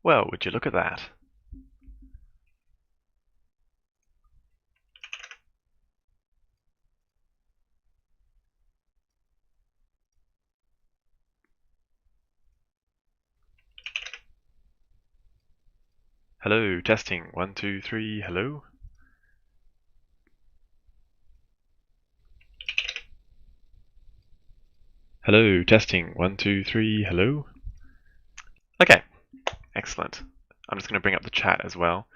Well, would you look at that? Hello, testing. 1, 2, 3, hello? Hello, testing. 1, 2, 3, hello? Okay, excellent. I'm just going to bring up the chat as well.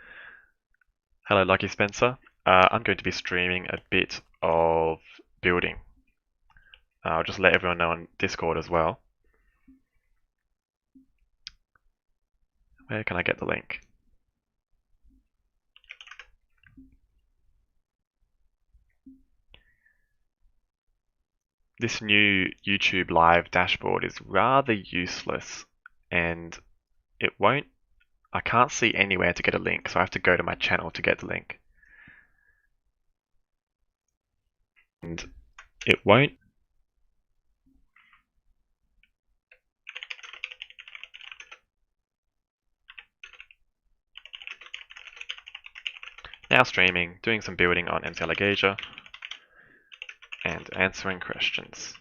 Hello, Lucky Spencer. I'm going to be streaming a bit of building. I'll just let everyone know on Discord as well. Where can I get the link? This new YouTube live dashboard is rather useless, and I can't see anywhere to get a link, so I have to go to my channel to get the link. And it won't. Now streaming, doing some building on MCAlagaesia, and answering questions.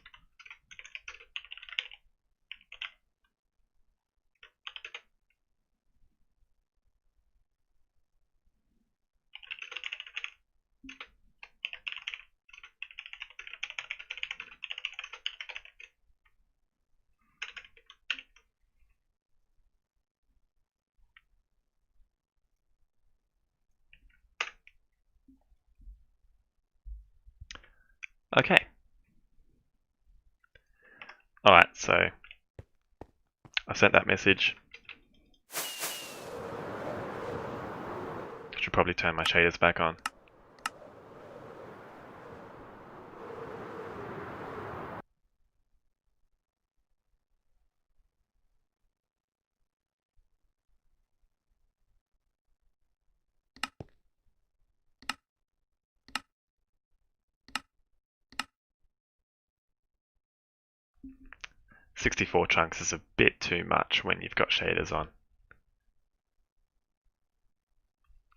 Okay. Alright, so I've sent that message. Should probably turn my shaders back on. .64 chunks is a bit too much when you've got shaders on.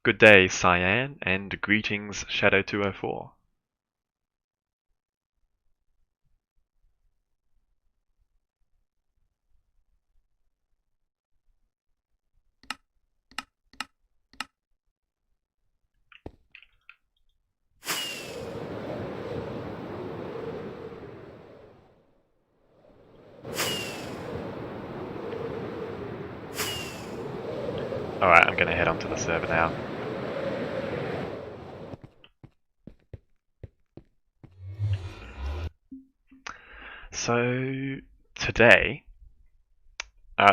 Good day, Cyan, and greetings, Shadow204. Alright, I'm gonna head onto the server now. So, today,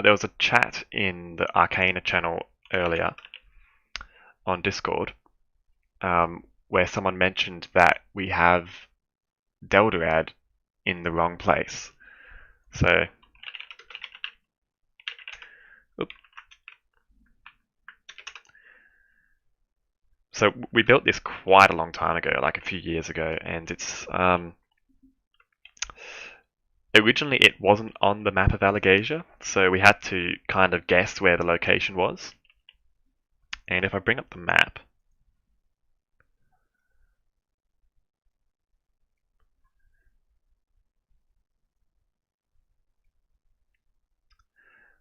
there was a chat in the Arcaena channel earlier on Discord where someone mentioned that we have Deldarad in the wrong place. So, so we built this quite a long time ago, like a few years ago, and it's originally it wasn't on the map of Alagaesia, so we had to kind of guess where the location was. And if I bring up the map,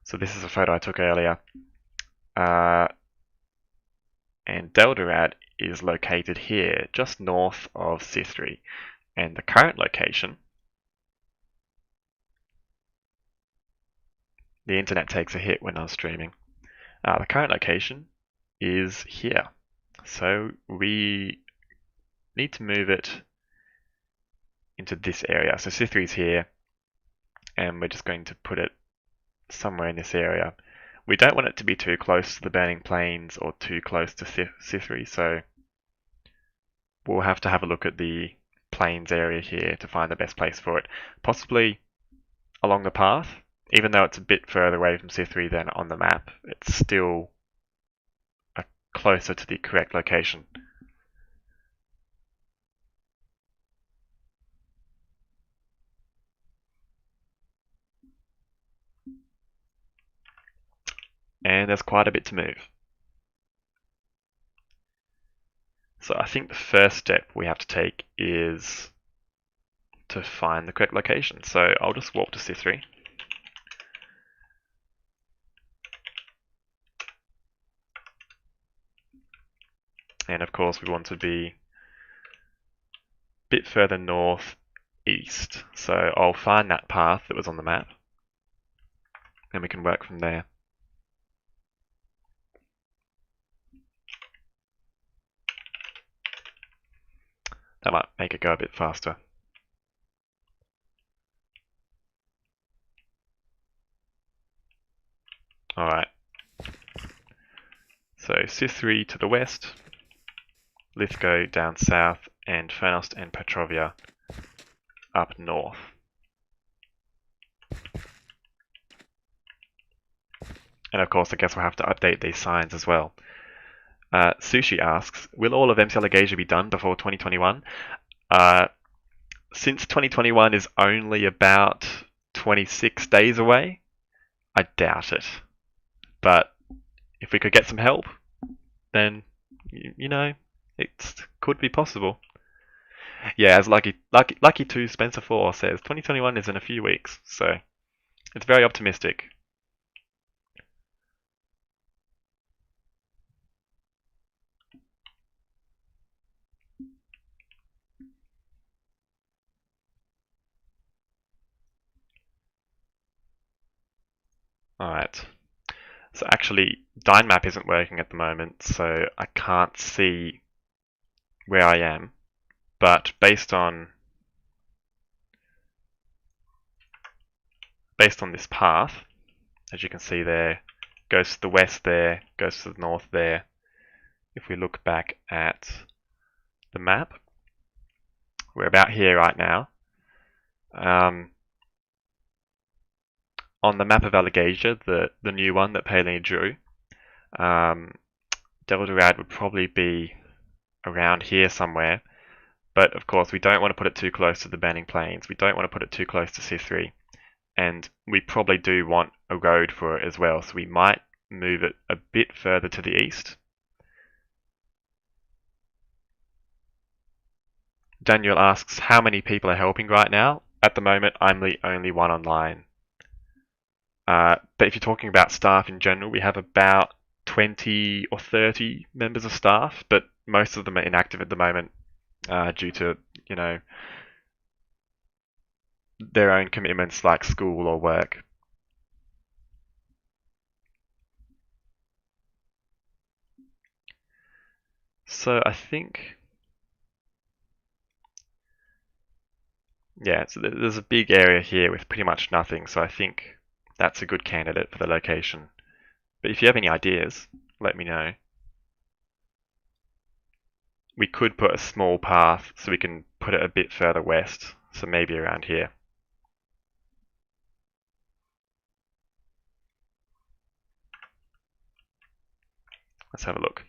so this is a photo I took earlier, and Deldarad is located here, just north of Sithri, and the current location, the internet takes a hit when I was streaming, the current location is here. So we need to move it into this area. So Sithri's here, and we're just going to put it somewhere in this area. We don't want it to be too close to the Burning Plains or too close to Sithri, so we'll have to have a look at the plains area here to find the best place for it. Possibly along the path, even though it's a bit further away from Sithri than on the map, it's still closer to the correct location. and there's quite a bit to move. So I think the first step we have to take is to find the correct location. So I'll just warp to C3. And of course we want to be a bit further north east. So I'll find that path that was on the map and we can work from there. That might make it go a bit faster. Alright. So C3 to the west, Lithgow down south, and Furnost and Petrovia up north. And of course, I guess we'll have to update these signs as well. Sushi asks, will all of MCAlagaesia be done before 2021? Since 2021 is only about 26 days away, I doubt it. But if we could get some help, then, you know, it could be possible. Yeah, as Lucky2 Spencer 4 says, 2021 is in a few weeks, so it's very optimistic. Alright. So actually, Dynmap isn't working at the moment, so I can't see where I am. But based on this path, as you can see there, goes to the west there, goes to the north there. If we look back at the map, we're about here right now. On the map of Alagaesia, the new one that Paolini drew, Deldorad would probably be around here somewhere. But of course, we don't want to put it too close to the Burning Plains. We don't want to put it too close to C3. And we probably do want a road for it as well, so we might move it a bit further to the east. Daniel asks, how many people are helping right now? At the moment, I'm the only one online. But if you're talking about staff in general, we have about 20 or 30 members of staff, but most of them are inactive at the moment due to, you know, their own commitments like school or work. So I think, yeah, so there's a big area here with pretty much nothing, so I think that's a good candidate for the location. But if you have any ideas, let me know. We could put a small path so we can put it a bit further west, so maybe around here. Let's have a look.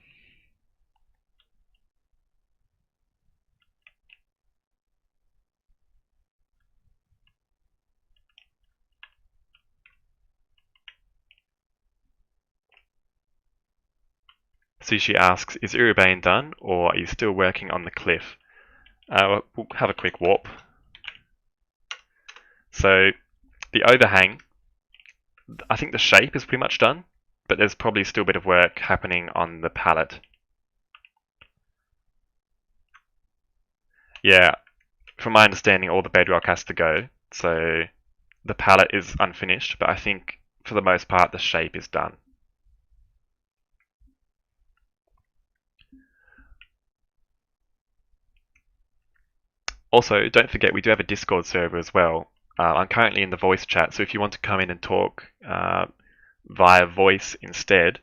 Sushi asks, is Urubane done, or are you still working on the cliff? We'll have a quick warp. So the overhang, I think the shape is pretty much done, but there's probably still a bit of work happening on the palette. Yeah, from my understanding, all the bedrock has to go, so the palette is unfinished, but I think for the most part the shape is done. Also, don't forget we do have a Discord server as well. I'm currently in the voice chat, so if you want to come in and talk via voice instead,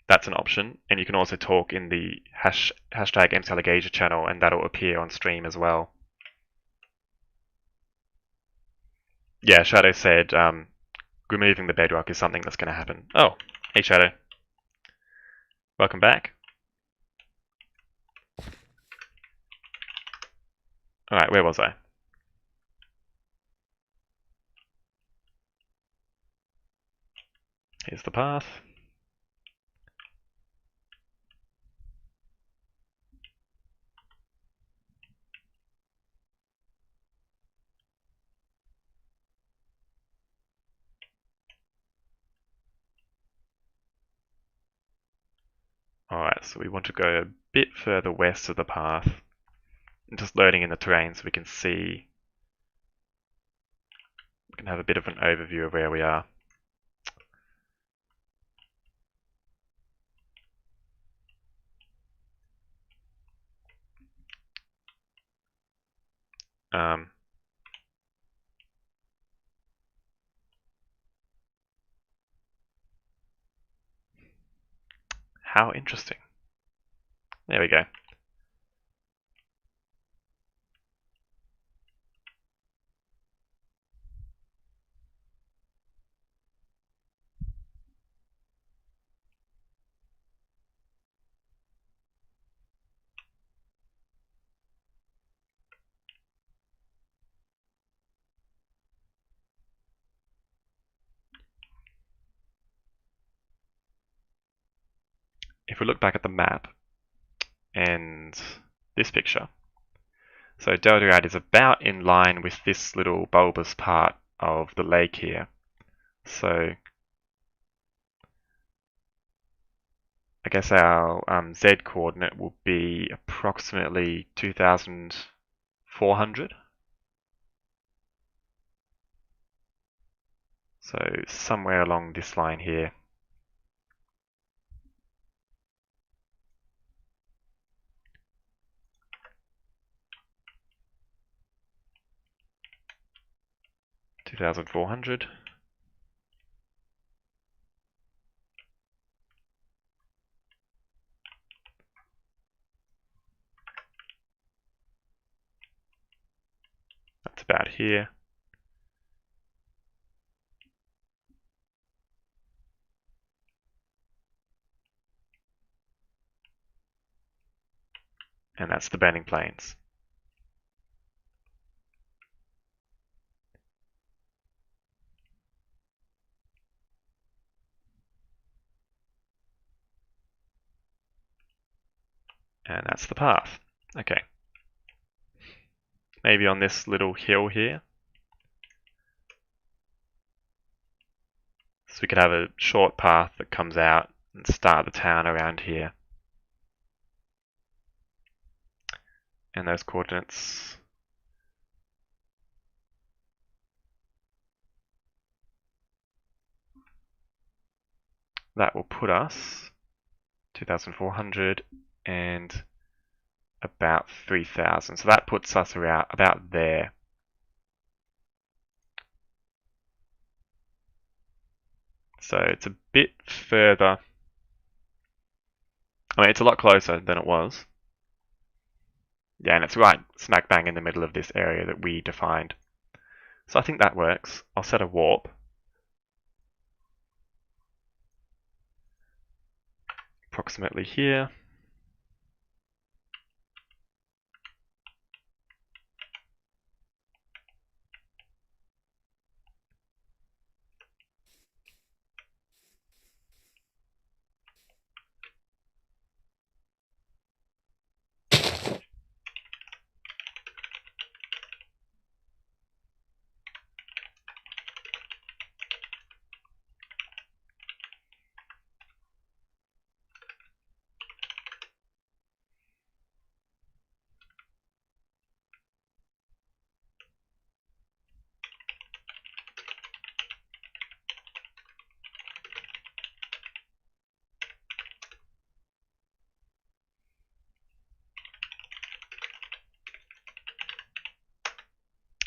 that's an option. And you can also talk in the hashtag MCAlagaesia channel, and that'll appear on stream as well. Yeah, Shadow said removing the bedrock is something that's going to happen. Oh, hey Shadow. Welcome back. Alright, where was I? Here's the path. So we want to go a bit further west of the path and just loading in the terrain so we can see, we can have a bit of an overview of where we are. How interesting. There we go. If we look back at the map and this picture, so Deodorad is about in line with this little bulbous part of the lake here. So I guess our Z coordinate will be approximately 2,400. So somewhere along this line here. $2,400. That's about here. And that's the Burning Plains. And that's the path. Okay. Maybe on this little hill here. So we could have a short path that comes out and start the town around here. And those coordinates. That will put us 2,400 and about 3,000. So that puts us around about there. So it's a bit further. I mean, it's a lot closer than it was. Yeah, and it's right smack bang in the middle of this area that we defined. So I think that works. I'll set a warp. Approximately here.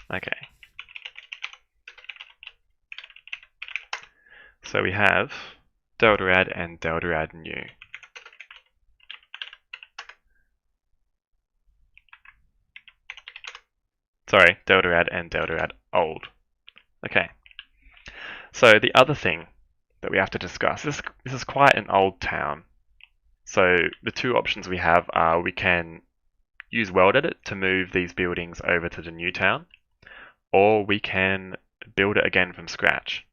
Okay. So we have Deodorad and Deodorad new. Sorry, Deodorad and Deodorad old. Okay. So the other thing that we have to discuss, this is quite an old town. So the two options we have are we can use World Edit to move these buildings over to the new town, or we can build it again from scratch.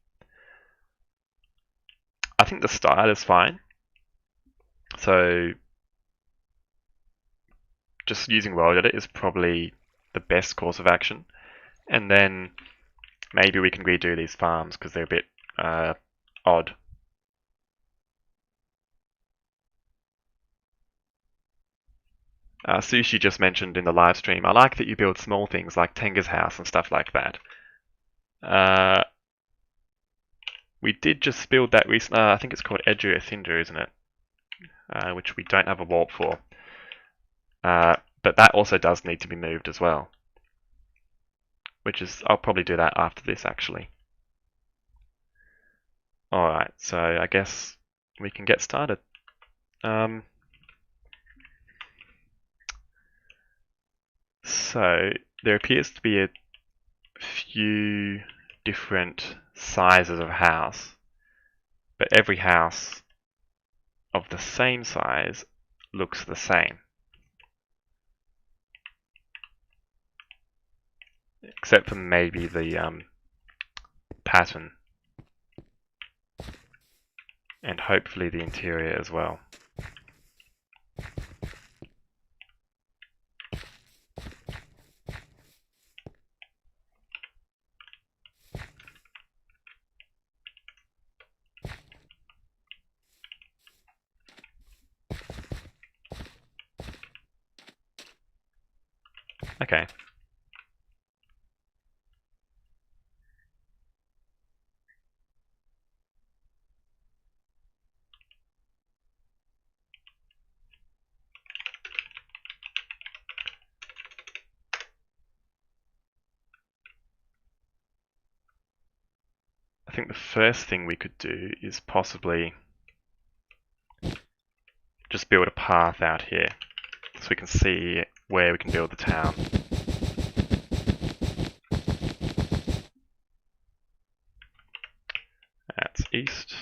I think the style is fine. So just using World Edit is probably the best course of action. And then maybe we can redo these farms because they're a bit odd. Sushi just mentioned in the live stream, I like that you build small things like Tenga's house and stuff like that. We did just build that recently. I think it's called Edger Cinder, isn't it? Which we don't have a warp for. But that also does need to be moved as well. Which is, I'll probably do that after this actually. Alright, so I guess we can get started. So there appears to be a few different sizes of house, but every house of the same size looks the same. Except for maybe the pattern. And hopefully the interior as well. Okay. I think the first thing we could do is possibly just build a path out here so we can see where we can build the town. That's east.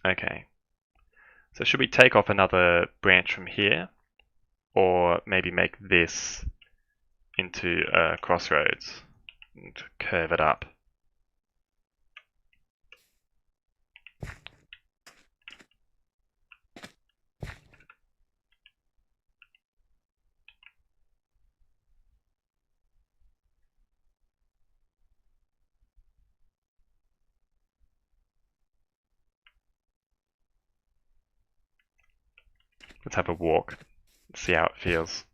Okay. So should we take off another branch from here? Or maybe make this into a crossroads and curve it up? Let's have a walk, see how it feels.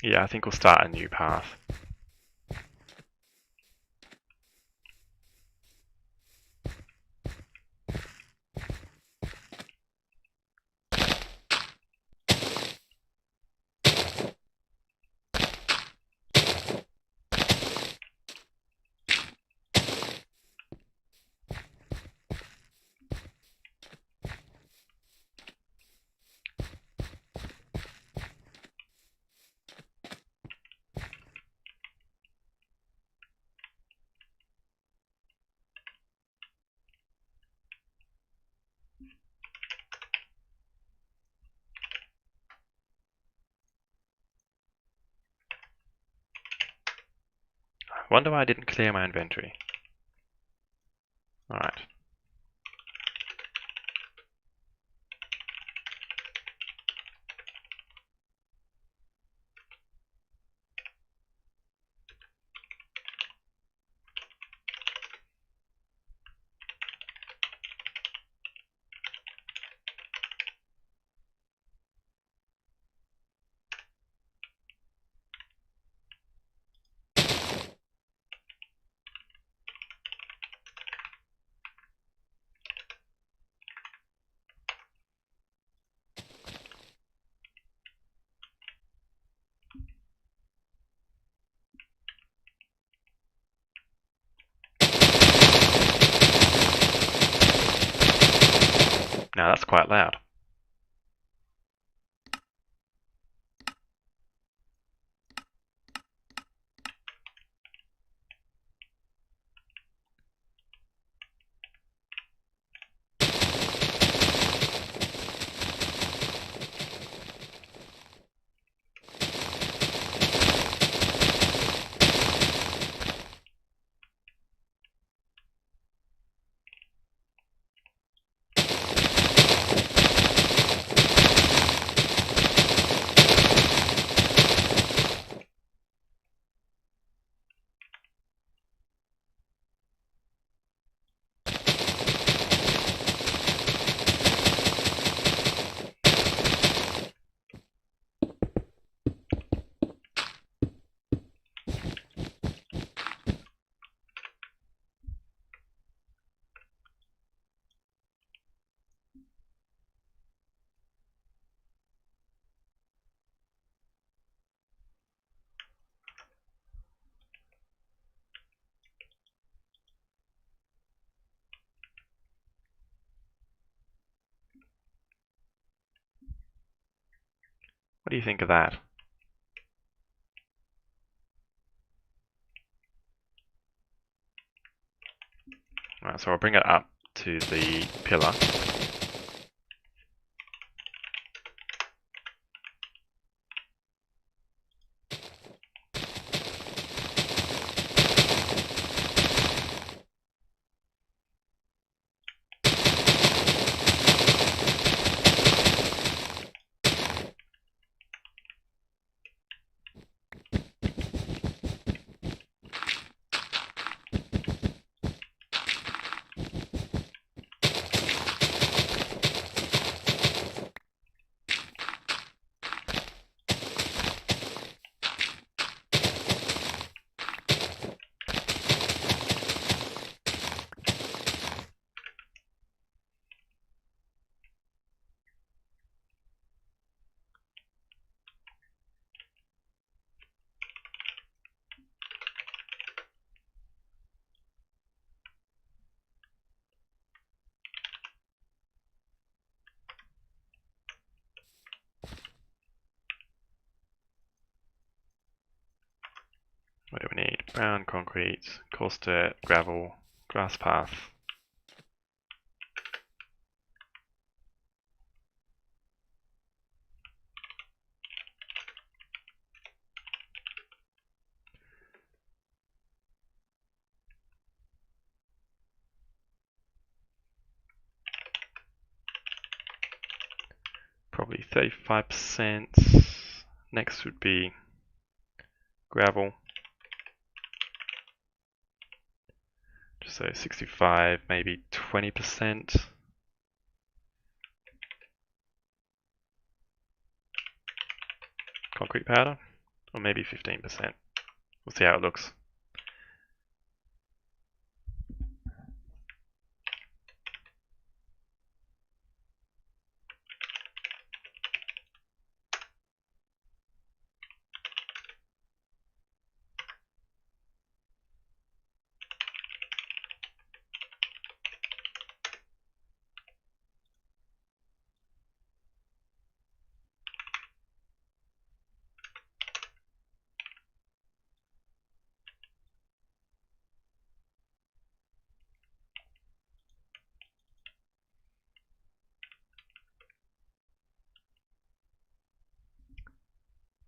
Yeah, I think we'll start a new path. Wonder why I didn't clear my inventory. Alright. Now that's quite loud. What do you think of that? Right, so I'll bring it up to the pillar. What do we need? Brown concrete, coarse dirt, gravel, grass path. Probably 35%. Next would be gravel. So 65, maybe 20%. Concrete powder, or maybe 15%. We'll see how it looks.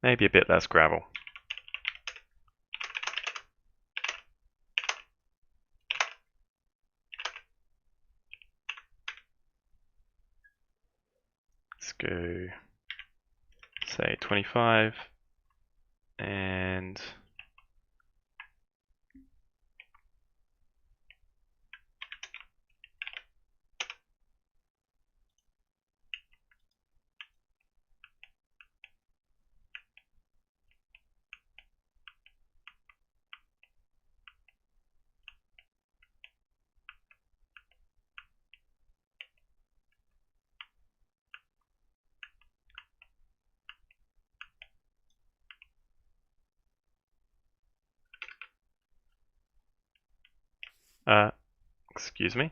Maybe a bit less gravel. Let's go, say 25, and excuse me.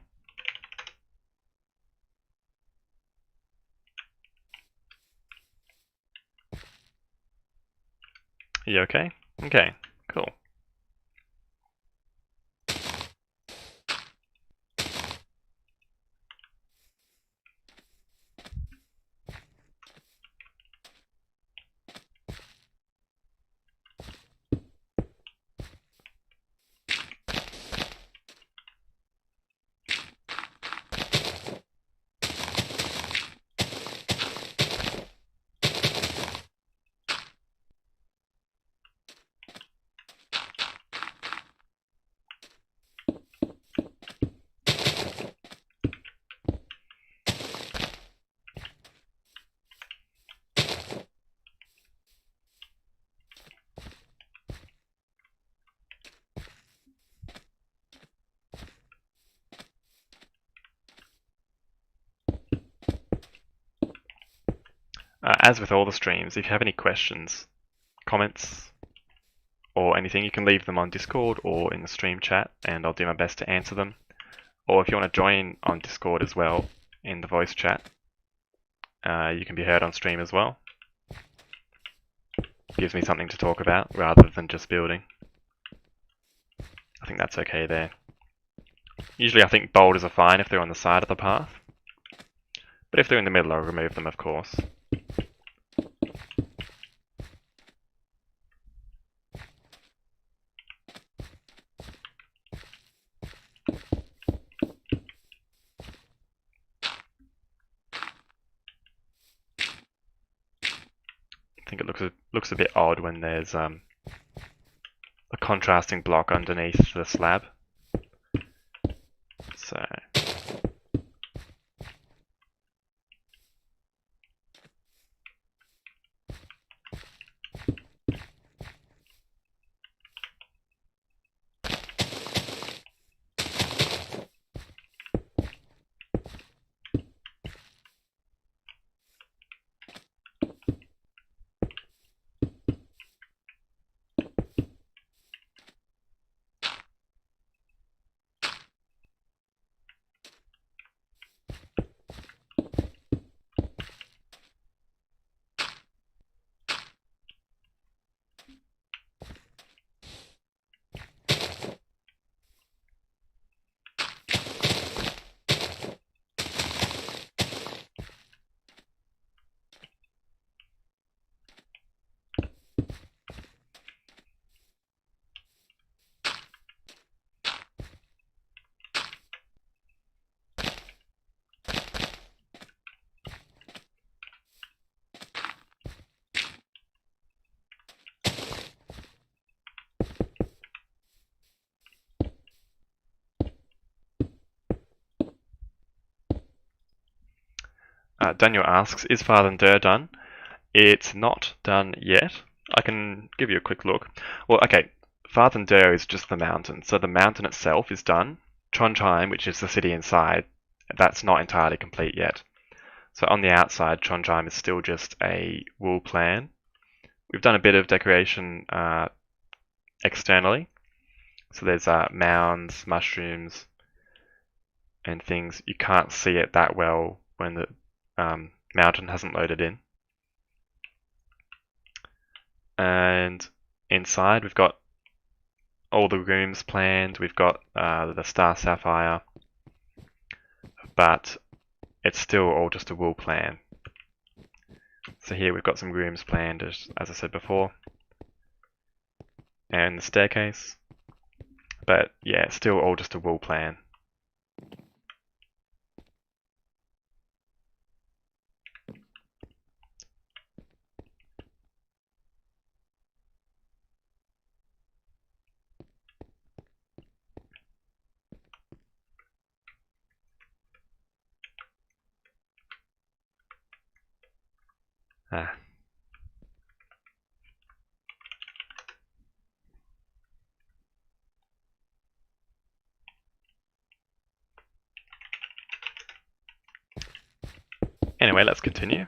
Are you okay? Okay, cool. As with all the streams, if you have any questions, comments, or anything, you can leave them on Discord or in the stream chat, and I'll do my best to answer them. Or if you want to join on Discord as well, in the voice chat, you can be heard on stream as well. Gives me something to talk about rather than just building. I think that's okay there. Usually I think boulders are fine if they're on the side of the path. But if they're in the middle, I'll remove them, of course. I think it looks a bit odd when there's a contrasting block underneath the slab. So Daniel asks, is Father Dur done? It's not done yet. I can give you a quick look. Well, okay, Father Dur is just the mountain. So the mountain itself is done. Trondheim, which is the city inside, that's not entirely complete yet. So on the outside, Trondheim is still just a wool plan. We've done a bit of decoration externally. So there's mounds, mushrooms, and things. You can't see it that well when the mountain hasn't loaded in. And inside we've got all the rooms planned. We've got the Star Sapphire, but it's still all just a wool plan. So here we've got some rooms planned, as I said before, and the staircase. But yeah, it's still all just a wool plan. Ah. Anyway, let's continue.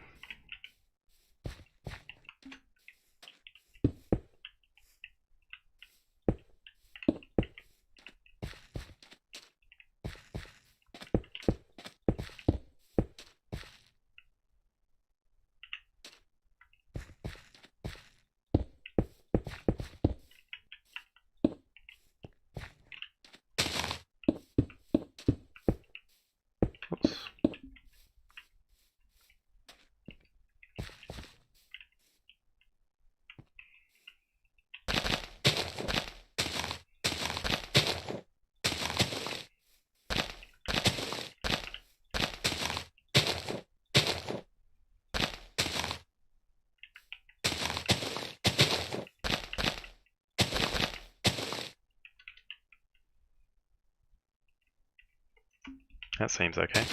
That seems okay.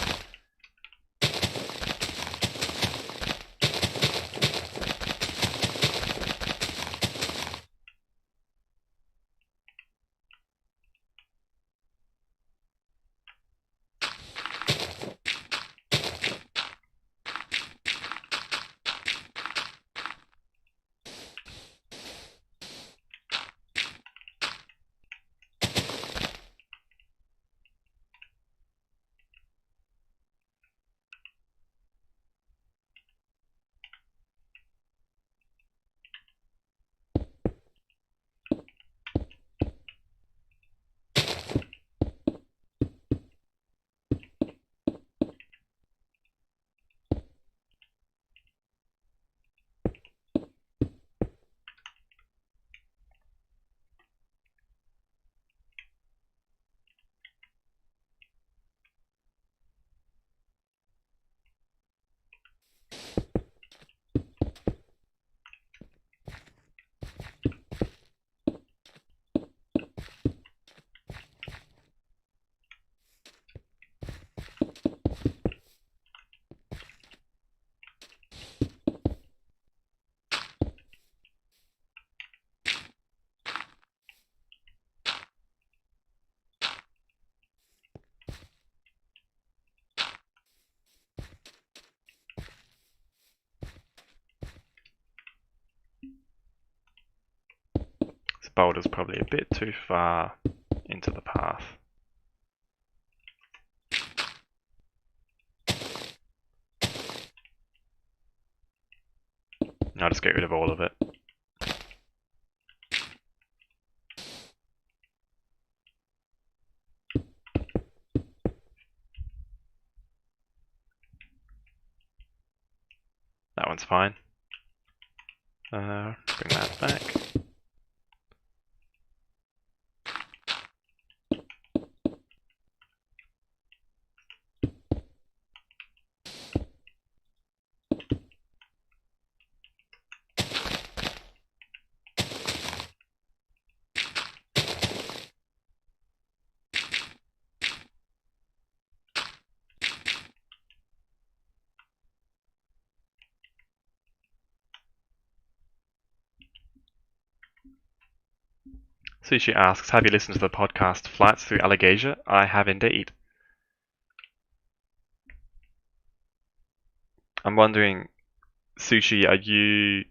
This boulder's probably a bit too far into the path. I'll just get rid of all of it. That one's fine. Bring that back. Sushi asks, have you listened to the podcast Flights Through Alagaesia? I have indeed. I'm wondering, Sushi, are you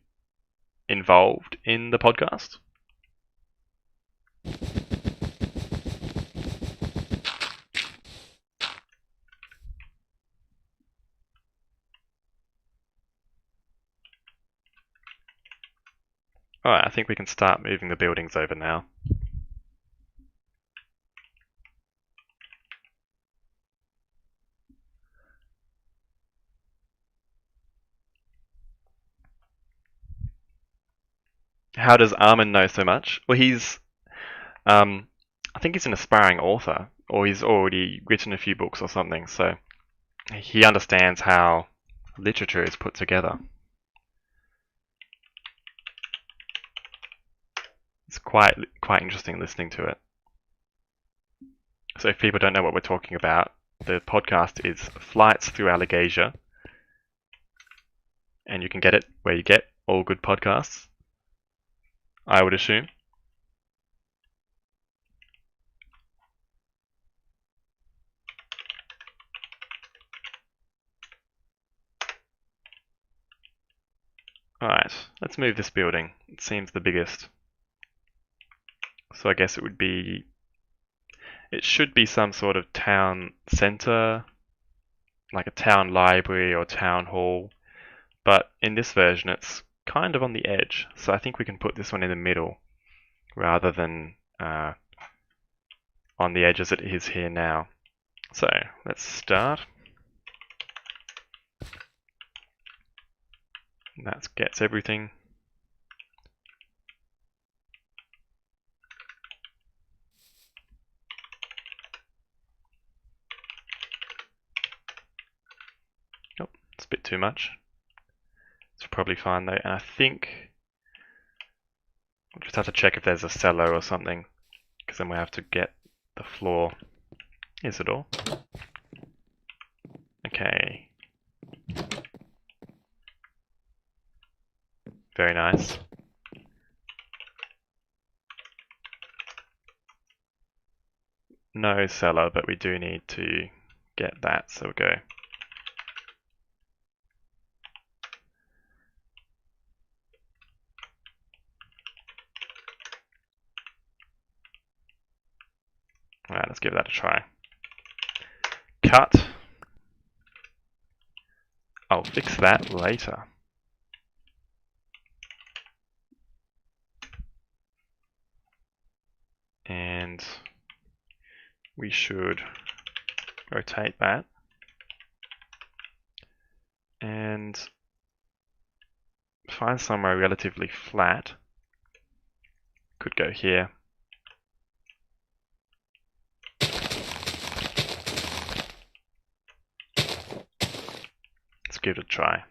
involved in the podcast? Alright, I think we can start moving the buildings over now. How does Armin know so much? Well, I think he's an aspiring author, or he's already written a few books or something, so he understands how literature is put together. It's quite interesting listening to it. So if people don't know what we're talking about, the podcast is Flights Through Alagaesia, and you can get it where you get all good podcasts, I would assume. Alright, let's move this building. It seems the biggest. So I guess it should be some sort of town center, like a town library or town hall. But in this version, it's kind of on the edge. So I think we can put this one in the middle rather than on the edge as it is here now. So let's start. That gets everything. Oh, it's a bit too much. It's probably fine though, and I think we'll just have to check if there's a cellar or something, because then we have to get the floor. Is it all? Okay. Very nice. No cellar, but we do need to get that, so we'll go. Alright, let's give that a try. Cut. I'll fix that later. And we should rotate that. And find somewhere relatively flat. Could go here. Let's give it a try.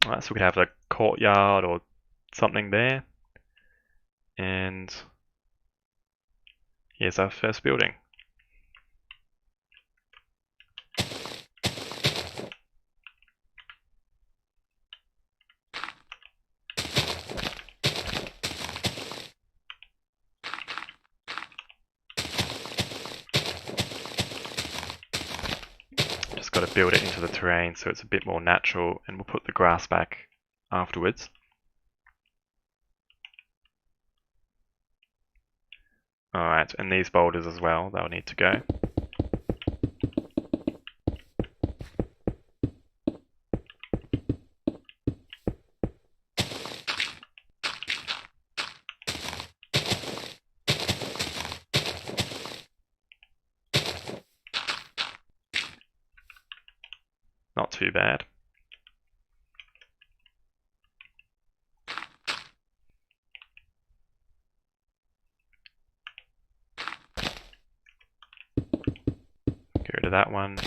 Alright, so we could have a courtyard or something there. And here's our first building. Just got to build it into the terrain so it's a bit more natural, and we'll put the grass back afterwards. Alright, and these boulders as well, they'll need to go. Not too bad. Get rid of that one.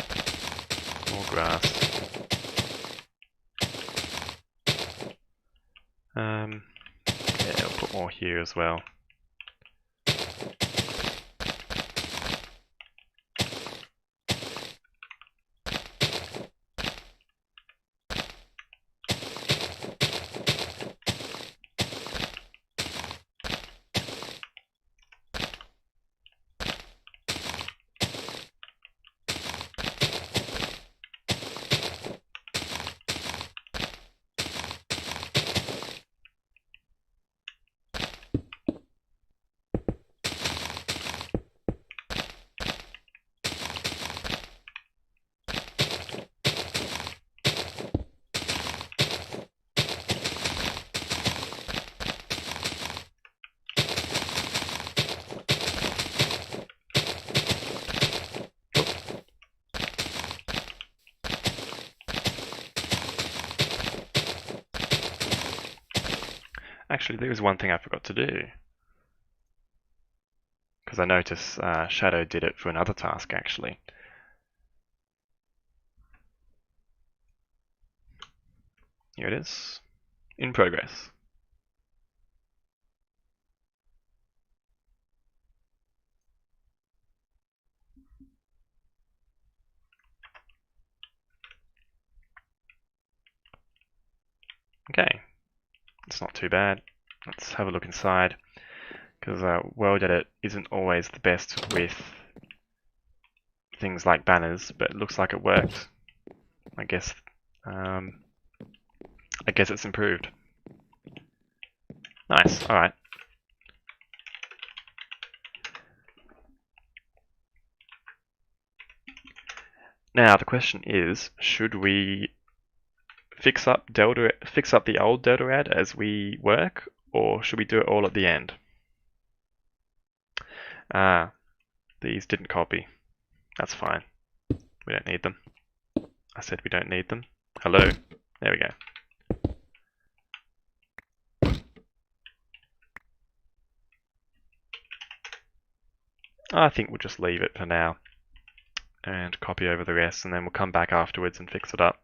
More grass. Yeah, we'll put more here as well. Actually, there was one thing I forgot to do. Because I noticed Shadow did it for another task, actually. Here it is. In progress. Okay. It's not too bad. Let's have a look inside. Because World Edit isn't always the best with things like banners, but it looks like it worked. I guess it's improved. Nice, alright. Now the question is, should we fix up the old Deltarad as we work, or should we do it all at the end? These didn't copy. That's fine. We don't need them. I said we don't need them. Hello? There we go. I think we'll just leave it for now and copy over the rest, and then we'll come back afterwards and fix it up.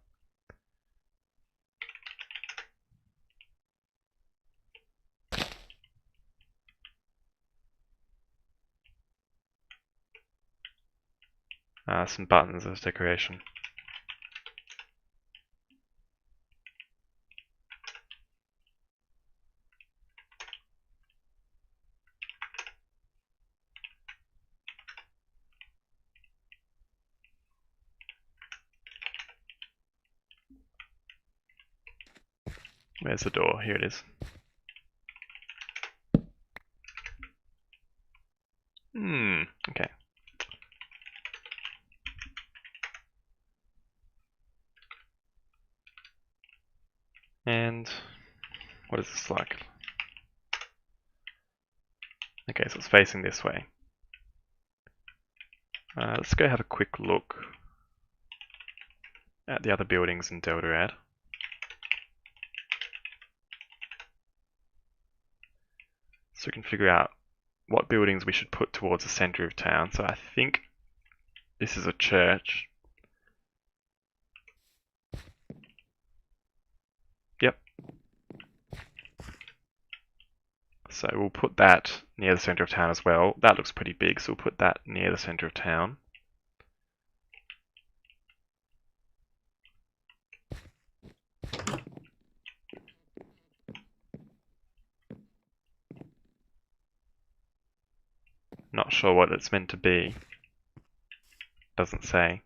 Some buttons as decoration. Where's the door? Here it is. Okay. And what is this like? Okay, so it's facing this way. Let's go have a quick look at the other buildings in Deltarad. So we can figure out what buildings we should put towards the center of town. So I think this is a church. Yep. So we'll put that near the center of town as well. That looks pretty big, so we'll put that near the center of town. Not sure what it's meant to be. Doesn't say.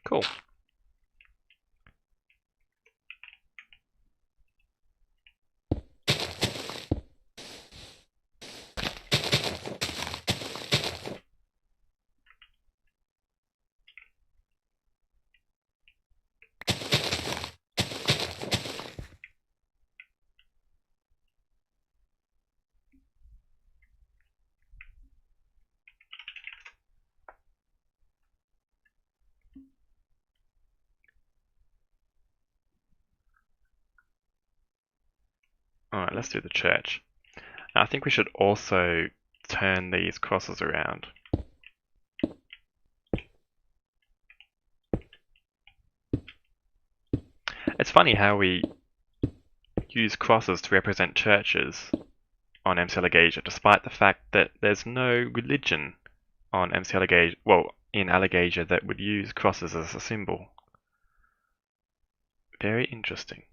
Cool. Alright, let's do the church. Now, I think we should also turn these crosses around. It's funny how we use crosses to represent churches on MCAlagaesia, despite the fact that there's no religion on MCAlagaesia, well, in Alagaesia that would use crosses as a symbol. Very interesting.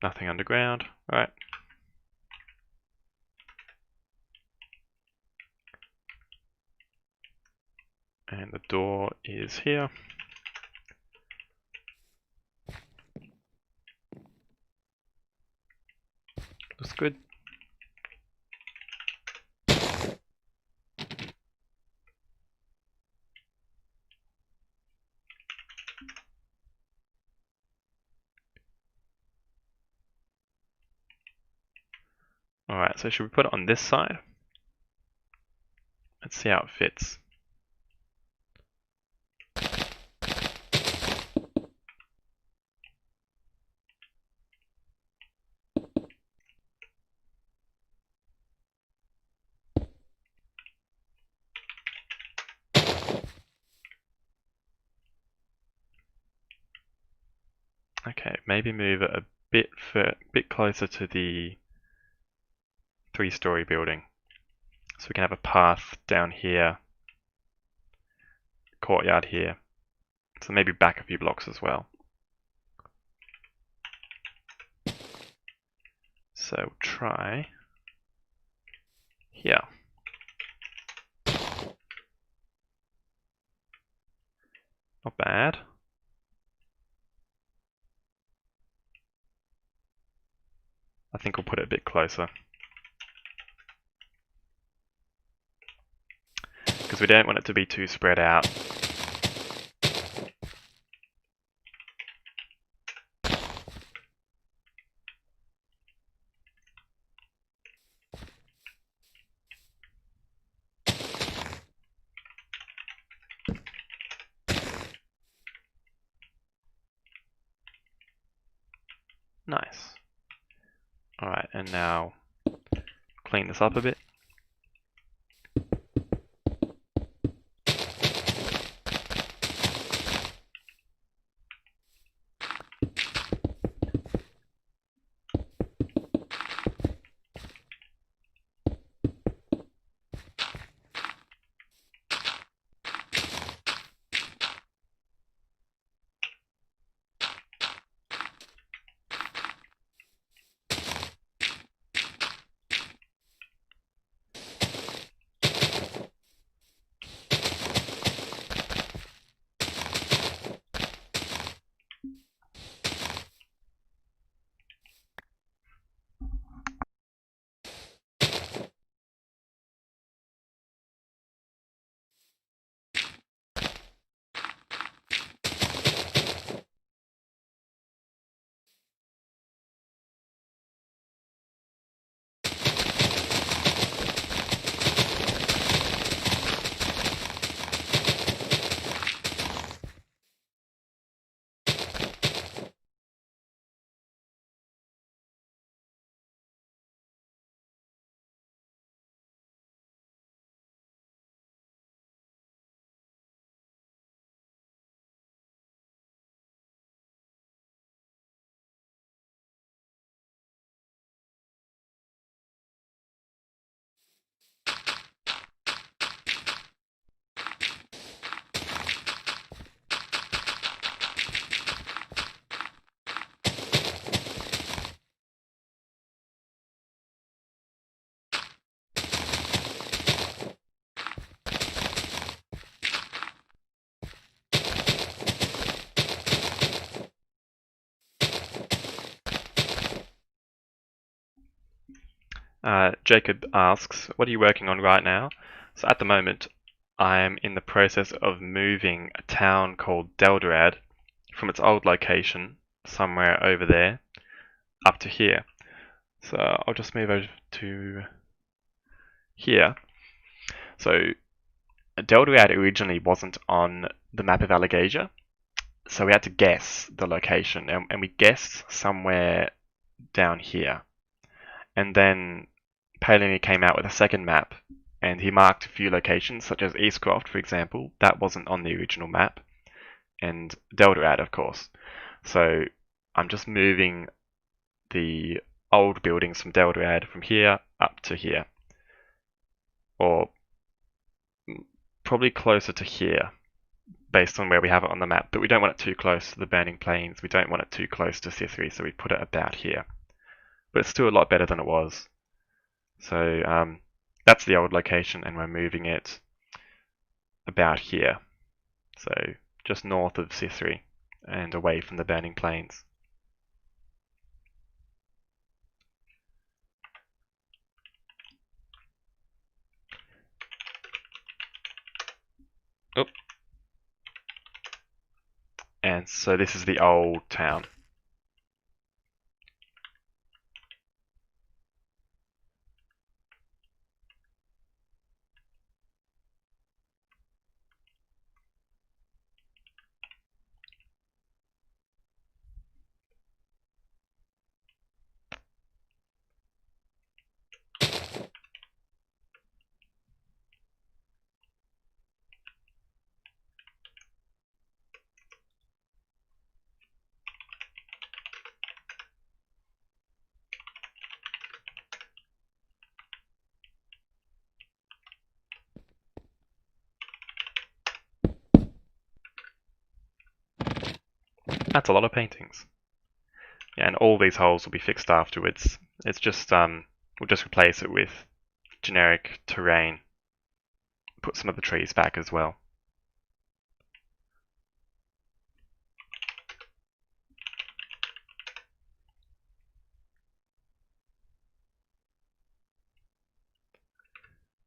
Nothing underground. Alright. And the door is here. Looks good. Alright, so should we put it on this side? Let's see how it fits. Okay, maybe move it a bit closer to the 3-story building. So we can have a path down here, courtyard here. So maybe back a few blocks as well. So try here. Not bad. I think we'll put it a bit closer. Because we don't want it to be too spread out. Nice. Alright, and now clean this up a bit. Jacob asks, what are you working on right now? So at the moment, I'm in the process of moving a town called Deldorad from its old location, somewhere over there, up to here. So I'll just move over to here. So Deldorad originally wasn't on the map of Alagaesia, so we had to guess the location, and we guessed somewhere down here. And then Paolini came out with a second map, and he marked a few locations, such as Eastcroft, for example. That wasn't on the original map, and Deldorad, of course. So I'm just moving the old buildings from Deldorad from here up to here, or probably closer to here, based on where we have it on the map. But we don't want it too close to the Burning Plains. We don't want it too close to Sithri, so we put it about here. But it's still a lot better than it was. So that's the old location, and we're moving it about here. So just north of Sithri and away from the Burning Plains. Oh. And so this is the old town. That's a lot of paintings. Yeah, and all these holes will be fixed afterwards. It's just we'll just replace it with generic terrain. Put some of the trees back as well.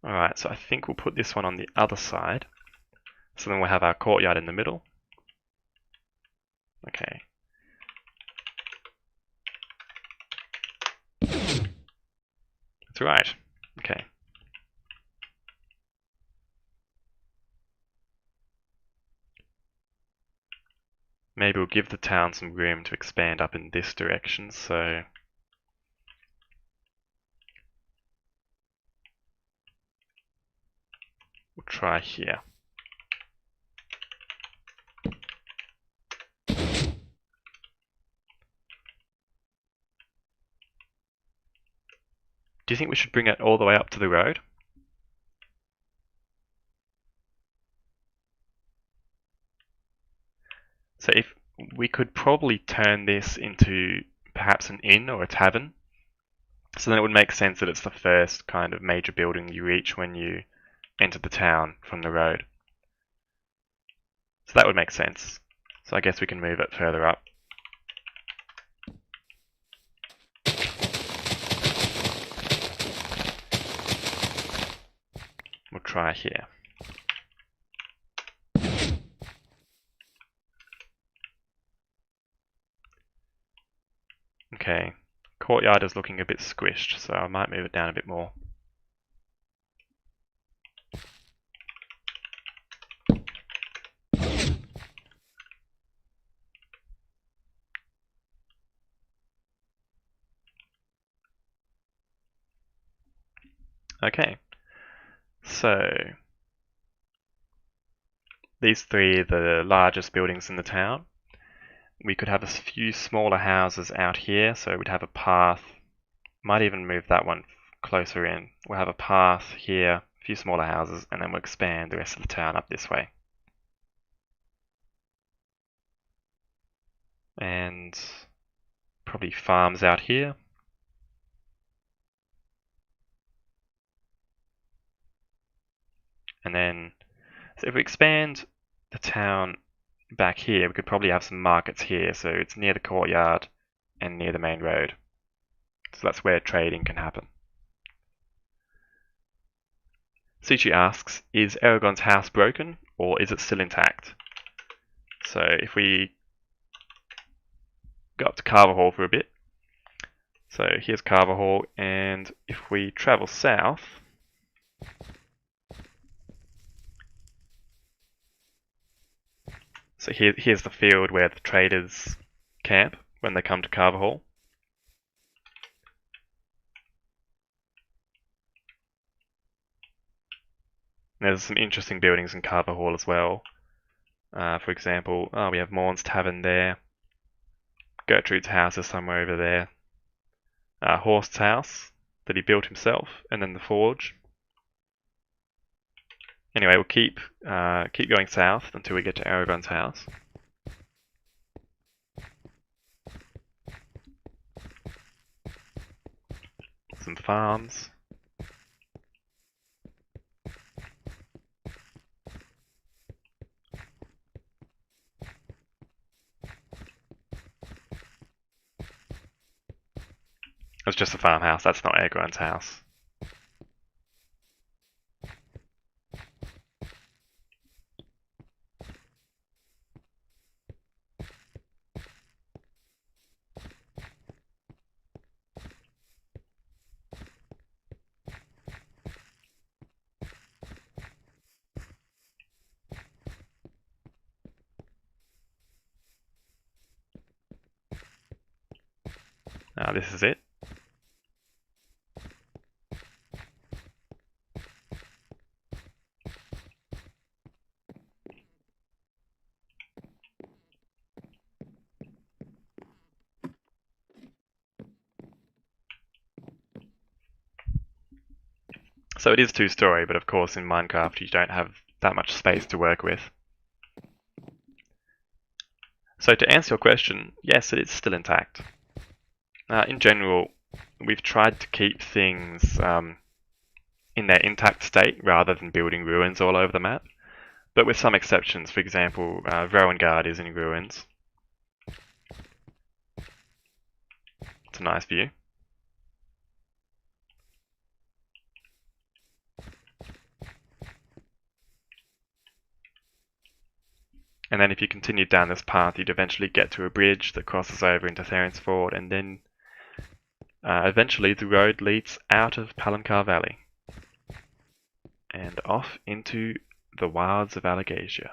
Alright, so I think we'll put this one on the other side. So then we'll have our courtyard in the middle. Okay. That's right. Okay. Maybe we'll give the town some room to expand up in this direction, so we'll try here. Do you think we should bring it all the way up to the road? So if we could probably turn this into perhaps an inn or a tavern. So then it would make sense that it's the first kind of major building you reach when you enter the town from the road. So that would make sense. So I guess we can move it further up. We'll try here. Okay, courtyard is looking a bit squished, so I might move it down a bit more. Okay, so these three are the largest buildings in the town. We could have a few smaller houses out here, so we'd have a path. Might even move that one closer in. We'll have a path here, a few smaller houses, and then we'll expand the rest of the town up this way. And probably farms out here. And then, so if we expand the town back here, we could probably have some markets here, so it's near the courtyard and near the main road. So that's where trading can happen. Suchi asks, is Aragon's house broken, or is it still intact? So if we go up to Carver Hall for a bit, so here's Carver Hall, and if we travel south, so here's the field where the traders camp when they come to Carver Hall. There's some interesting buildings in Carver Hall as well. For example, we have Morn's Tavern there. Gertrude's house is somewhere over there. Horst's house that he built himself, and then the forge. Anyway, we'll keep going south until we get to Aragon's house. Some farms. It's just a farmhouse, that's not Aragon's house. This is it. So it is two-story, but of course in Minecraft you don't have that much space to work with. So to answer your question, yes, it is still intact. In general, we've tried to keep things in their intact state rather than building ruins all over the map, but with some exceptions. For example, Rowengard is in ruins. It's a nice view. And then if you continue down this path, you'd eventually get to a bridge that crosses over into Theron's Ford, and then eventually the road leads out of Palancar Valley and off into the wilds of Alagaesia.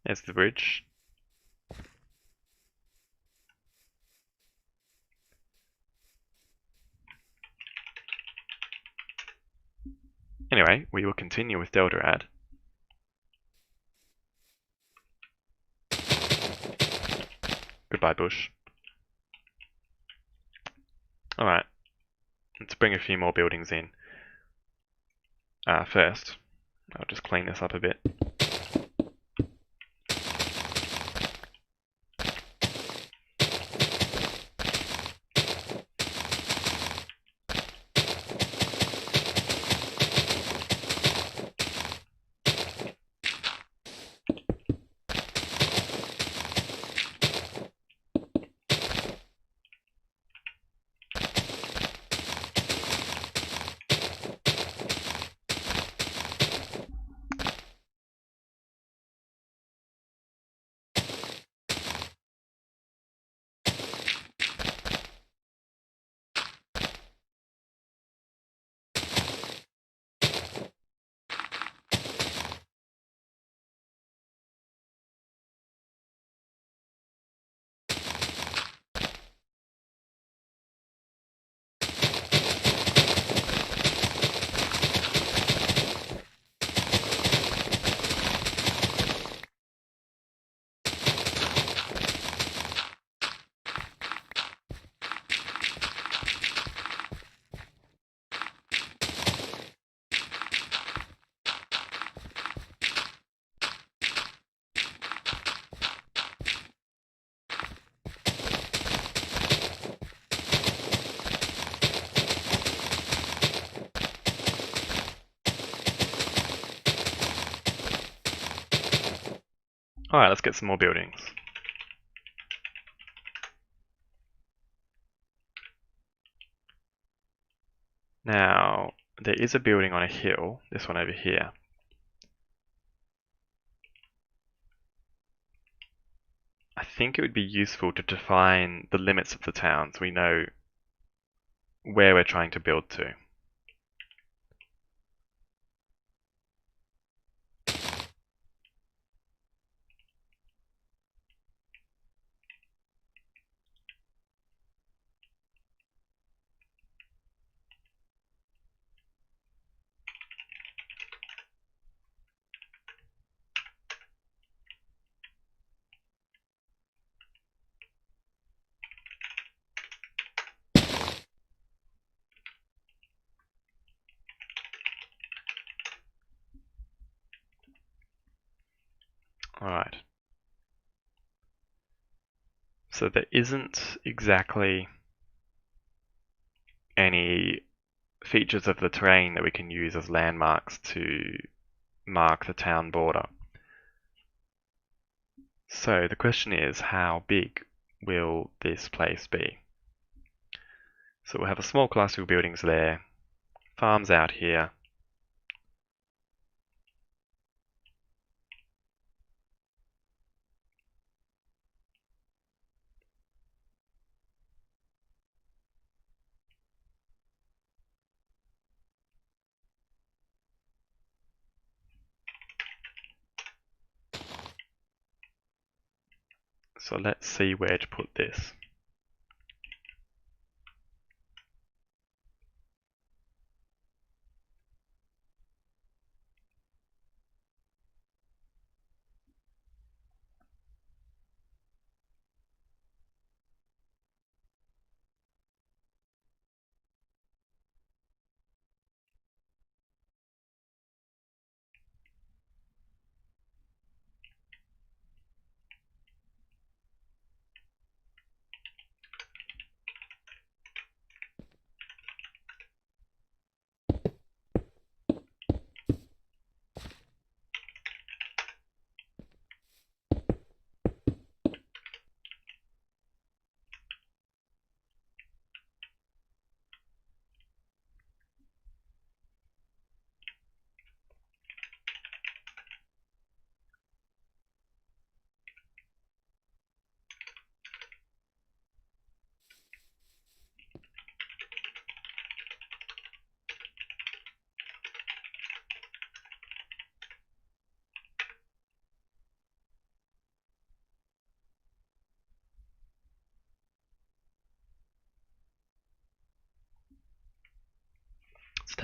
There's the bridge. Anyway, we will continue with Deltarad. Goodbye, bush. Alright, let's bring a few more buildings in. First, I'll just clean this up a bit. Alright, let's get some more buildings. Now, there is a building on a hill, this one over here. I think it would be useful to define the limits of the town so we know where we're trying to build to. Alright. So there isn't exactly any features of the terrain that we can use as landmarks to mark the town border. So the question is, how big will this place be? So we'll have a small cluster of buildings there, farms out here. So let's see where to put this.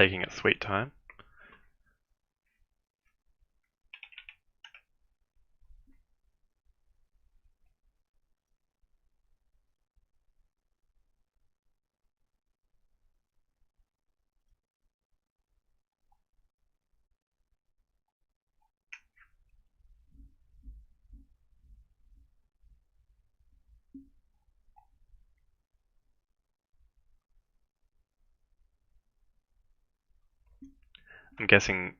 taking its sweet time. I'm guessing...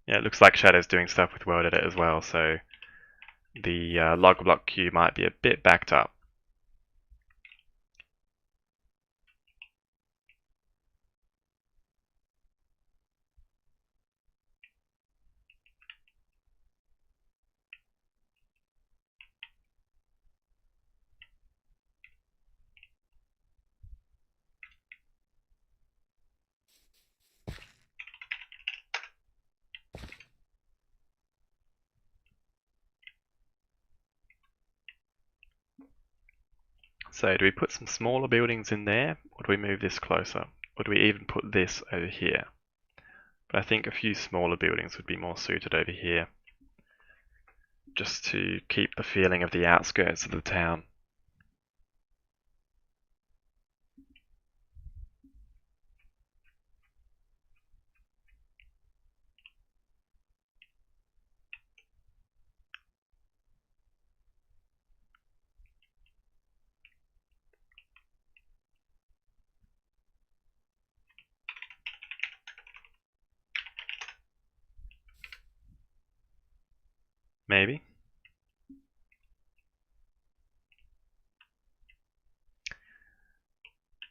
Yeah, it looks like Shadow's doing stuff with World Edit as well, so the log block queue might be a bit backed up. So do we put some smaller buildings in there, or do we move this closer? Or do we even put this over here? But I think a few smaller buildings would be more suited over here, just to keep the feeling of the outskirts of the town. Maybe.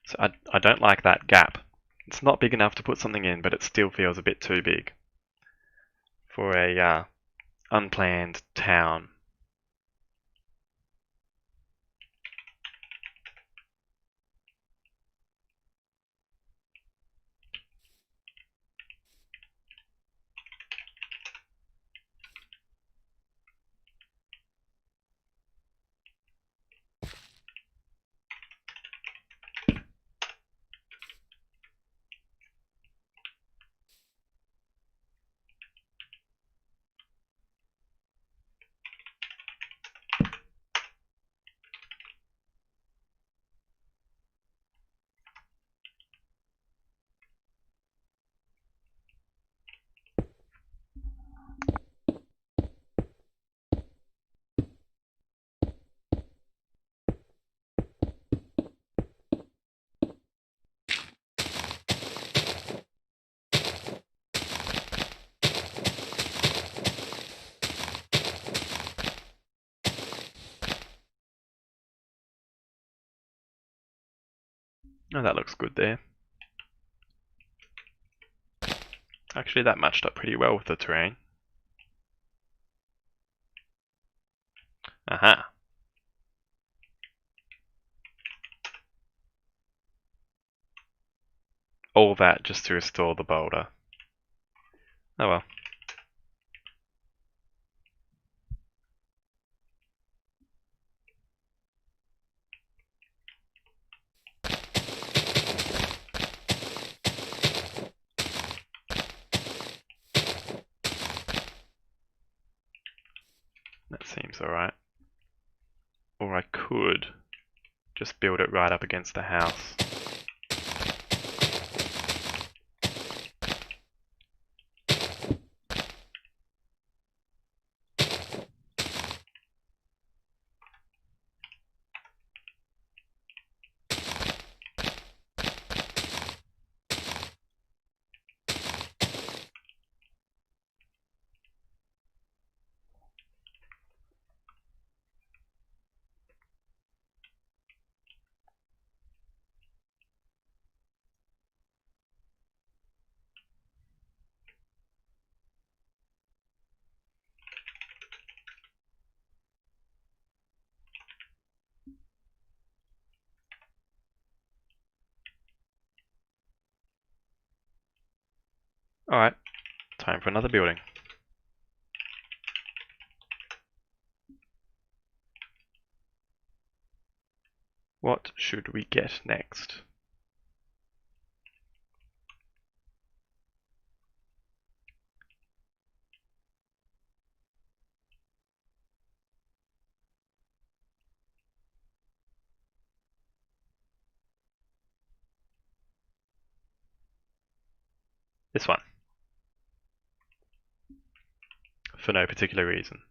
So I don't like that gap. It's not big enough to put something in, but it still feels a bit too big for a unplanned town. Oh, that looks good there. Actually, that matched up pretty well with the terrain. Aha! All that just to restore the boulder. Oh well. That seems alright. Or I could just build it right up against the house. Alright, time for another building. What should we get next? This one. For no particular reason.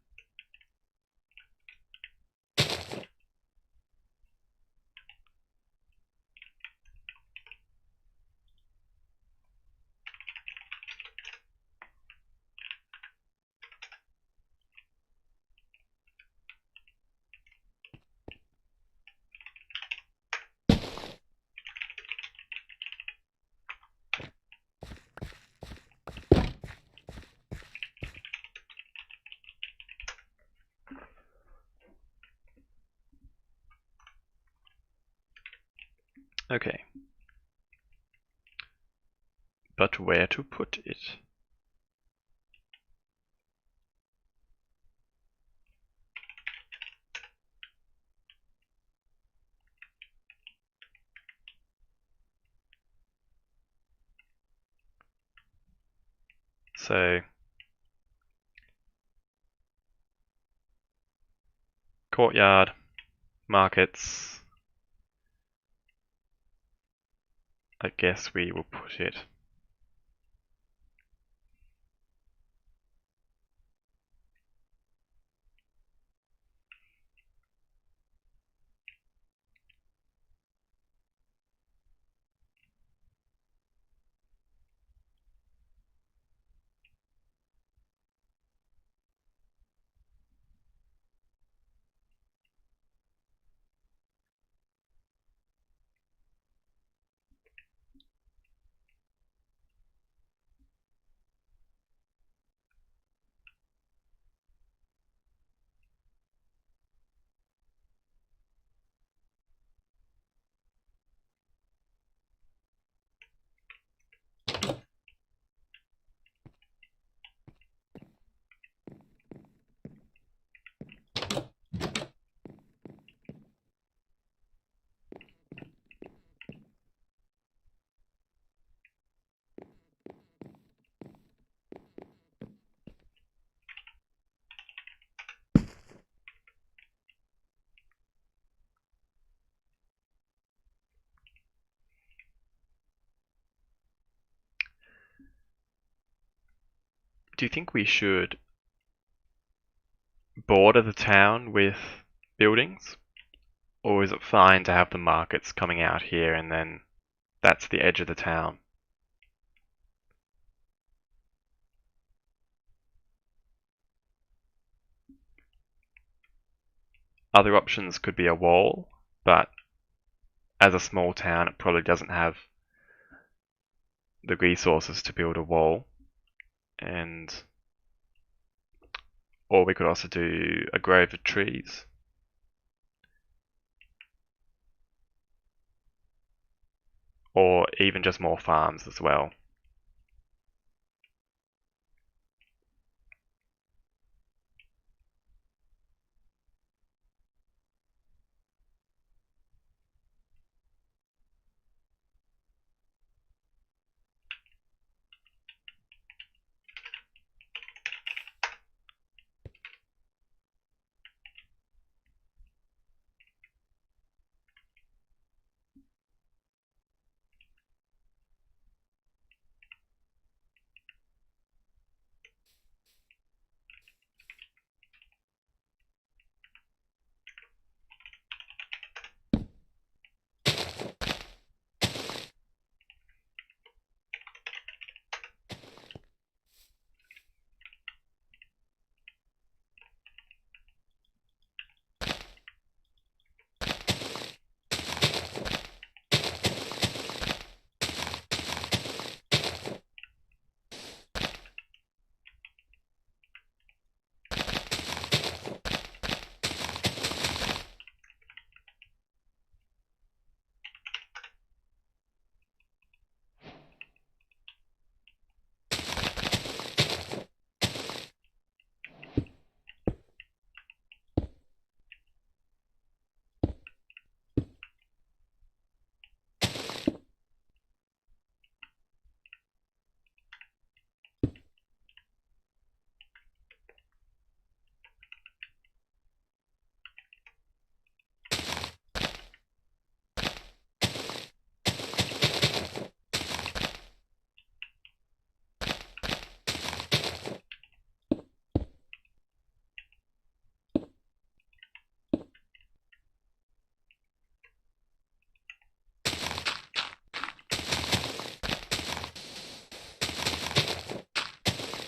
Okay. But where to put it? So, courtyard, markets. I guess we will put it. Do you think we should border the town with buildings? Or is it fine to have the markets coming out here and then that's the edge of the town? Other options could be a wall, but as a small town it probably doesn't have the resources to build a wall. Or we could also do a grove of trees. Or even just more farms as well.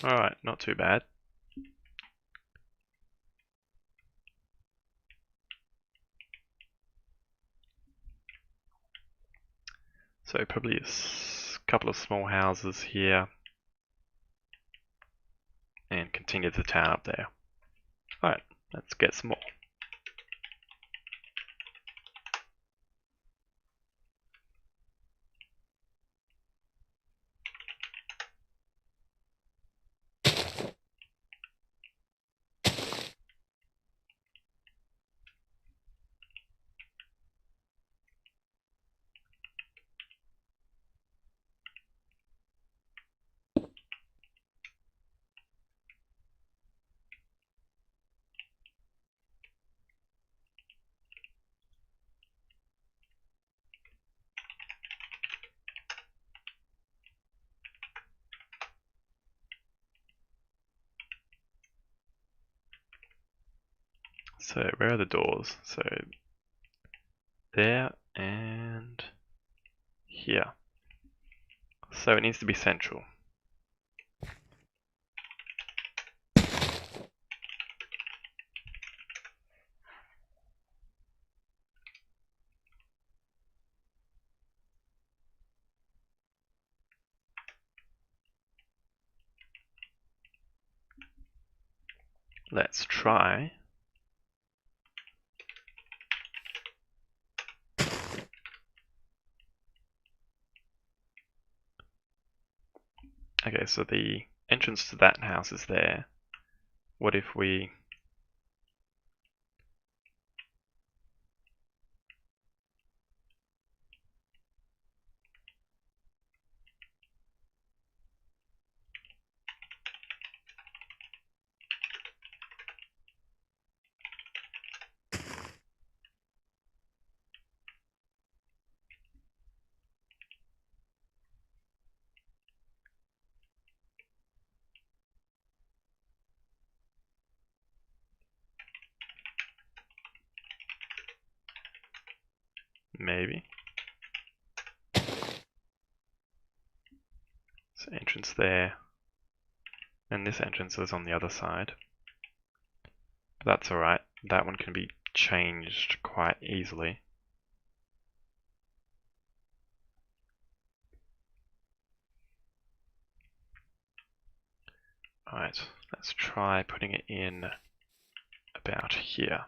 Alright, not too bad. So probably a couple of small houses here. And continue the town up there. Alright, let's get some more. So where are the doors? So there and here. So it needs to be central. Let's try. Okay, so the entrance to that house is there. What if we... Maybe. So entrance there. And this entrance is on the other side. But that's alright. That one can be changed quite easily. Alright, let's try putting it in about here.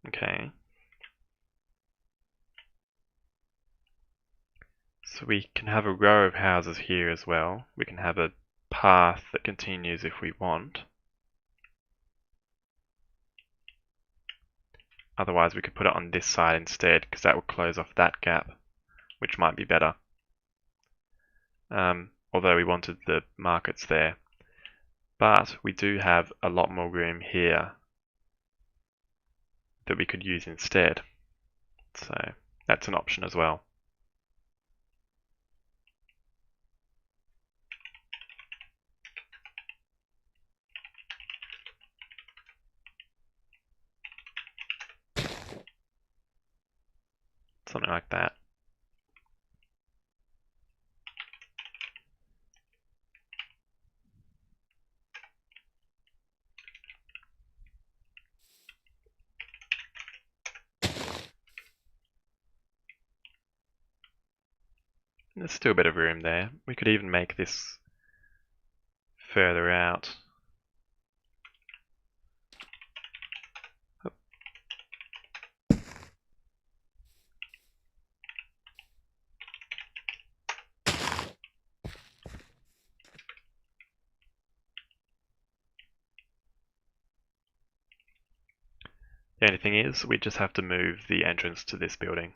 Okay. So we can have a row of houses here as well. We can have a path that continues if we want. Otherwise we could put it on this side instead, because that would close off that gap, which might be better. Although we wanted the markets there. But we do have a lot more room here that we could use instead. So that's an option as well. Something like that. There's still a bit of room there. We could even make this further out. The only thing is, we just have to move the entrance to this building.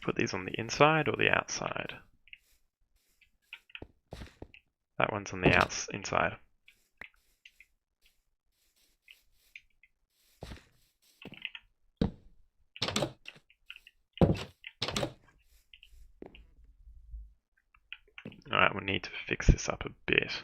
put these on the inside or the outside? That one's on the inside. Alright, we'll need to fix this up a bit.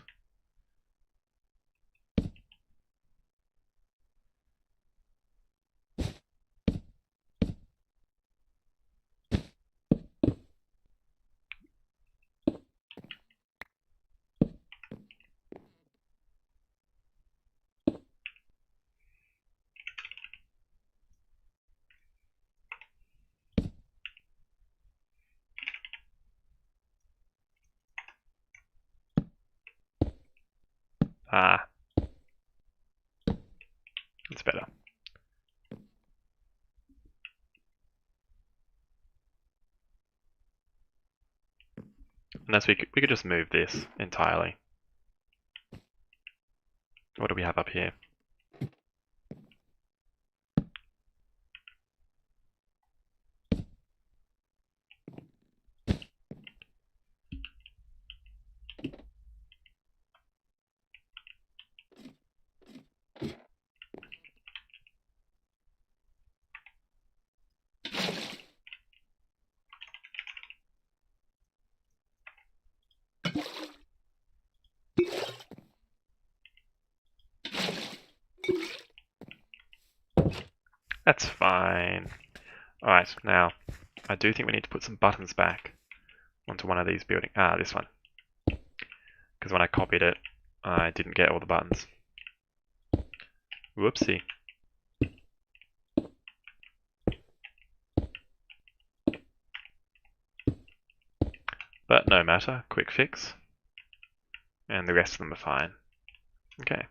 Ah, it's better. Unless we could just move this entirely. What do we have up here? That's fine. Alright, now, I do think we need to put some buttons back onto one of these buildings. Ah, this one. Because when I copied it, I didn't get all the buttons. Whoopsie. But no matter, quick fix. And the rest of them are fine. Okay.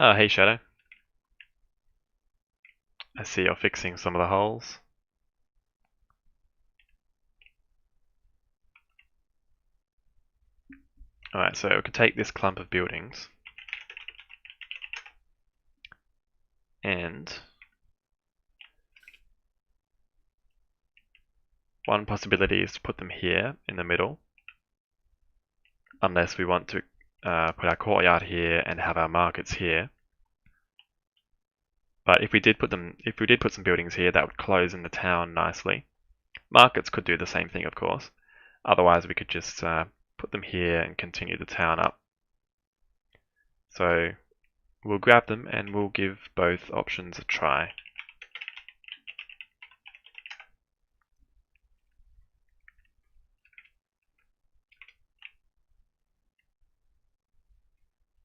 Oh, hey Shadow. I see you're fixing some of the holes. Alright, so we could take this clump of buildings and one possibility is to put them here in the middle, unless we want to put our courtyard here and have our markets here. But if we did put some buildings here, that would close in the town nicely. Markets could do the same thing, of course. Otherwise, we could just put them here and continue the town up. So we'll grab them and we'll give both options a try.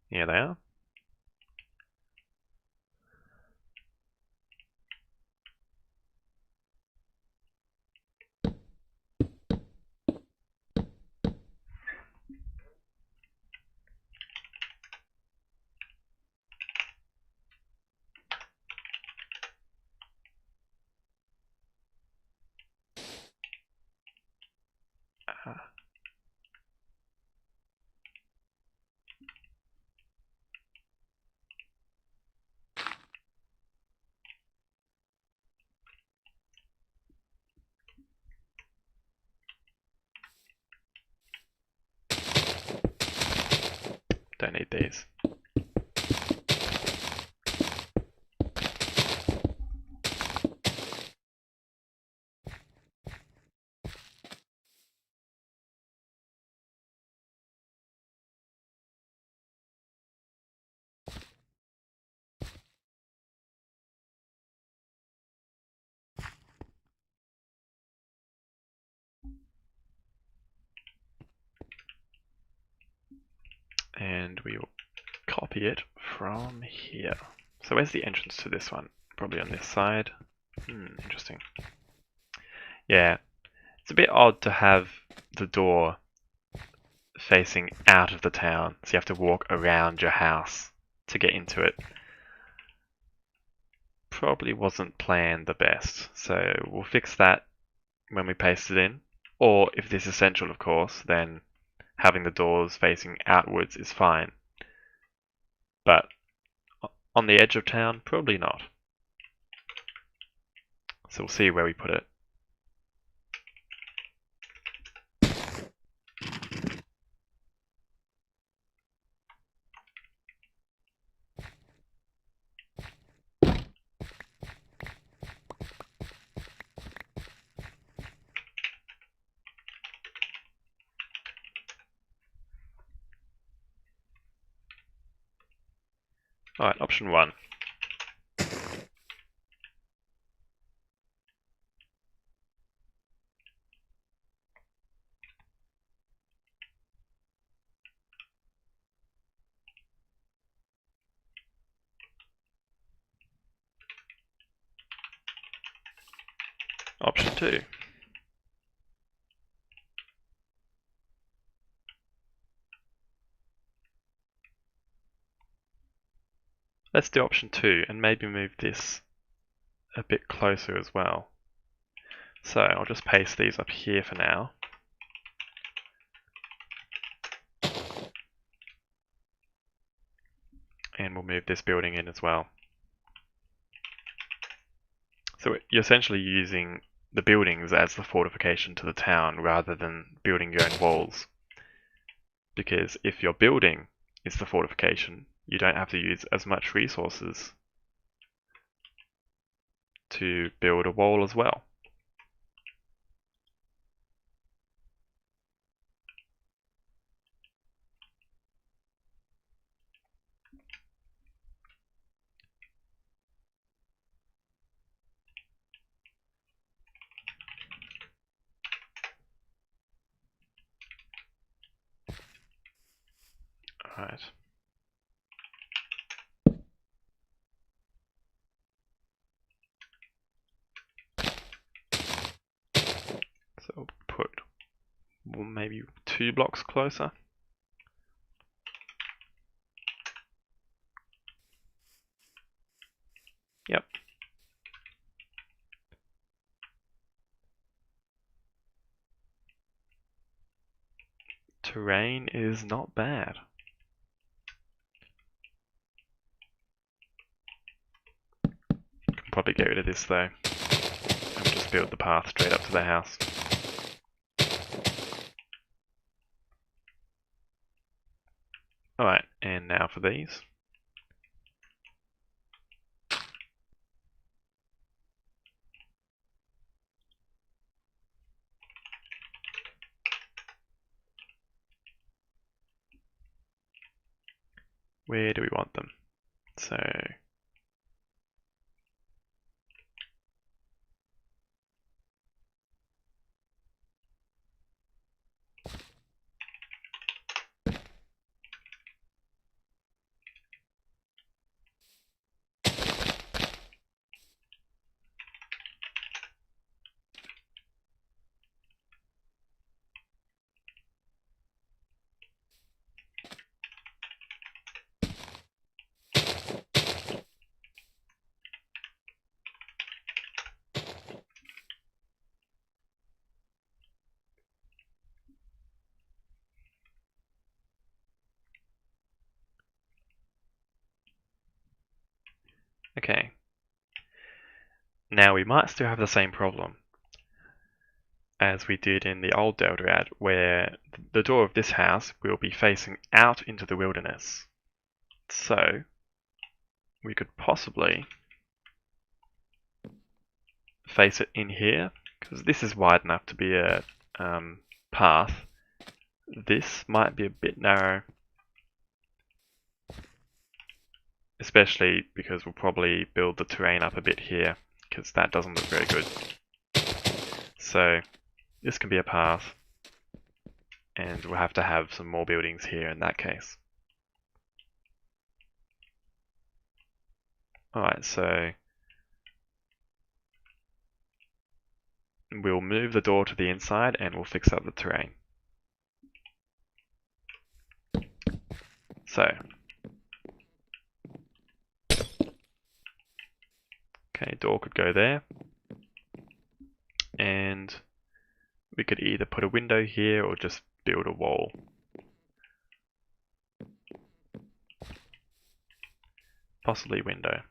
Here they are. Don't need these. And we will copy it from here. So where's the entrance to this one? Probably on this side. Interesting. Yeah, it's a bit odd to have the door facing out of the town, so you have to walk around your house to get into it. Probably wasn't planned the best, so we'll fix that when we paste it in. Or if this is central, of course, then having the doors facing outwards is fine. But on the edge of town, probably not. So we'll see where we put it. Alright, option 1. Option 2. Let's do option 2 and maybe move this a bit closer as well. So I'll just paste these up here for now. And we'll move this building in as well. So you're essentially using the buildings as the fortification to the town rather than building your own walls. Because if your building is the fortification, you don't have to use as much resources to build a wall as well. Alright. So we'll put maybe 2 blocks closer. Yep. Terrain is not bad. Can probably get rid of this though, and just build the path straight up to the house. Alright, and now for these. Where do we want them? So okay. Now we might still have the same problem as we did in the old Deltarad, where the door of this house will be facing out into the wilderness. So we could possibly face it in here, because this is wide enough to be a path. This might be a bit narrow, especially because we'll probably build the terrain up a bit here, because that doesn't look very good. So this can be a path, and we'll have to have some more buildings here in that case. Alright, so we'll move the door to the inside and we'll fix up the terrain. So, okay, door could go there. And we could either put a window here or just build a wall. Possibly window.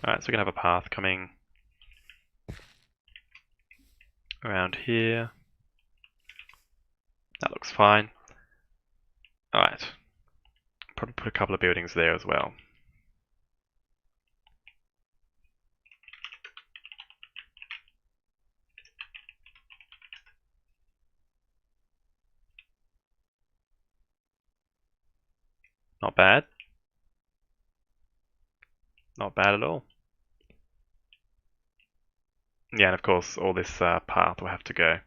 Alright, so we're going to have a path coming around here. That looks fine. Alright, probably put a couple of buildings there as well. Not bad. Not bad at all. Yeah, and of course all this path will have to go.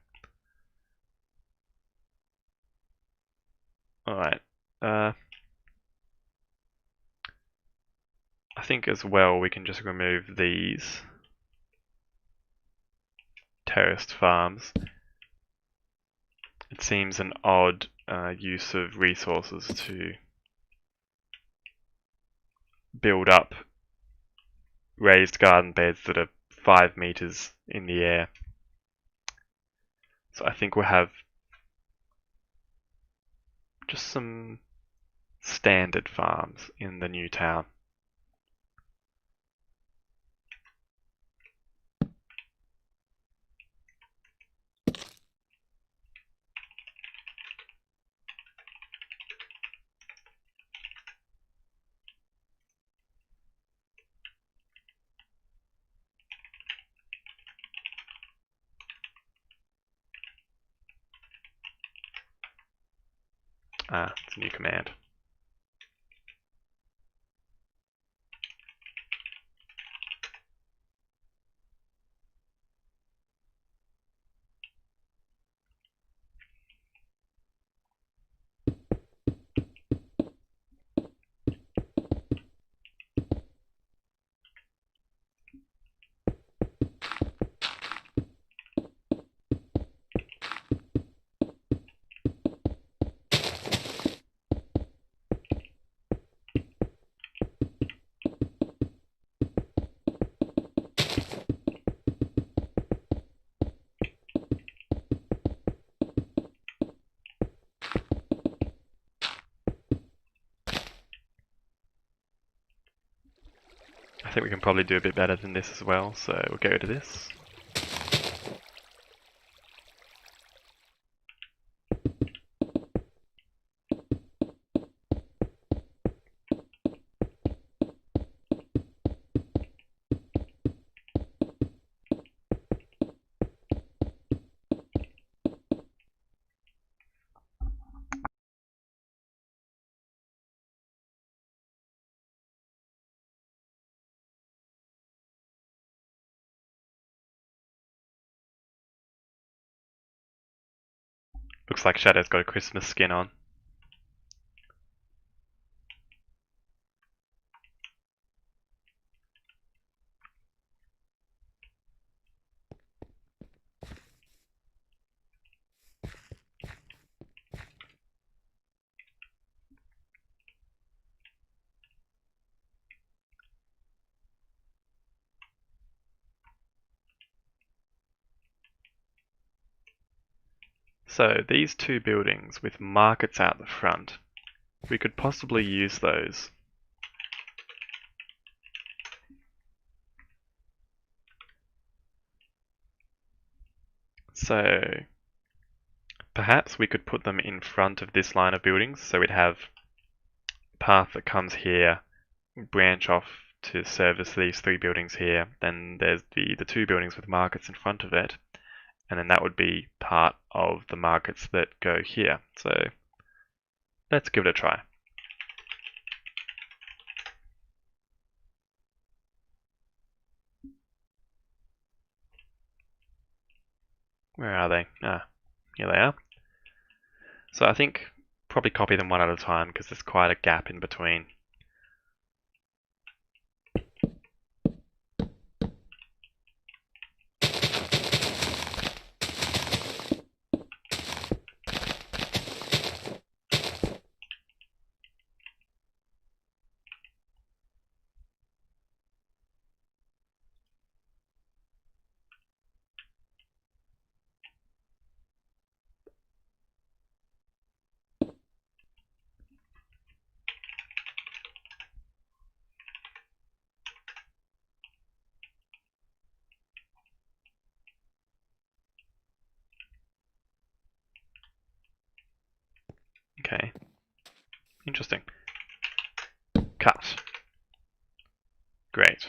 Alright. I think as well we can just remove these terraced farms. It seems an odd use of resources to build up raised garden beds that are 5 meters in the air. So I think we'll have just some standard farms in the new town. It's a new command. I think we can probably do a bit better than this as well, so we'll get rid of this. Looks like Shadow's got a Christmas skin on. So these two buildings with markets out the front we could possibly use those. So perhaps we could put them in front of this line of buildings, so we'd have a path that comes here, branch off to service these 3 buildings here, then there's the 2 buildings with markets in front of it, and then that would be part of the markets that go here. So let's give it a try. Where are they? Ah, here they are. So I think probably copy them one at a time because there's quite a gap in between. Okay, interesting. Cut. Great.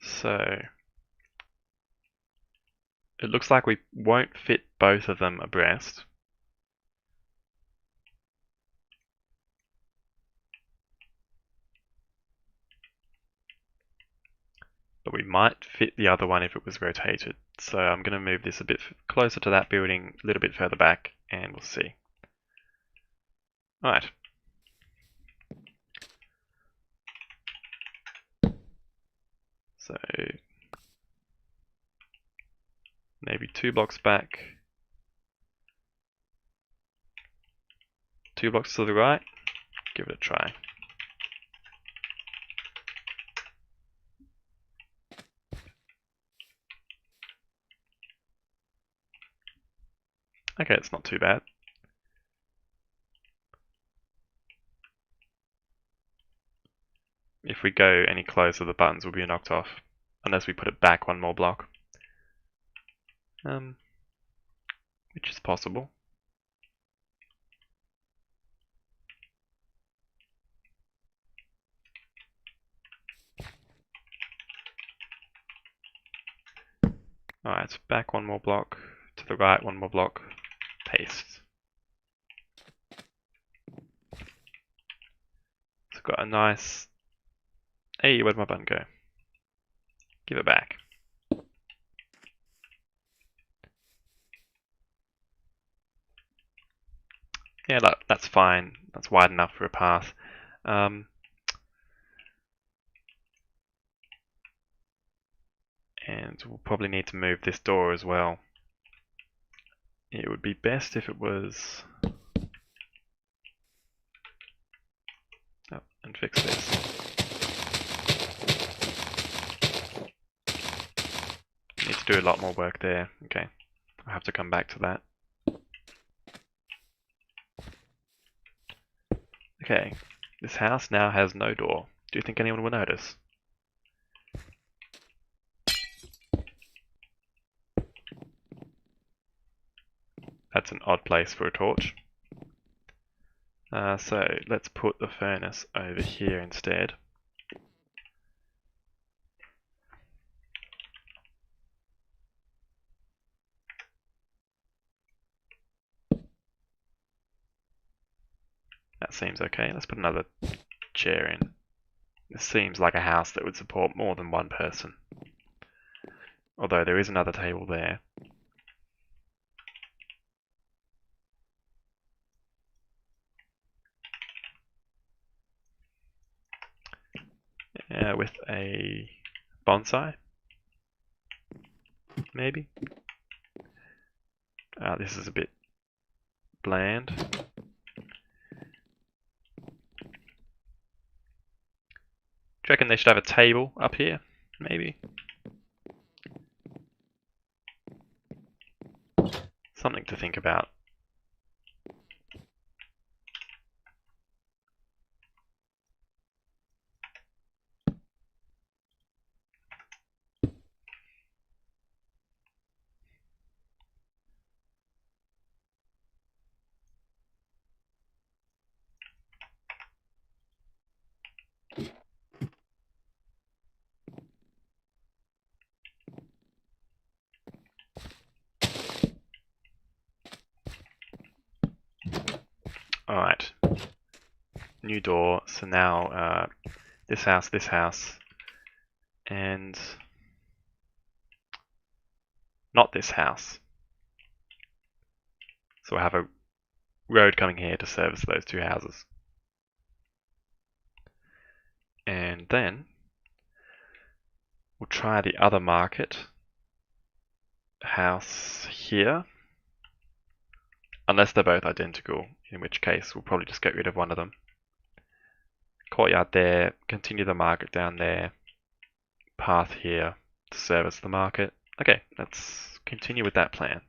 So it looks like we won't fit both of them abreast. But we might fit the other one if it was rotated. So I'm going to move this a bit closer to that building, a little bit further back, and we'll see. Alright. So maybe 2 blocks back, 2 blocks to the right, give it a try. Okay, it's not too bad. If we go any closer, the buttons will be knocked off, unless we put it back 1 more block. Which is possible. Alright, back 1 more block, to the right 1 more block, paste. It's got a nice... Hey, where'd my button go? Give it back. Yeah, that's fine. That's wide enough for a path. And we'll probably need to move this door as well. It would be best if it was... Oh, and fix this. Need to do a lot more work there. Okay, I'll have to come back to that. Okay, this house now has no door. Do you think anyone will notice? That's an odd place for a torch. So let's put the furnace over here instead. That seems okay. Let's put another chair in. This seems like a house that would support more than 1 person. Although there is another table there. With a bonsai. maybe. This is a bit bland. Do you reckon they should have a table up here? Maybe. Something to think about. Alright. New door. So now this house, and not this house. So we'll have a road coming here to service those two houses. And then we'll try the other market house here. Unless they're both identical, in which case we'll probably just get rid of one of them. Courtyard there, continue the market down there, path here to service the market. Okay, let's continue with that plan.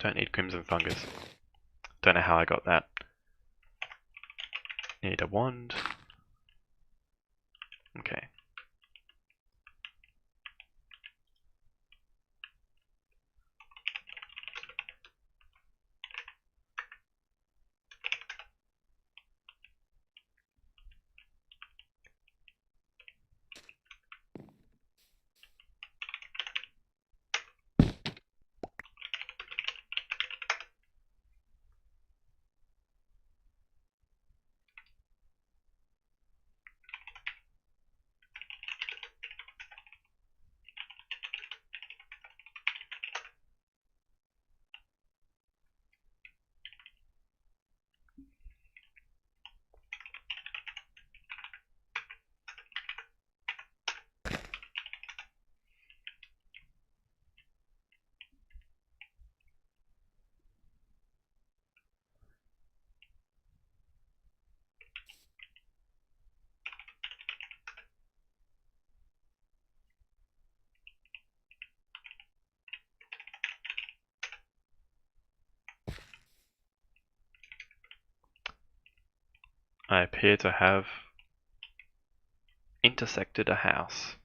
Don't need crimson fungus. Don't know how I got that. Need a wand. Okay. I appear to have intersected a house.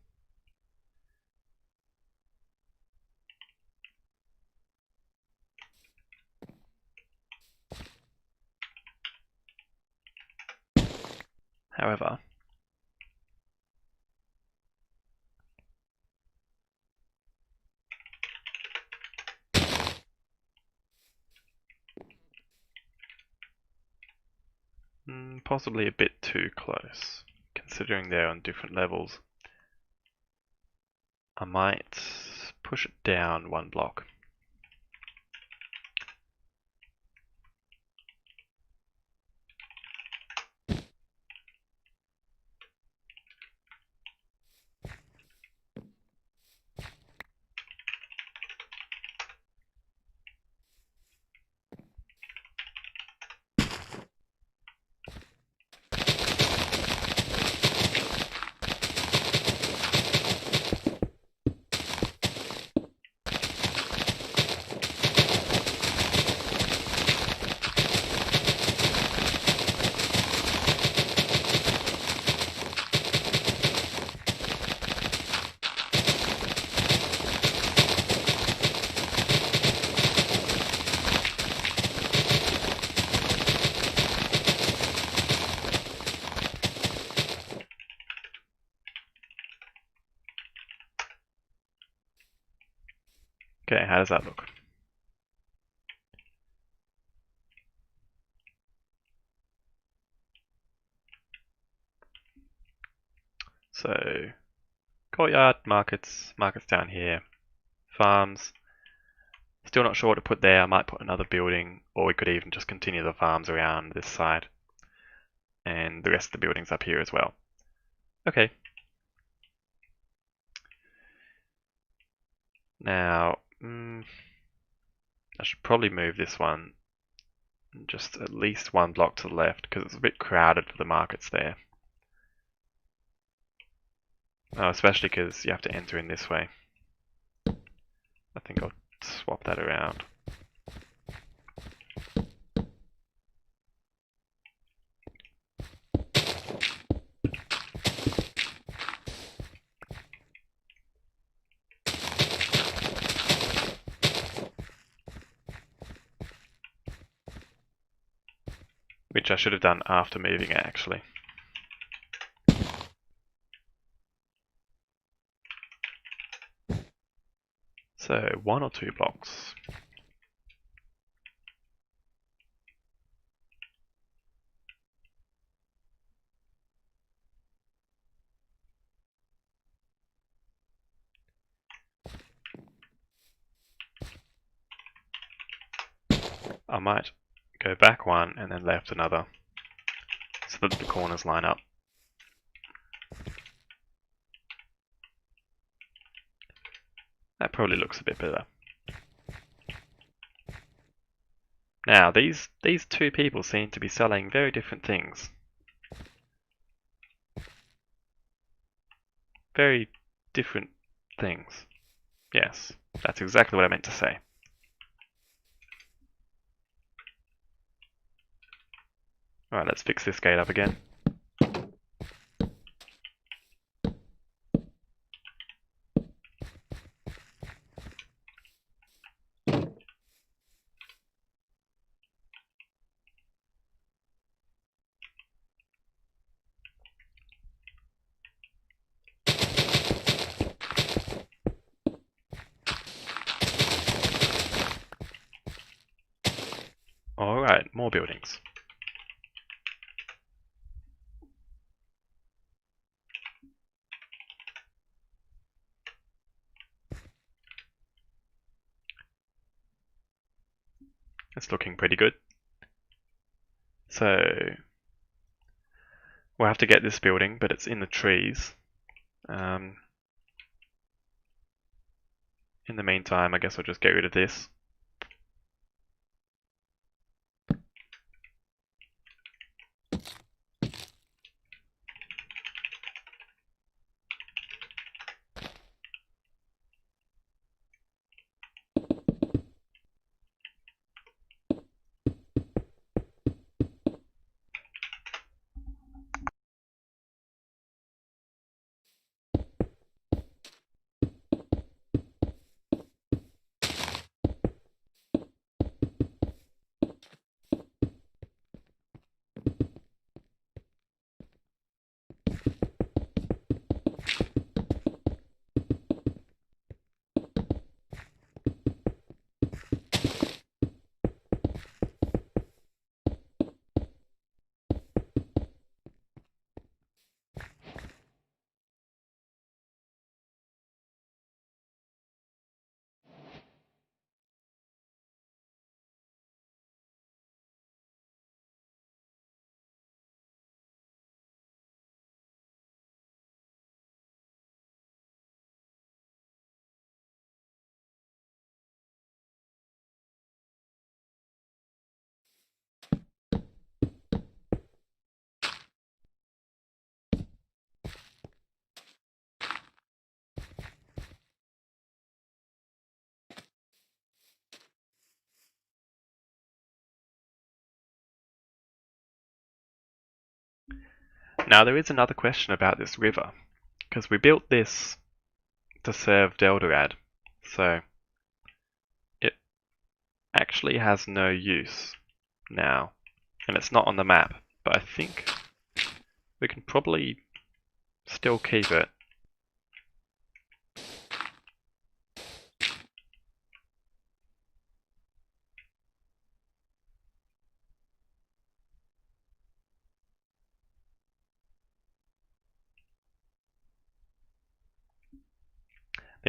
However, possibly a bit too close, considering they're on different levels. I might push it down one block. Okay, how does that look? So, courtyard, markets down here, farms. Still not sure what to put there. I might put another building, or we could even just continue the farms around this side. And the rest of the buildings up here as well. Okay. Now, I should probably move this one just at least one block to the left, because it's a bit crowded for the markets there. Oh, especially because you have to enter in this way. I think I'll swap that around. Which I should have done after moving it, actually. So, 1 or 2 blocks. I might go back one and then left another, so that the corners line up. That probably looks a bit better. Now, these two people seem to be selling very different things. Very different things. Yes, that's exactly what I meant to say. Alright, let's fix this gate up again. Alright, more buildings. It's looking pretty good. So, we'll have to get this building, but it's in the trees. In the meantime, I guess I'll just get rid of this. Now there is another question about this river, because we built this to serve Deldorad, so it actually has no use now, and it's not on the map, but I think we can probably still keep it.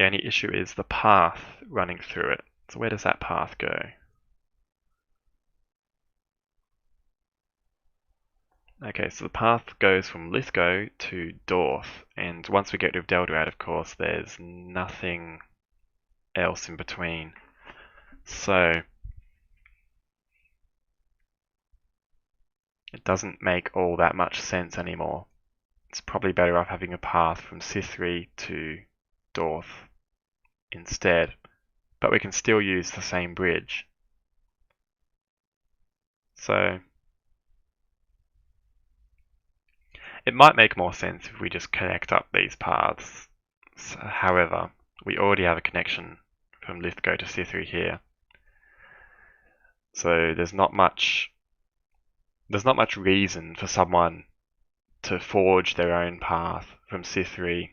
The only issue is the path running through it. So where does that path go? Okay, so the path goes from Lithgow to Dorth, and once we get rid of Deldrad, of course, there's nothing else in between. So it doesn't make all that much sense anymore. It's probably better off having a path from Sithri to Dorth instead, but we can still use the same bridge. So it might make more sense if we just connect up these paths. However, we already have a connection from Lithgow to Sithri here. So there's not much reason for someone to forge their own path from Sithri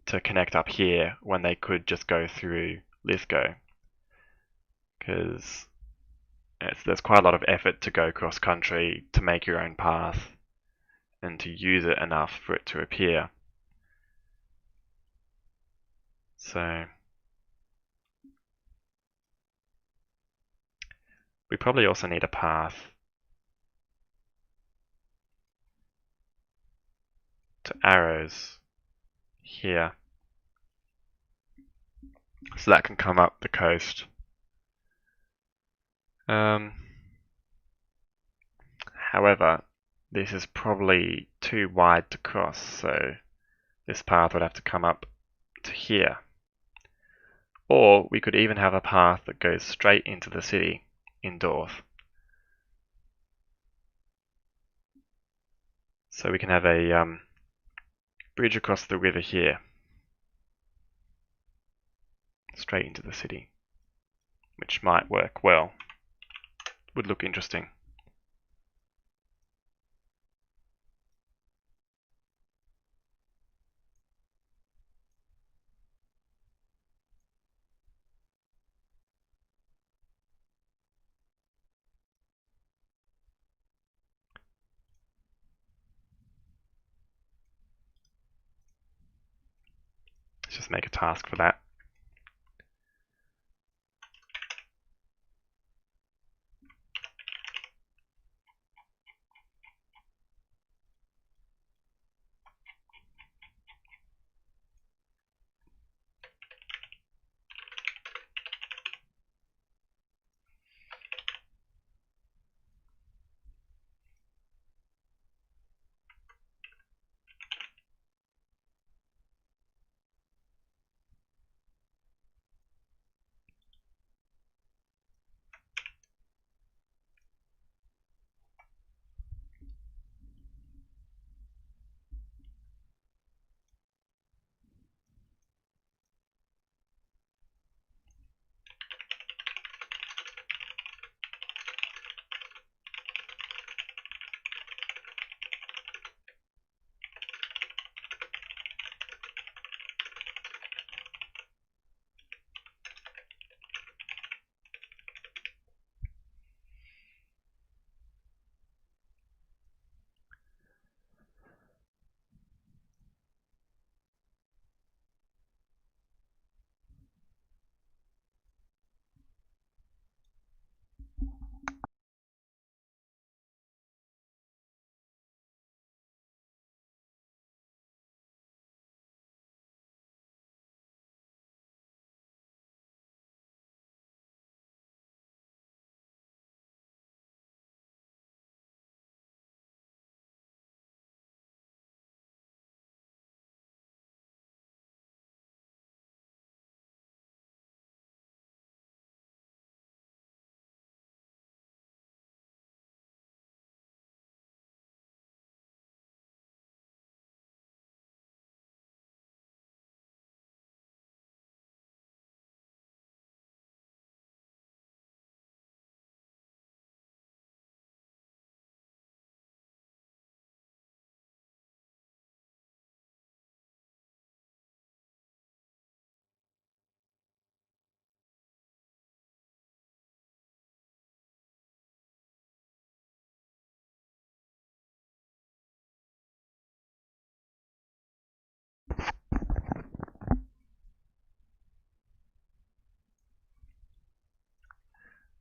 to connect up here when they could just go through Lithgow. Because there's quite a lot of effort to go cross country to make your own path and to use it enough for it to appear. So we probably also need a path to Arrows here. So that can come up the coast. However, this is probably too wide to cross, so this path would have to come up to here. Or we could even have a path that goes straight into the city in Dorth. So we can have a bridge across the river here, straight into the city, which might work well. Would look interesting. Let's just make a task for that.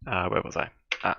Where was I? Ah.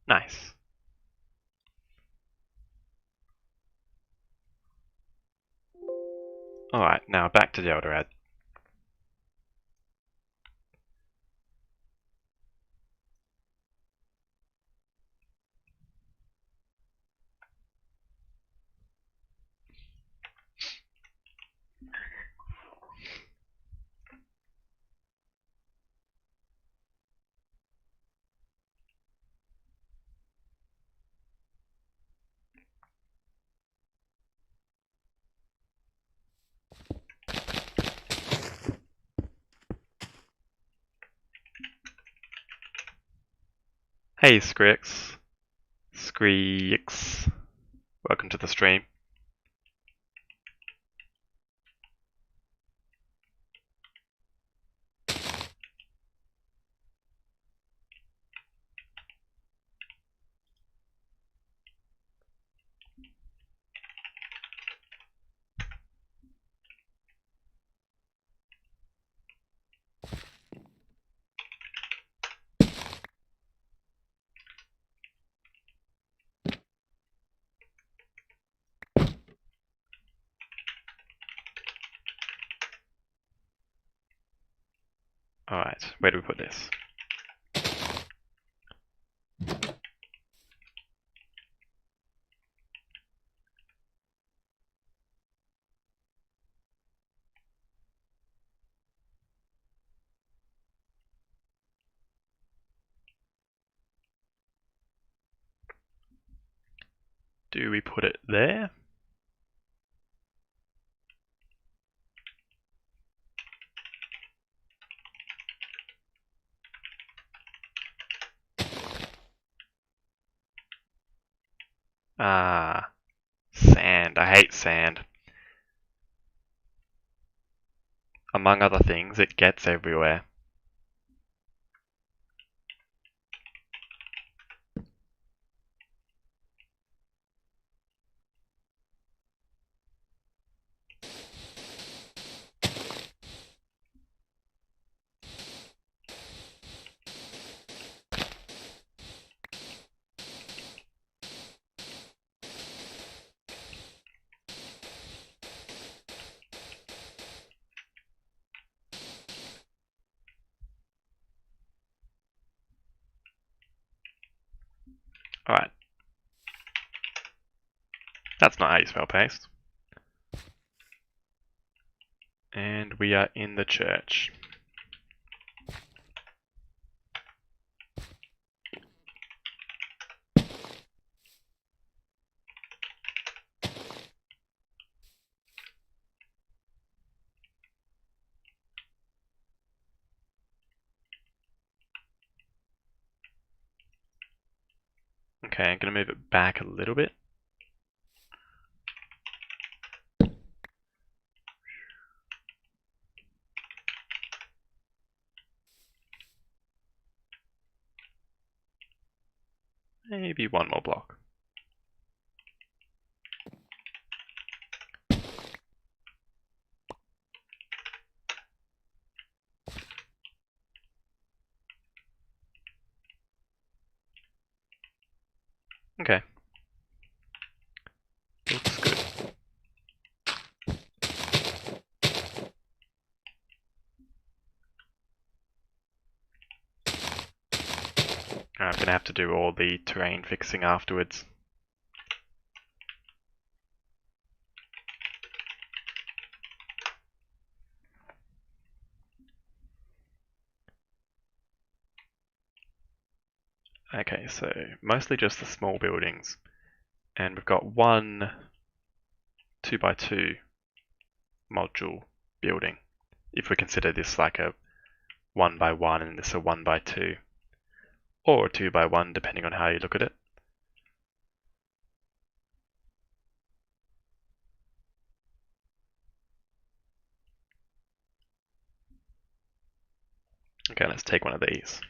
Nice. Alright, now back to the Eldorad. Hey Skrix. Skrix. Welcome to the stream. Alright, where do we put this? Do we put it there? Ah, sand. I hate sand. Among other things, it gets everywhere. Alright. That's not how you spell paste. And we are in the church. Okay, I'm going to move it back a little bit. Maybe one more block. Okay. Looks good. I'm going to have to do all the terrain fixing afterwards. Okay, so mostly just the small buildings. And we've got one 2x2 module building, if we consider this like a 1 by 1 and this a 1 by 2, or 2 by 1 depending on how you look at it. Okay, let's take one of these.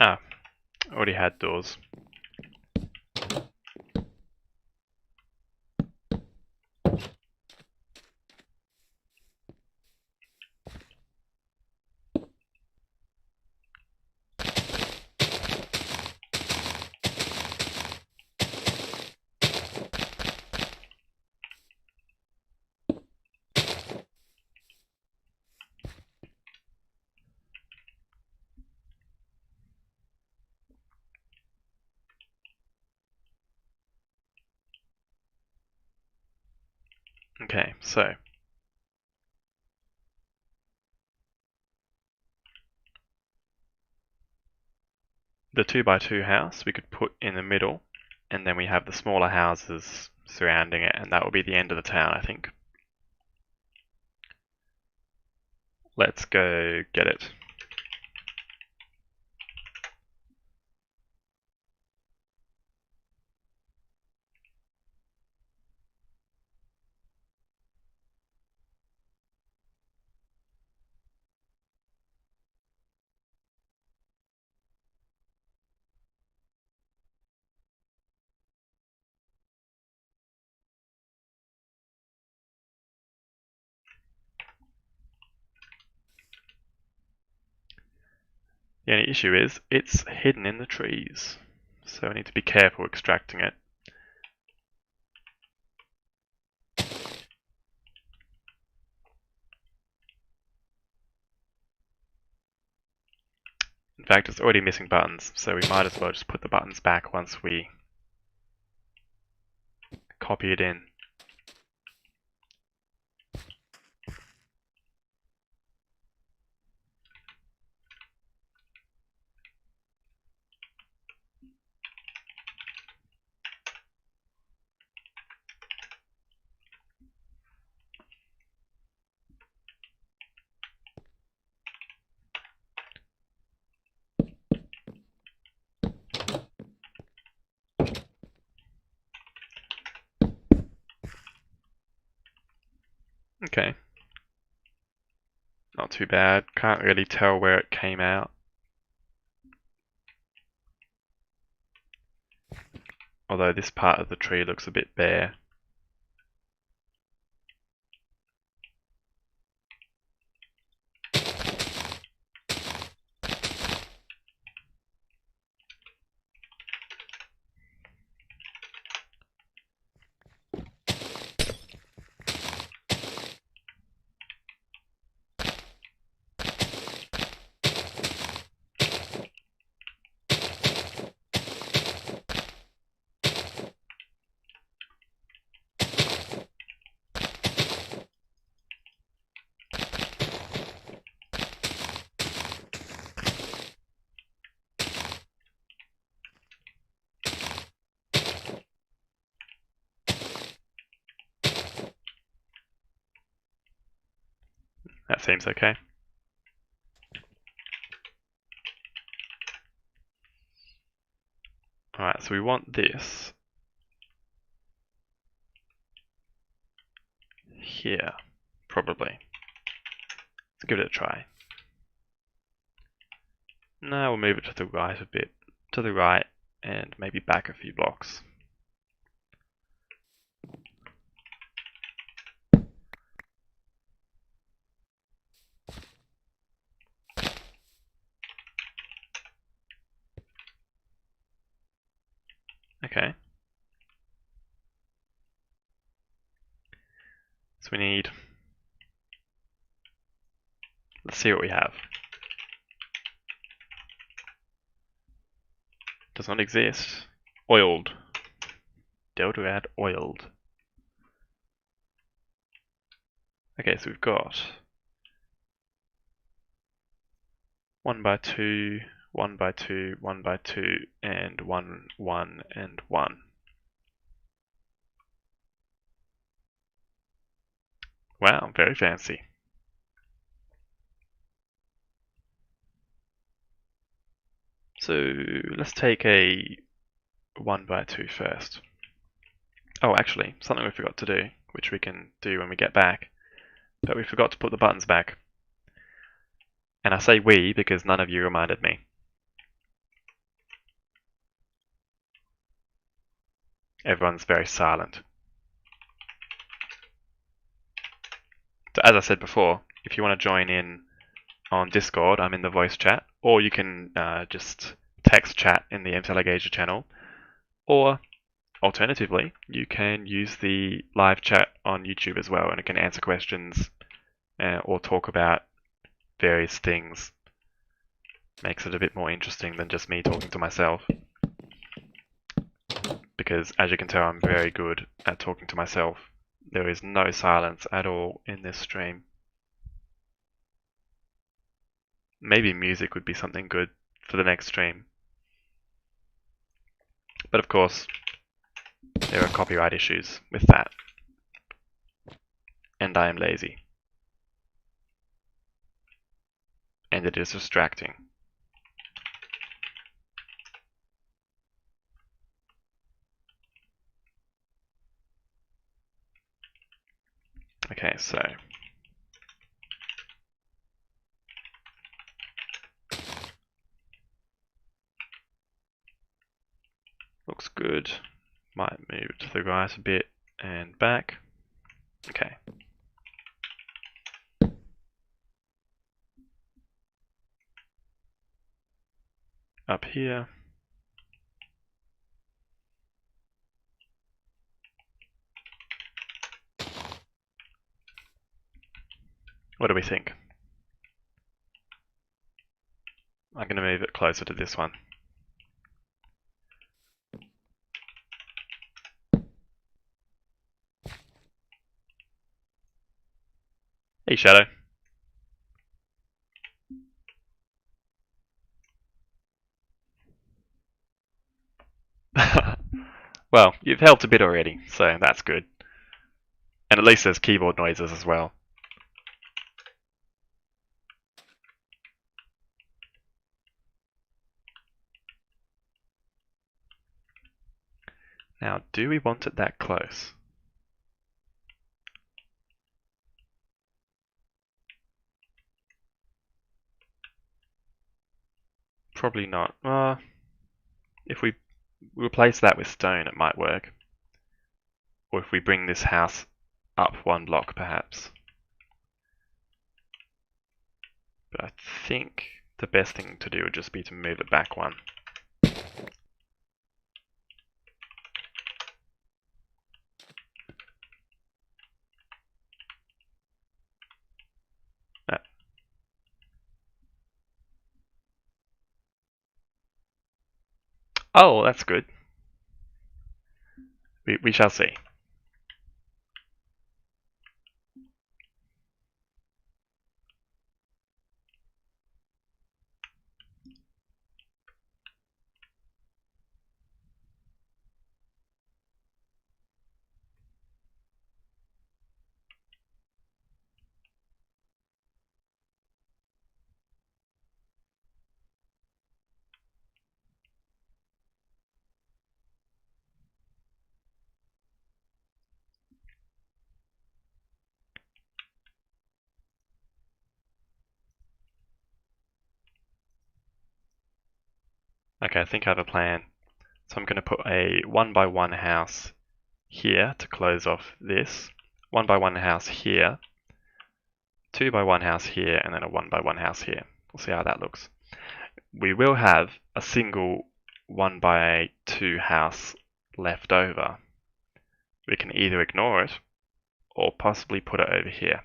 Ah, already had doors. Okay, so the 2 by 2 house we could put in the middle, and then we have the smaller houses surrounding it, and that will be the end of the town, I think. Let's go get it. The only issue is it's hidden in the trees, so I need to be careful extracting it. In fact, it's already missing buttons, so we might as well just put the buttons back once we copy it in. Okay. Not too bad. Can't really tell where it came out. Although this part of the tree looks a bit bare. That seems okay. Alright, so we want this here, probably. Let's give it a try. No, we'll move it to the right a bit. To the right, and maybe back a few blocks. Okay. So we need... Let's see what we have. Does not exist. Oiled. Delta add oiled. Okay, so we've got 1 by 2, 1 by 2, 1 by 2, and 1, 1, and 1. Wow, very fancy. So let's take a 1 by 2 first. Oh, actually, something we forgot to do, which we can do when we get back, but we forgot to put the buttons back. And I say we because none of you reminded me. Everyone's very silent. So as I said before, if you want to join in on Discord, I'm in the voice chat, or you can just text chat in the MCAlagaesia channel, or alternatively, you can use the live chat on YouTube as well, and it can answer questions or talk about various things. Makes it a bit more interesting than just me talking to myself. Because as you can tell, I'm very good at talking to myself. There is no silence at all in this stream. Maybe music would be something good for the next stream. But of course, there are copyright issues with that. And I am lazy. And it is distracting. Okay, so looks good. Might move it to the right a bit and back. Okay. Up here. What do we think? I'm going to move it closer to this one. Hey, Shadow. Well, you've helped a bit already, so that's good. And at least there's keyboard noises as well. Now, do we want it that close? probably not. If we replace that with stone, it might work. Or if we bring this house up one block, perhaps. But I think the best thing to do would just be to move it back one. Oh, that's good. We shall see. Okay, I think I have a plan. So I'm going to put a 1x1 house here to close off this, 1x1 house here, 2x1 house here, and then a 1x1 house here. We'll see how that looks. We will have a single 1x2 house left over. We can either ignore it or possibly put it over here.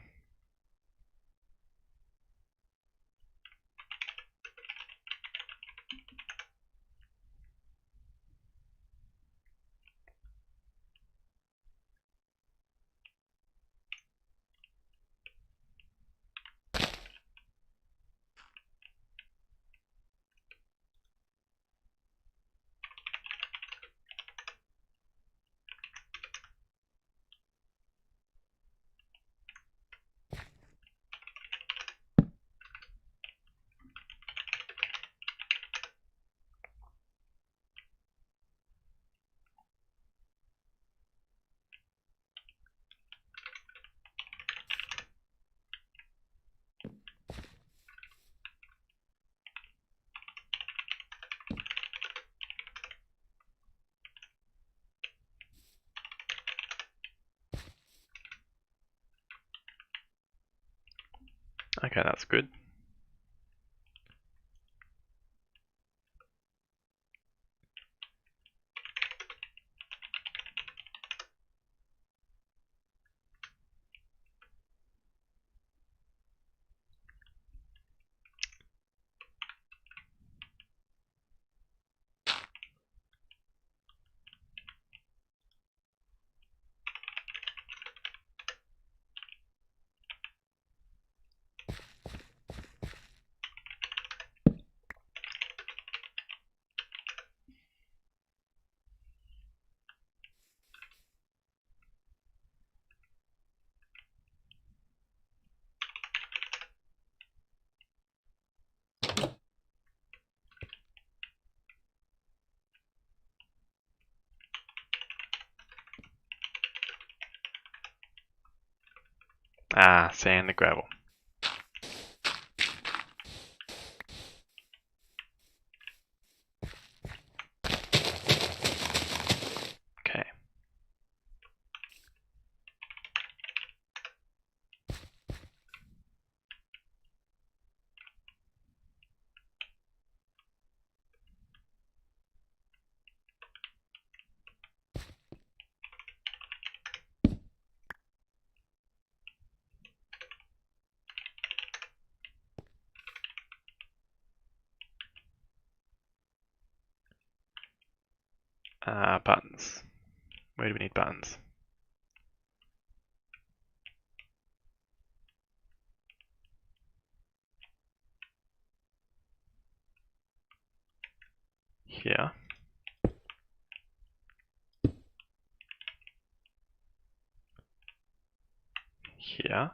Okay, that's good. Ah, sand and gravel. Okay. Buttons. Where do we need buttons? Here. Here.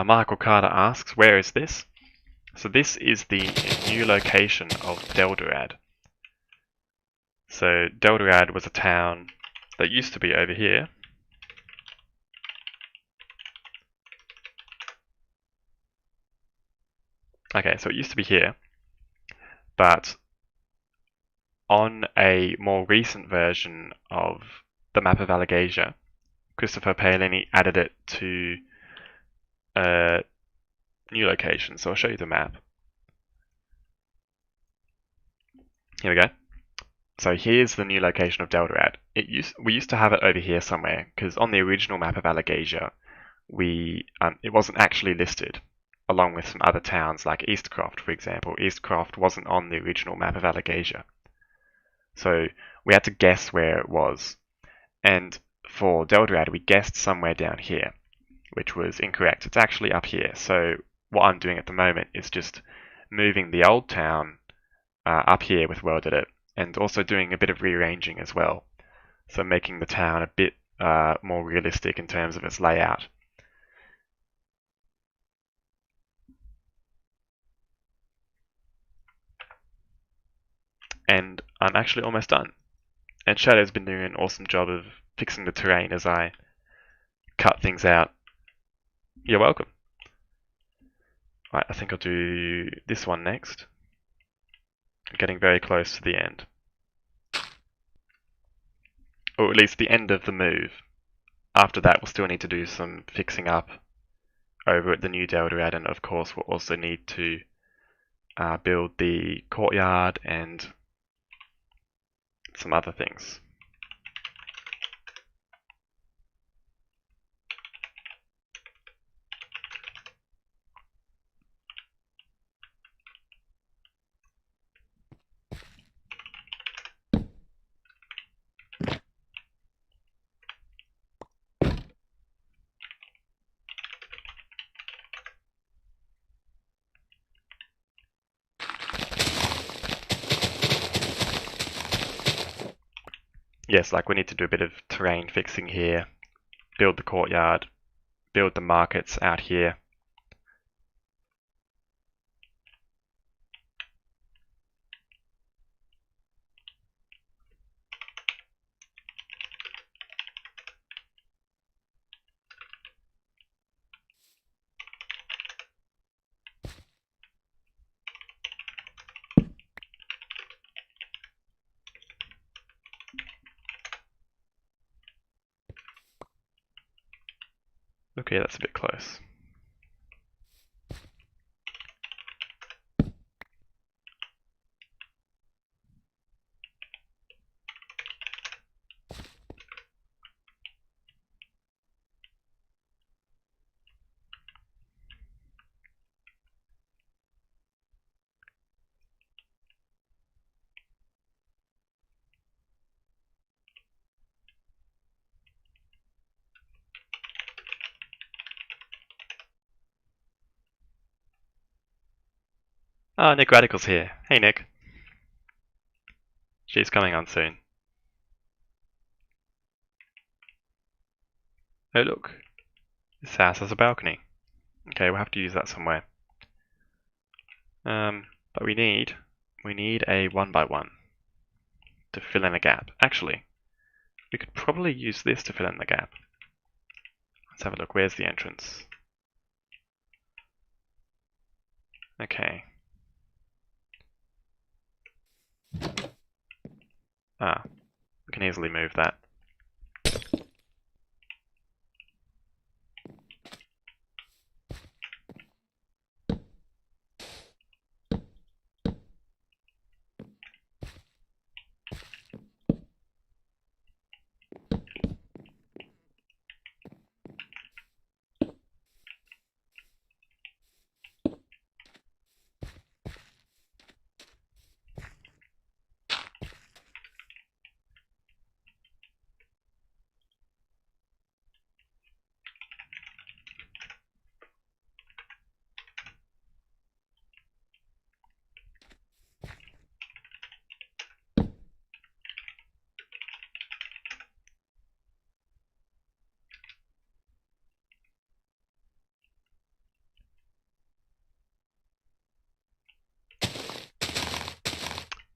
Michael Carter asks, where is this? So this is the new location of Deldorad. So Deltarad was a town that used to be over here. Okay, so it used to be here, but on a more recent version of the map of Alagaesia, Christopher Paolini added it to a new location. So I'll show you the map. Here we go. So here's the new location of Deltarad. We used to have it over here somewhere, because on the original map of Alagaesia, it wasn't actually listed, along with some other towns like Eastcroft, for example. Eastcroft wasn't on the original map of Alagaesia. So we had to guess where it was. And for Deltarad, we guessed somewhere down here, which was incorrect. It's actually up here. So what I'm doing at the moment is just moving the old town up here with World Edit, and also doing a bit of rearranging as well. So making the town a bit more realistic in terms of its layout. And I'm actually almost done. And Shadow's been doing an awesome job of fixing the terrain as I cut things out. You're welcome. Right, I think I'll do this one next. I'm getting very close to the end. Or at least the end of the move. After that, we'll still need to do some fixing up over at the new Deltarad, and of course we'll also need to build the courtyard and some other things. Yes, like we need to do a bit of terrain fixing here, build the courtyard, build the markets out here. Okay, that's a bit close. Oh, Nick Radical's here. Hey, Nick. She's coming on soon. Oh, look. This house has a balcony. Okay, we'll have to use that somewhere. But we need a 1x1 to fill in a gap. Actually, we could probably use this to fill in the gap. Let's have a look. Where's the entrance? Okay. Ah, we can easily move that.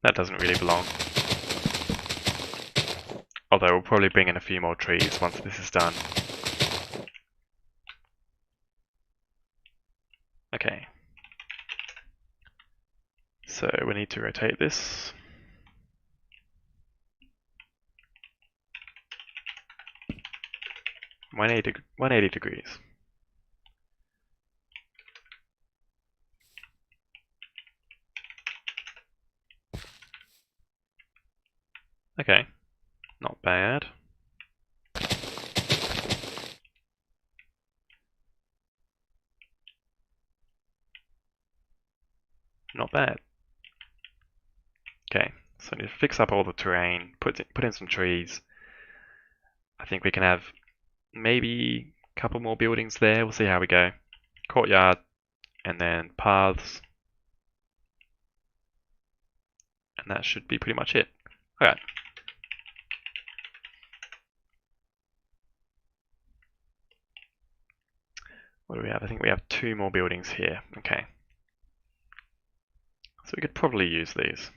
That doesn't really belong. although we'll probably bring in a few more trees once this is done. Okay. So we need to rotate this. One eighty degrees. Okay, not bad. Not bad. Okay, so to fix up all the terrain, put in some trees. I think we can have maybe a couple more buildings there. We'll see how we go. Courtyard, and then paths. And that should be pretty much it. Alright. What do we have? I think we have 2 more buildings here. Okay. So we could probably use these.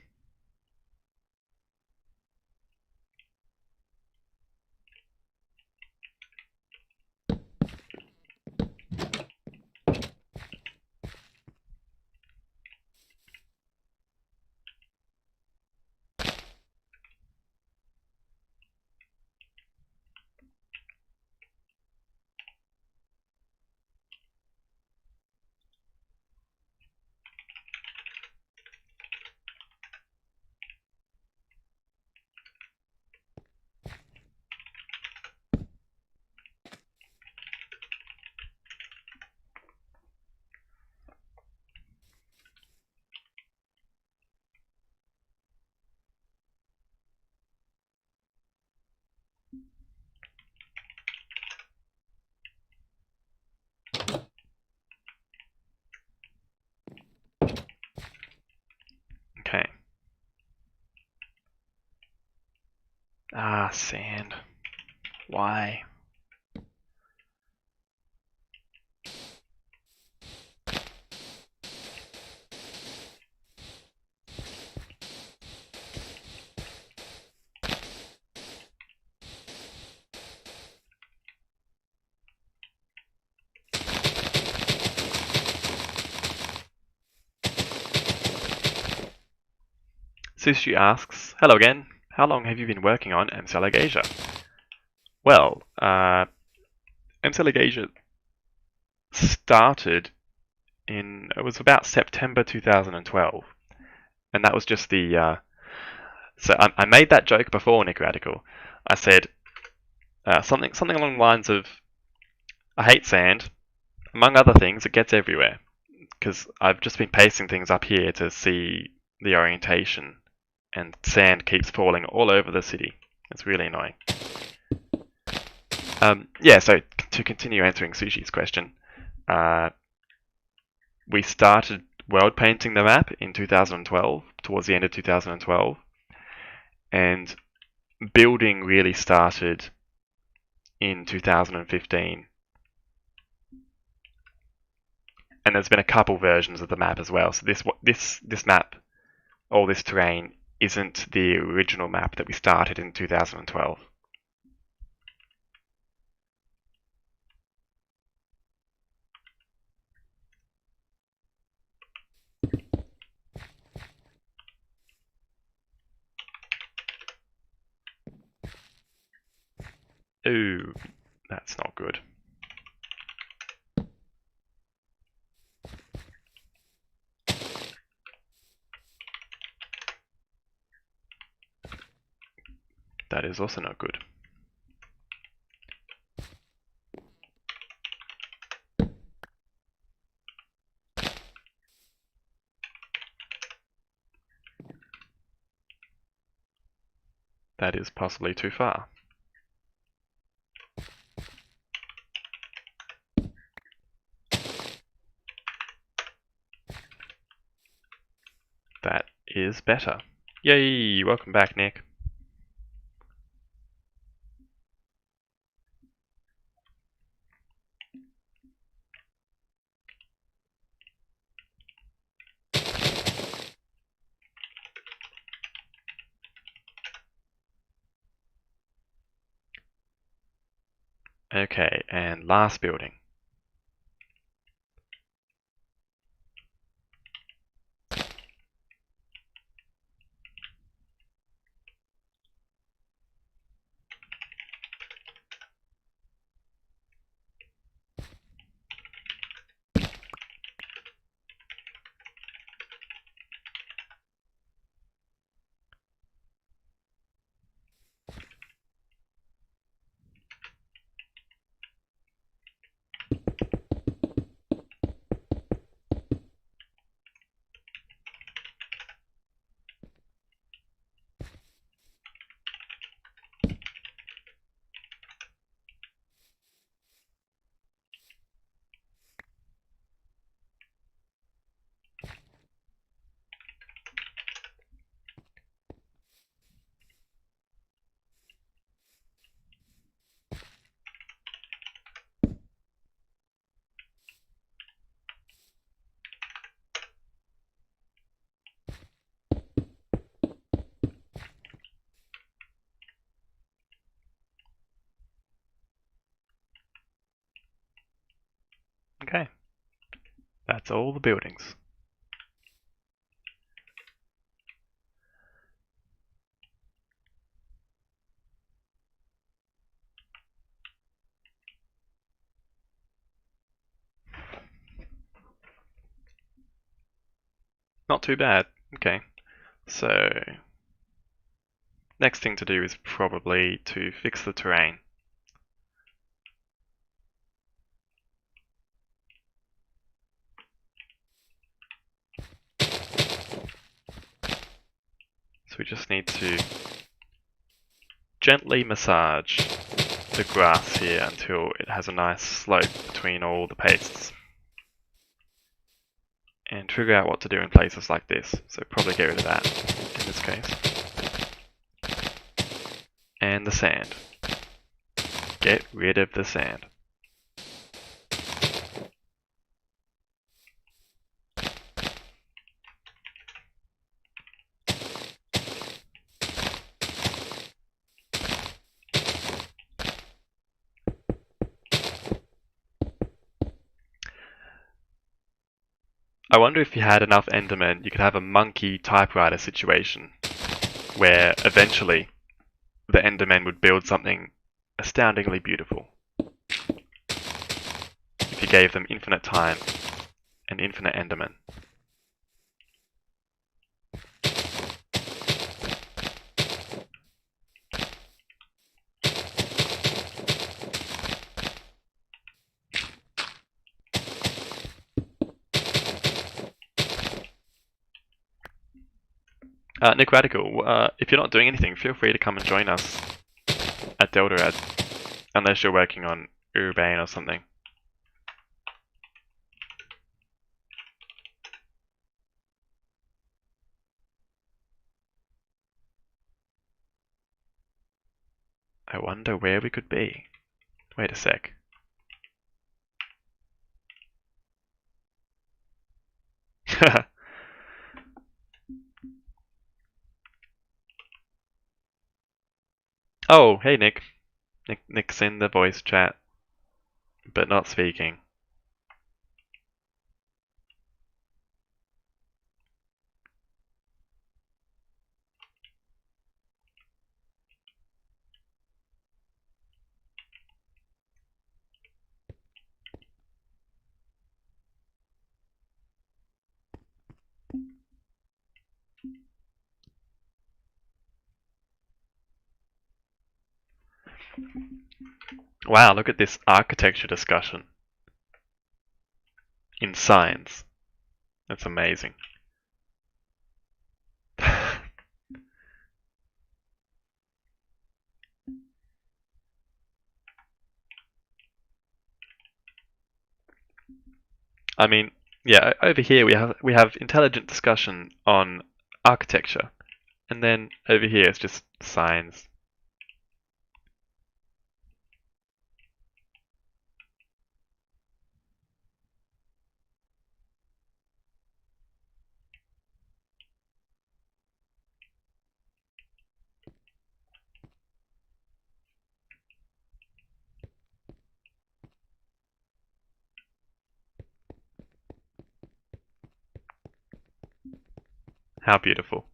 Okay. Ah, sand. Why? Sushi asks, hello again. How long have you been working on MCAlagaesia? Well, MCAlagaesia started it was about September 2012. And that was just the, so I made that joke before Nick Radical. I said something along the lines of, I hate sand. Among other things, it gets everywhere. Because I've just been pasting things up here to see the orientation. And sand keeps falling all over the city. It's really annoying. Yeah, so to continue answering Sushi's question, we started world painting the map in 2012, towards the end of 2012, and building really started in 2015. And there's been a couple versions of the map as well. So this map, all this terrain, isn't the original map that we started in 2012. Ooh, that's not good. That is also not good. That is possibly too far. That is better. Yay! Welcome back, Nick. Okay, and last building. Okay, that's all the buildings. Not too bad. Okay, so next thing to do is probably to fix the terrain. So we just need to gently massage the grass here until it has a nice slope between all the pastes. And figure out what to do in places like this. So probably get rid of that in this case. And the sand. Get rid of the sand. I wonder if you had enough Endermen, you could have a monkey typewriter situation where eventually the Endermen would build something astoundingly beautiful. If you gave them infinite time and infinite Endermen. Nick Radical, if you're not doing anything, feel free to come and join us at Deltarad, unless you're working on Urbane or something. I wonder where we could be. Wait a sec. Oh, hey Nick. Nick's in the voice chat, but not speaking. Wow, look at this architecture discussion in science. That's amazing. I mean, yeah, over here we have intelligent discussion on architecture, and then over here it's just science. How beautiful.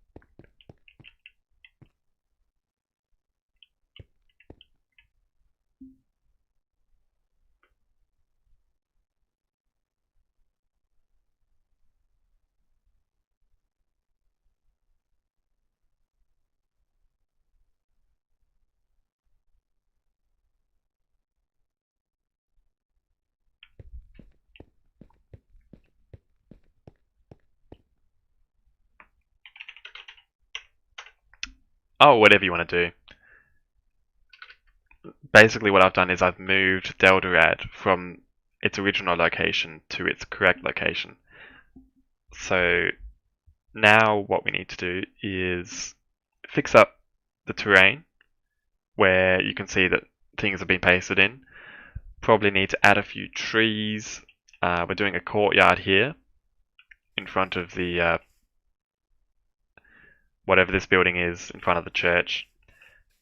Oh, whatever you want to do. Basically what I've done is I've moved Deltarad from its original location to its correct location. So now what we need to do is fix up the terrain where you can see that things have been pasted in. Probably need to add a few trees. We're doing a courtyard here in front of the whatever this building is in front of the church.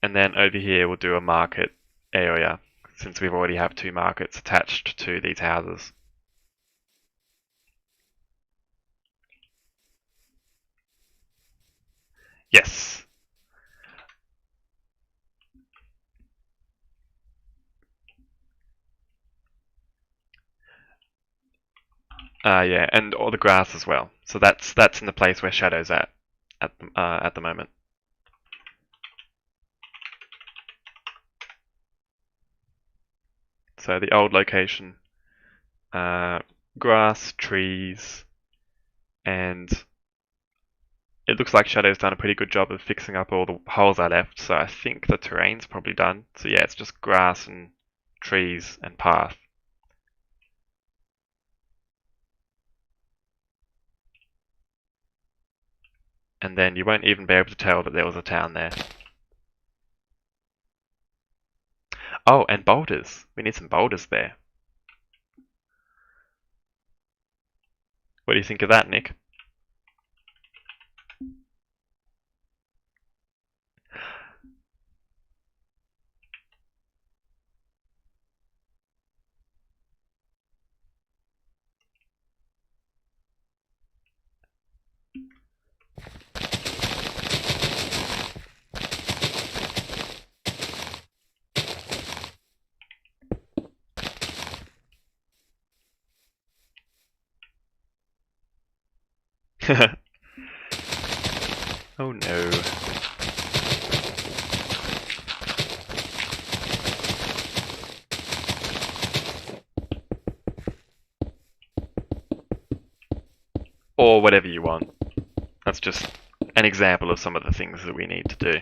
And then over here we'll do a market area since we've already have 2 markets attached to these houses. Yes. Yeah, and all the grass as well. So that's in the place where Shadow's at the moment. So the old location, grass, trees, and it looks like Shadow's done a pretty good job of fixing up all the holes I left. So I think the terrain's probably done. So yeah, it's just grass and trees and path. And then you won't even be able to tell that there was a town there. Oh, and boulders. We need some boulders there. What do you think of that, Nick? Oh no. Or whatever you want. That's just an example of some of the things that we need to do.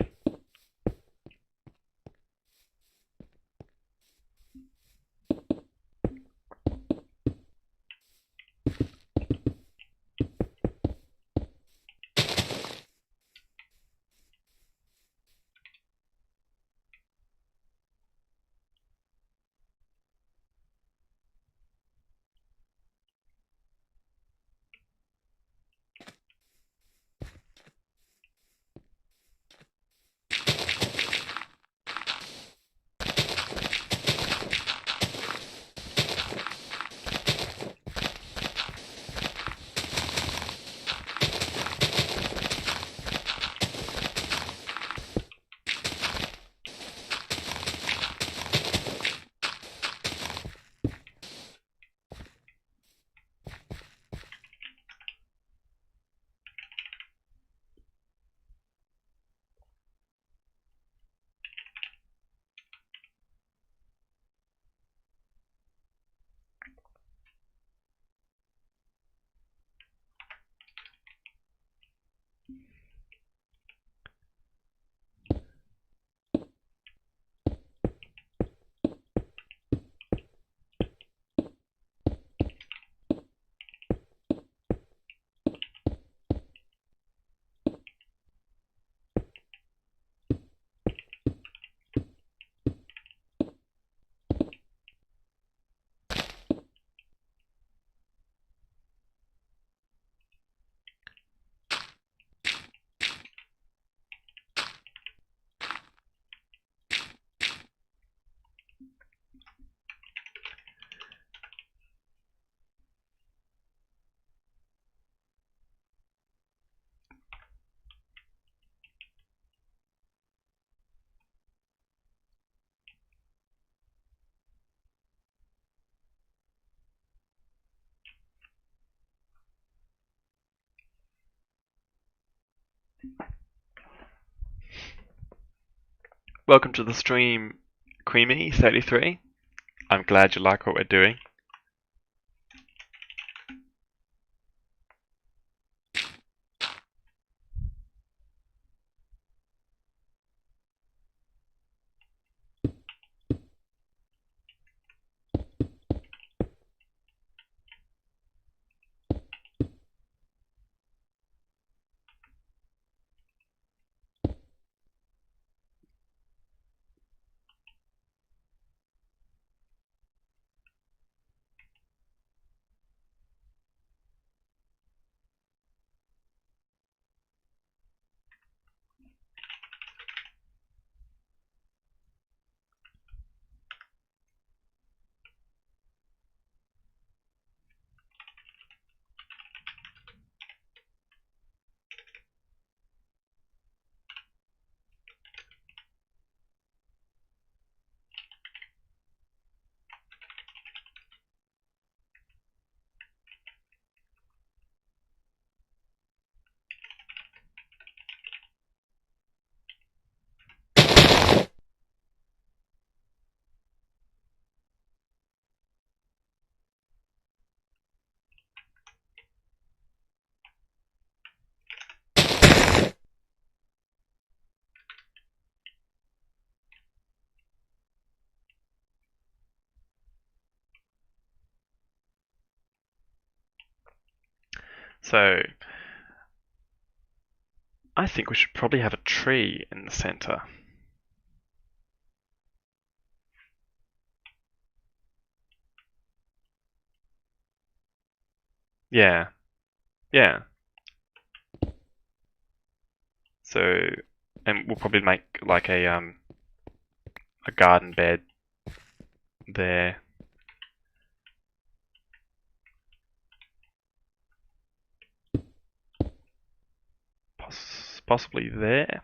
Welcome to the stream, Creamy33. I'm glad you like what we're doing. So, I think we should probably have a tree in the center. Yeah, yeah. So, and we'll probably make like a garden bed there. Possibly there.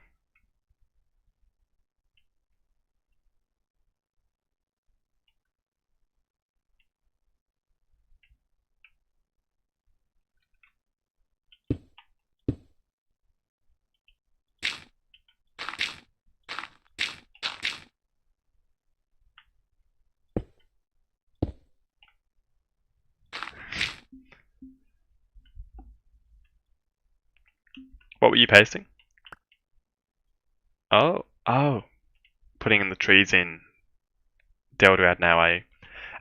What were you pasting? Oh, putting in the trees in Deldrad now, eh?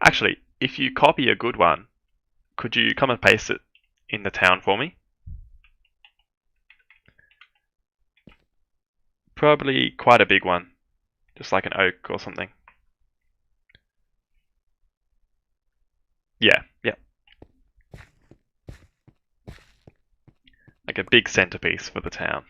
Actually, if you copy a good one, could you come and paste it in the town for me? Probably quite a big one, just like an oak or something. Yeah, yeah. Like a big centerpiece for the town.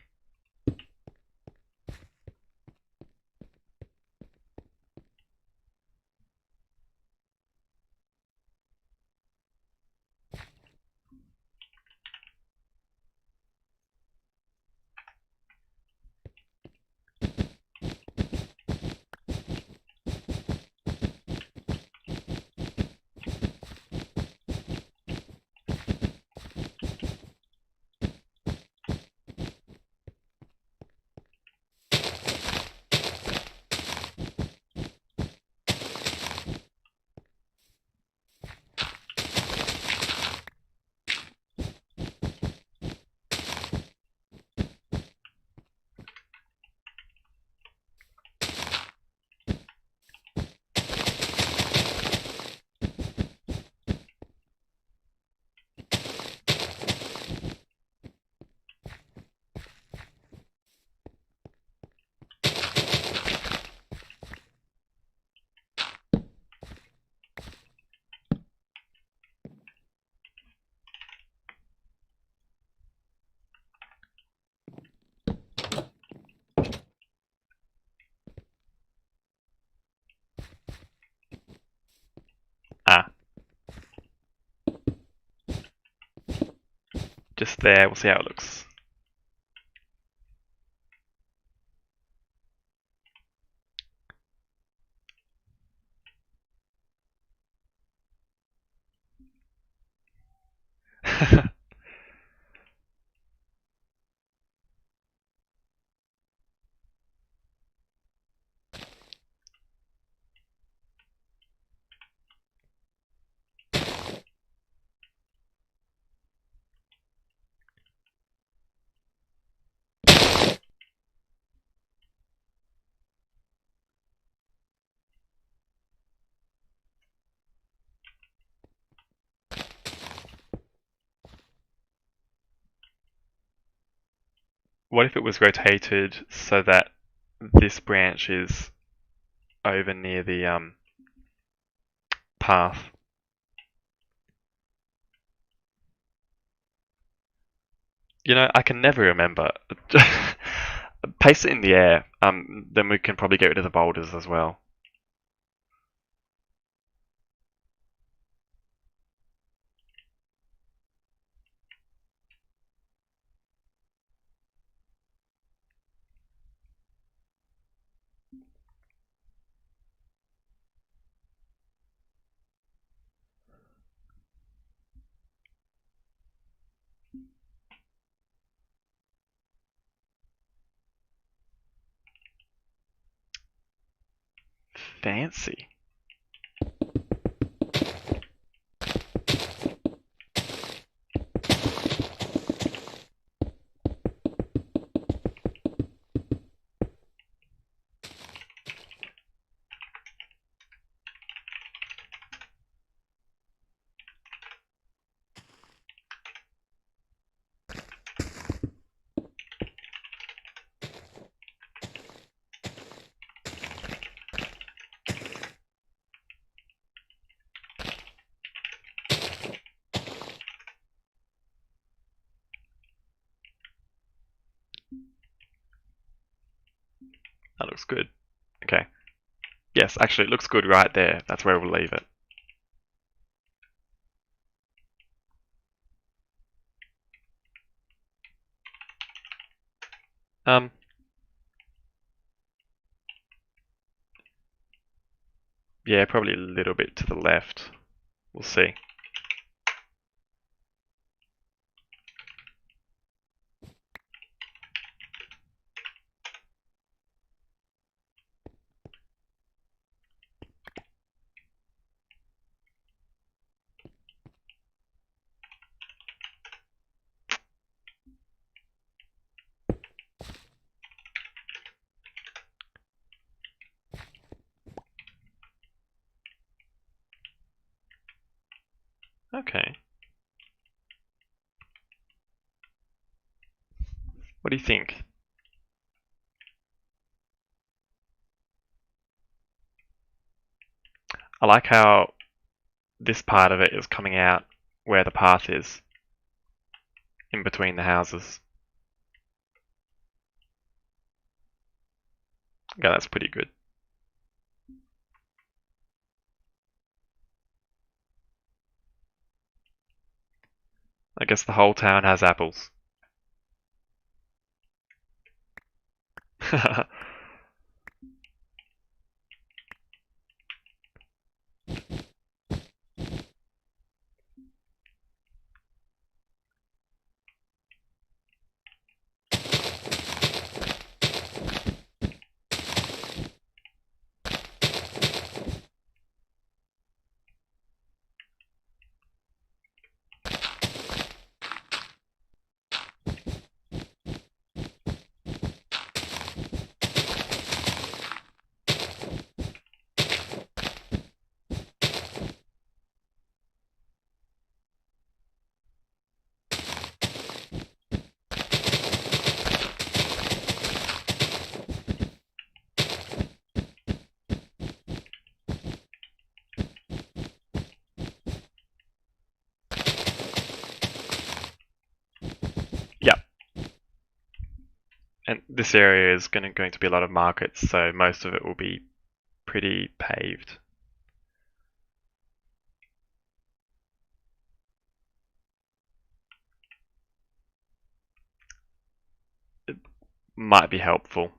Ah, just there. We'll see how it looks. what if it was rotated so that this branch is over near the path? You know, I can never remember. Paste it in the air. Then we can probably get rid of the boulders as well. Fancy. That looks good. Okay. Yes, actually, it looks good right there. That's where we'll leave it. Yeah, probably a little bit to the left. We'll see. Okay. What do you think? I like how this part of it is coming out where the path is, in between the houses. Yeah, that's pretty good. I guess the whole town has apples. Yep. And this area is going to be a lot of markets, so most of it will be pretty paved. It might be helpful.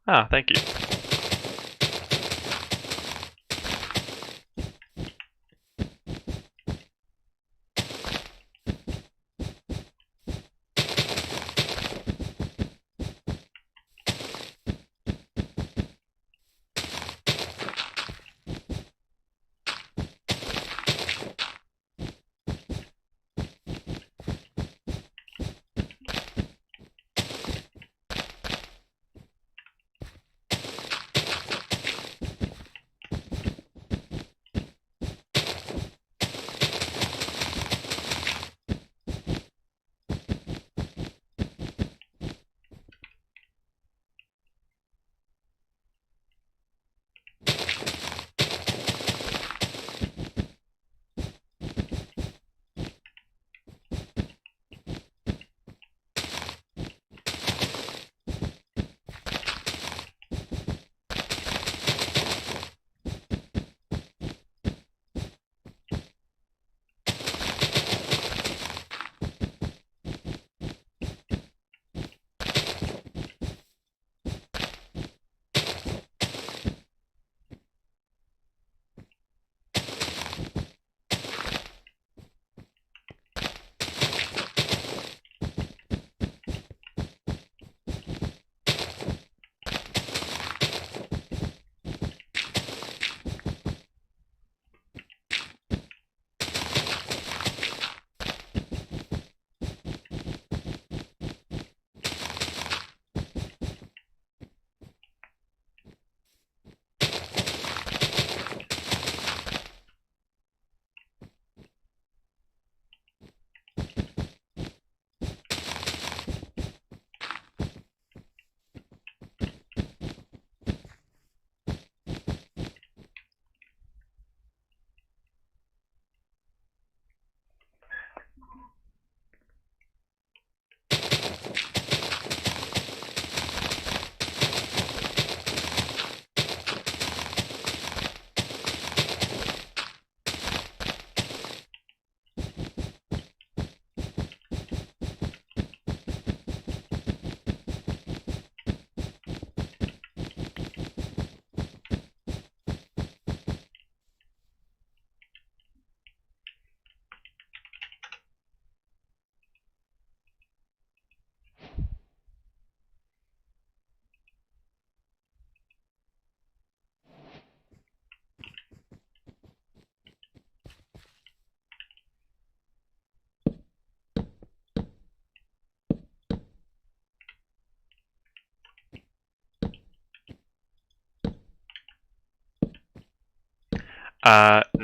Ah, thank you.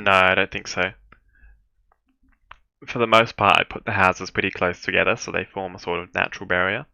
No, I don't think so. For the most part, I put the houses pretty close together so they form a sort of natural barrier.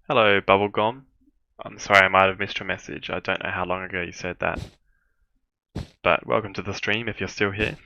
Hello, Bubblegum. I'm sorry I might have missed your message. I don't know how long ago you said that. But welcome to the stream if you're still here.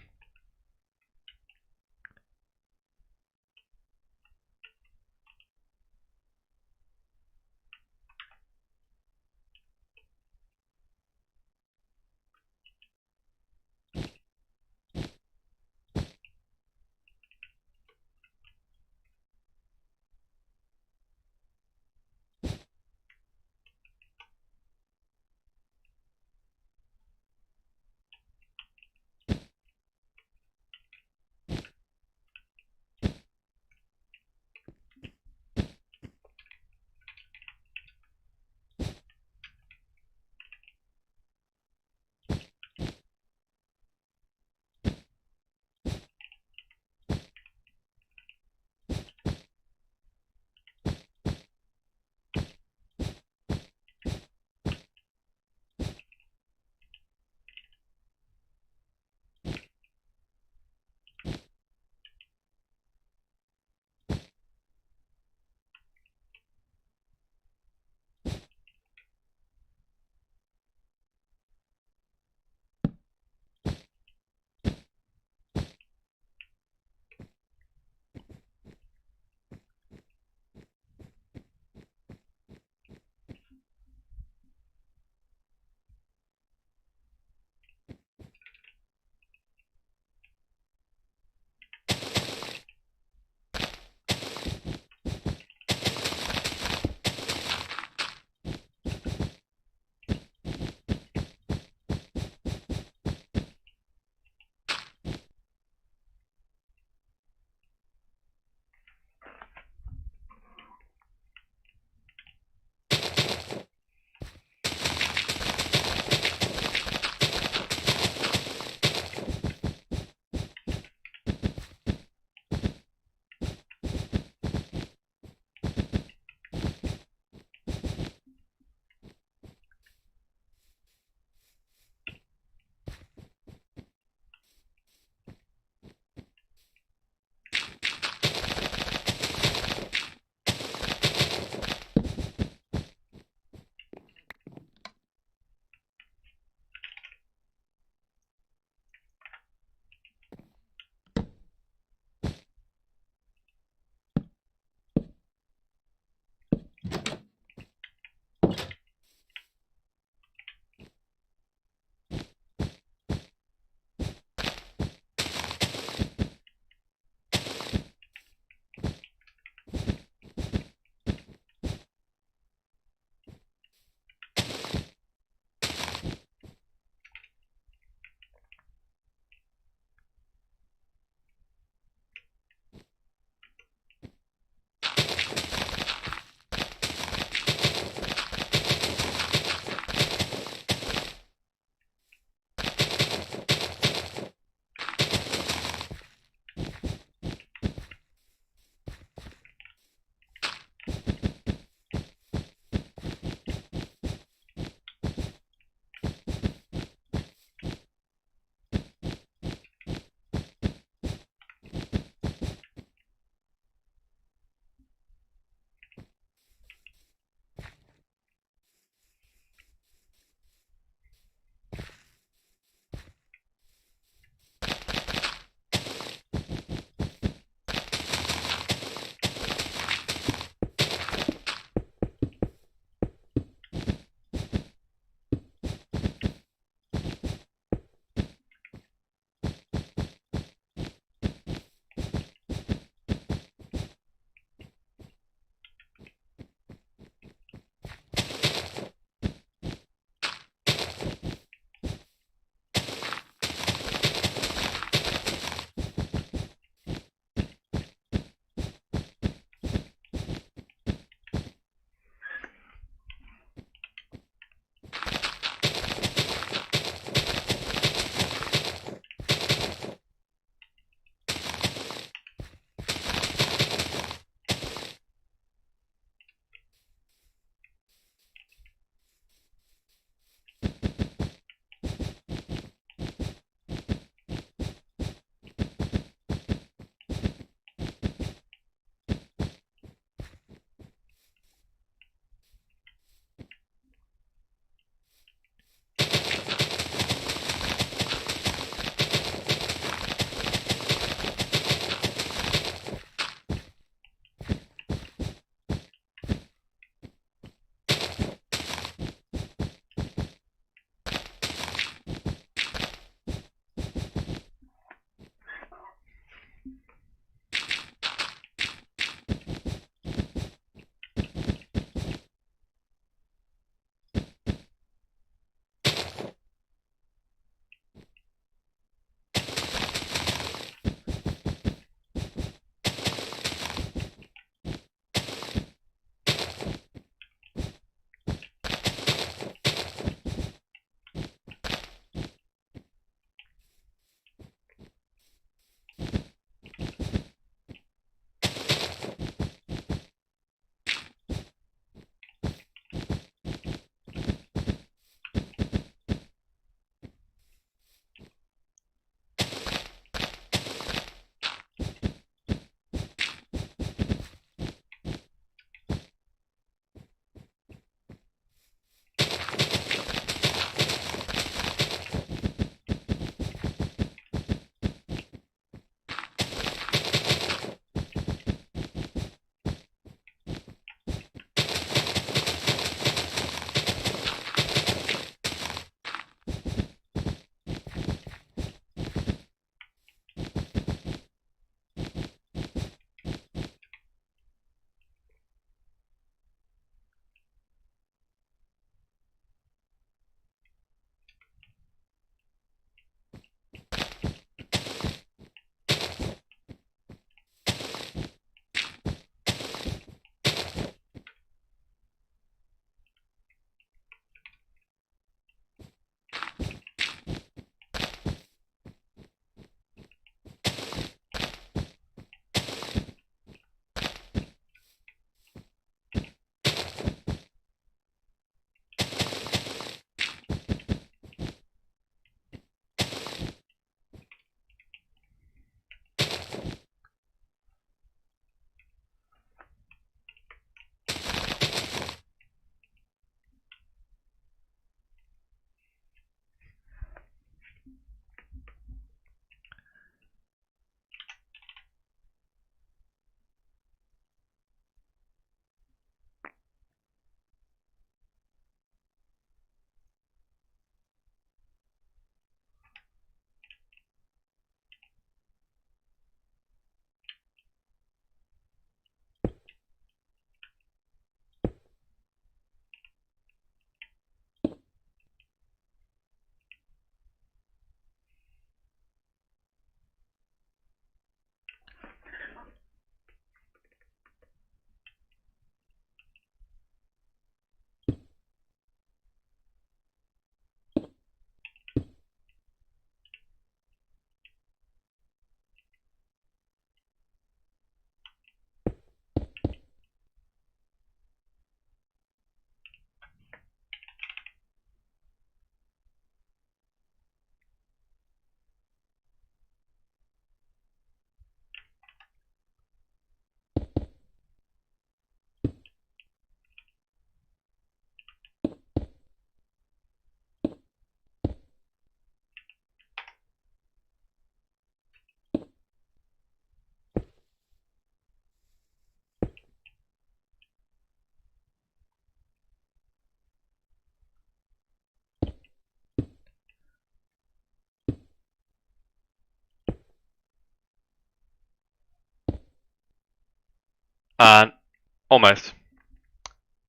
Almost.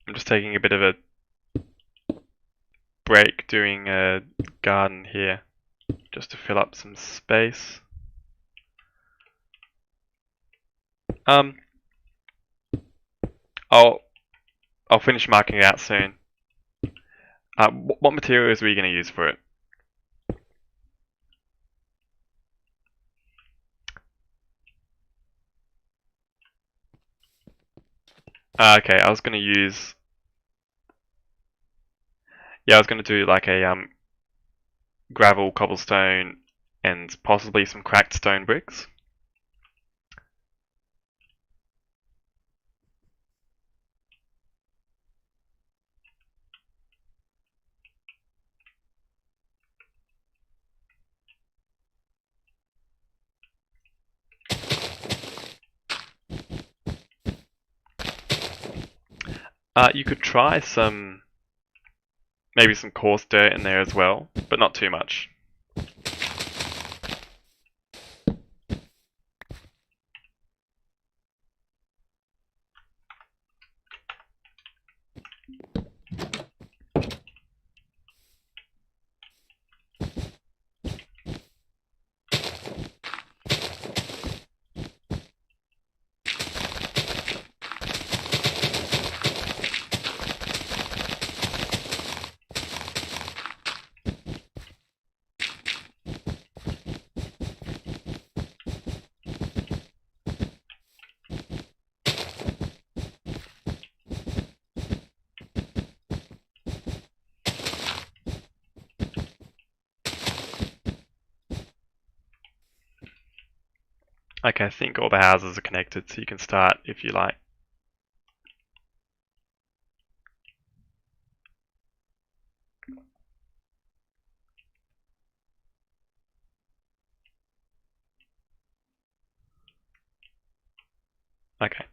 I'm just taking a bit of a break doing a garden here, just to fill up some space. I'll finish marking it out soon. What materials are we going to use for it? Okay, I was going to use. Yeah, I was going to do like a gravel, cobblestone, and possibly some cracked stone bricks. You could try maybe some coarse dirt in there as well, but not too much. Okay, I think all the houses are connected, so you can start if you like. Okay.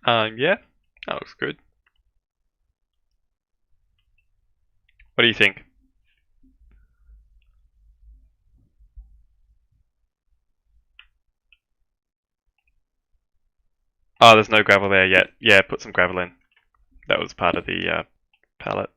Yeah, that looks good. What do you think? Oh, there's no gravel there yet. Yeah, put some gravel in. That was part of the palette.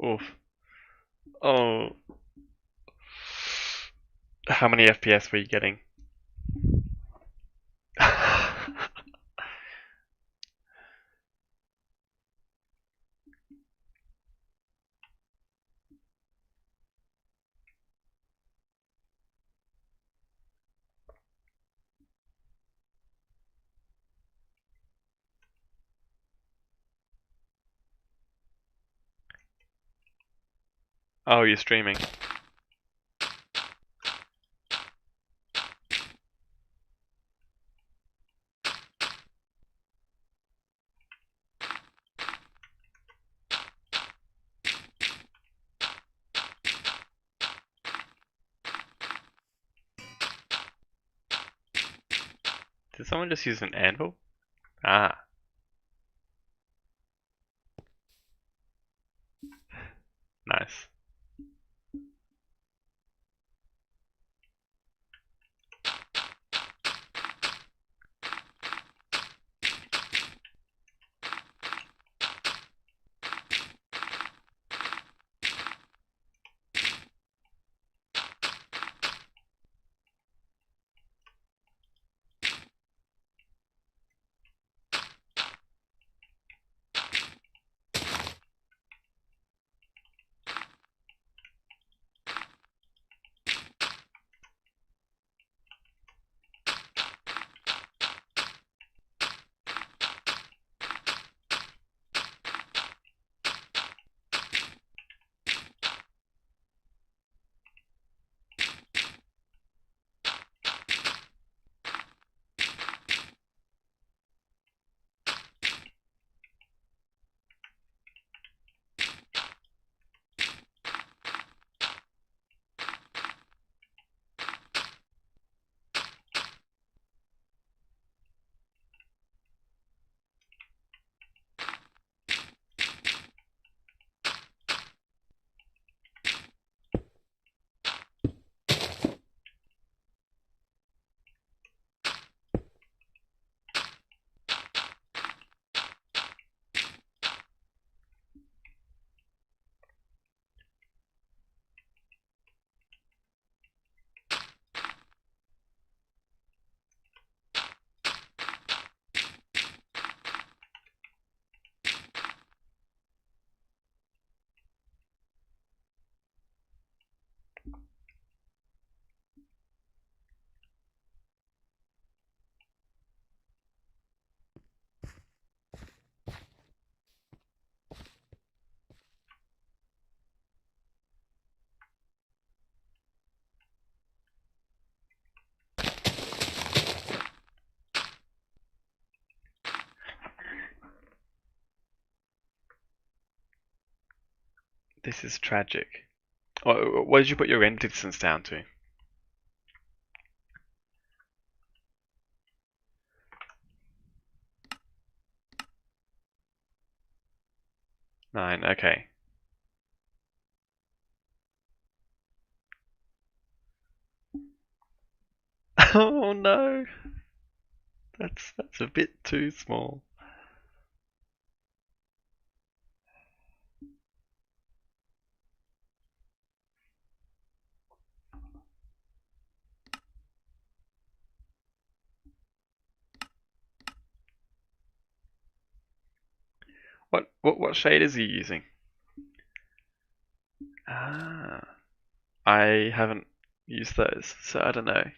Oof. Oh. How many FPS were you getting? Oh, you're streaming. Did someone just use an anvil? Ah, nice. This is tragic. What did you put your rend distance down to? 9, okay. Oh no! That's a bit too small. What shade is he using? Ah, I haven't used those, so I don't know.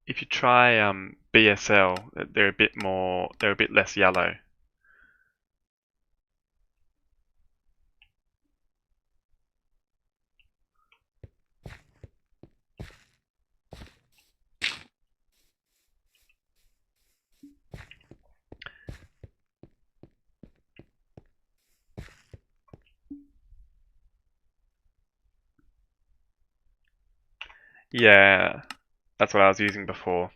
If you try BSL, they're a bit less yellow. Yeah, that's what I was using before.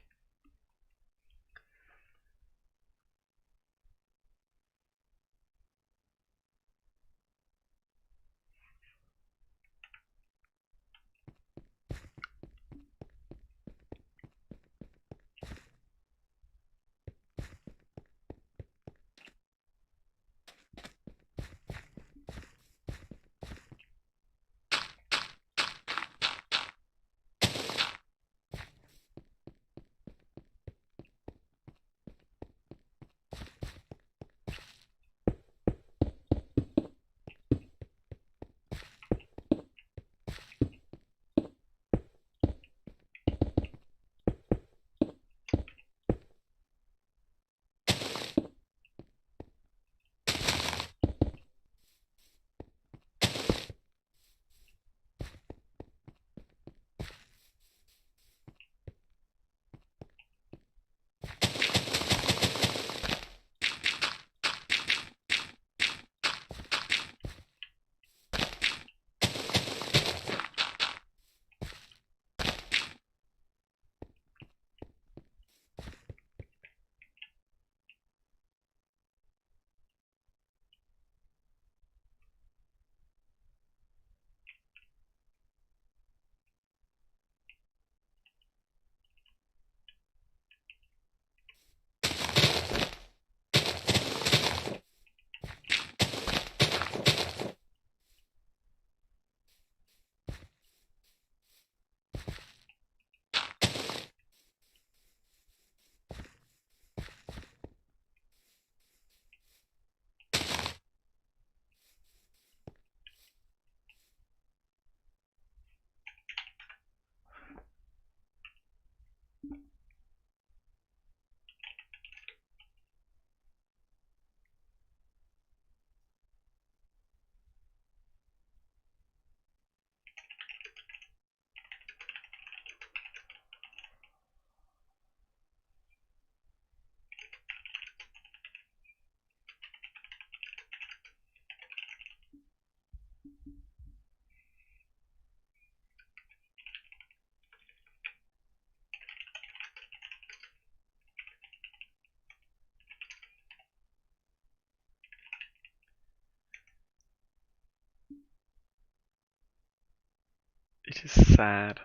It is sad.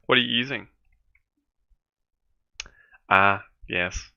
What are you using? Ah, yes.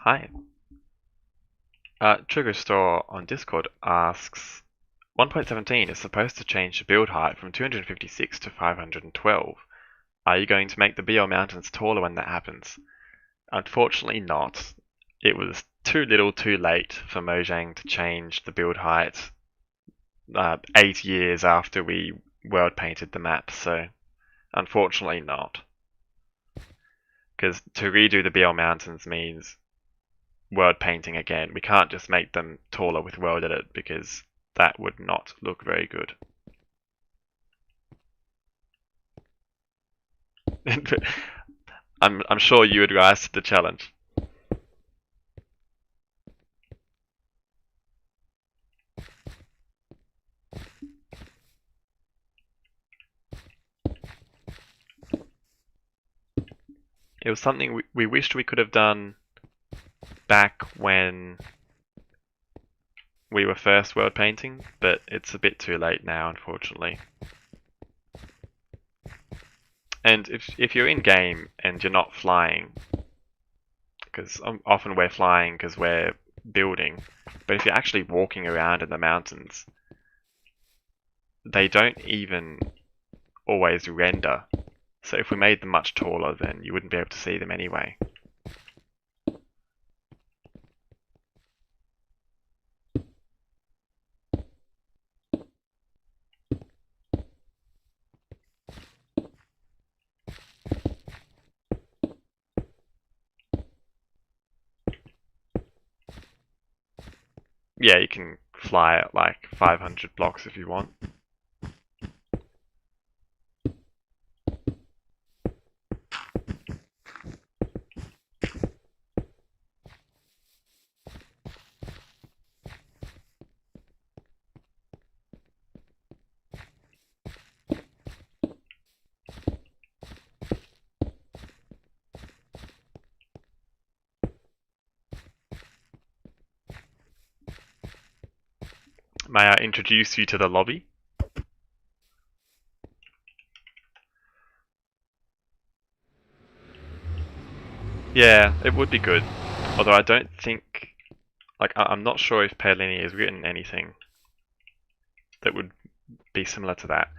Hi. Trigger Store on Discord asks, 1.17 is supposed to change the build height from 256 to 512. Are you going to make the BL Mountains taller when that happens? Unfortunately not. It was too little too late for Mojang to change the build height 8 years after we world painted the map, so unfortunately not. Because to redo the BL Mountains means world painting again. We can't just make them taller with world edit because that would not look very good. I'm sure you would rise to the challenge. It was something we wished we could have done back when we were first world painting, but it's a bit too late now, unfortunately. And if you're in game and you're not flying, because often we're flying because we're building, but if you're actually walking around in the mountains, they don't even always render. So if we made them much taller, then you wouldn't be able to see them anyway. Yeah, you can fly at like 500 blocks if you want. May I introduce you to the lobby? Yeah, it would be good. Although I don't think, I'm not sure if Paolini has written anything that would be similar to that.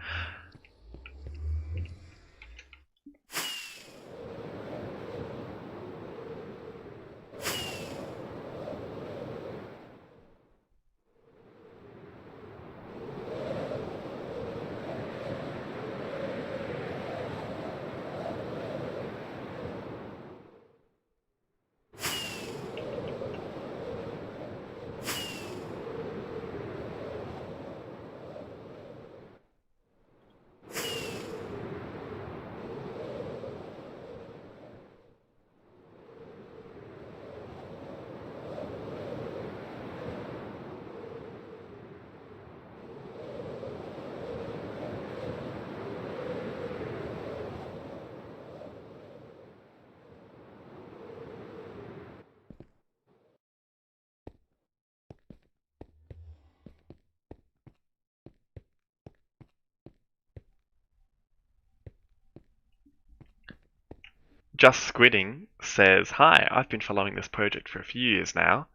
Just Squidding says, "Hi, I've been following this project for a few years now,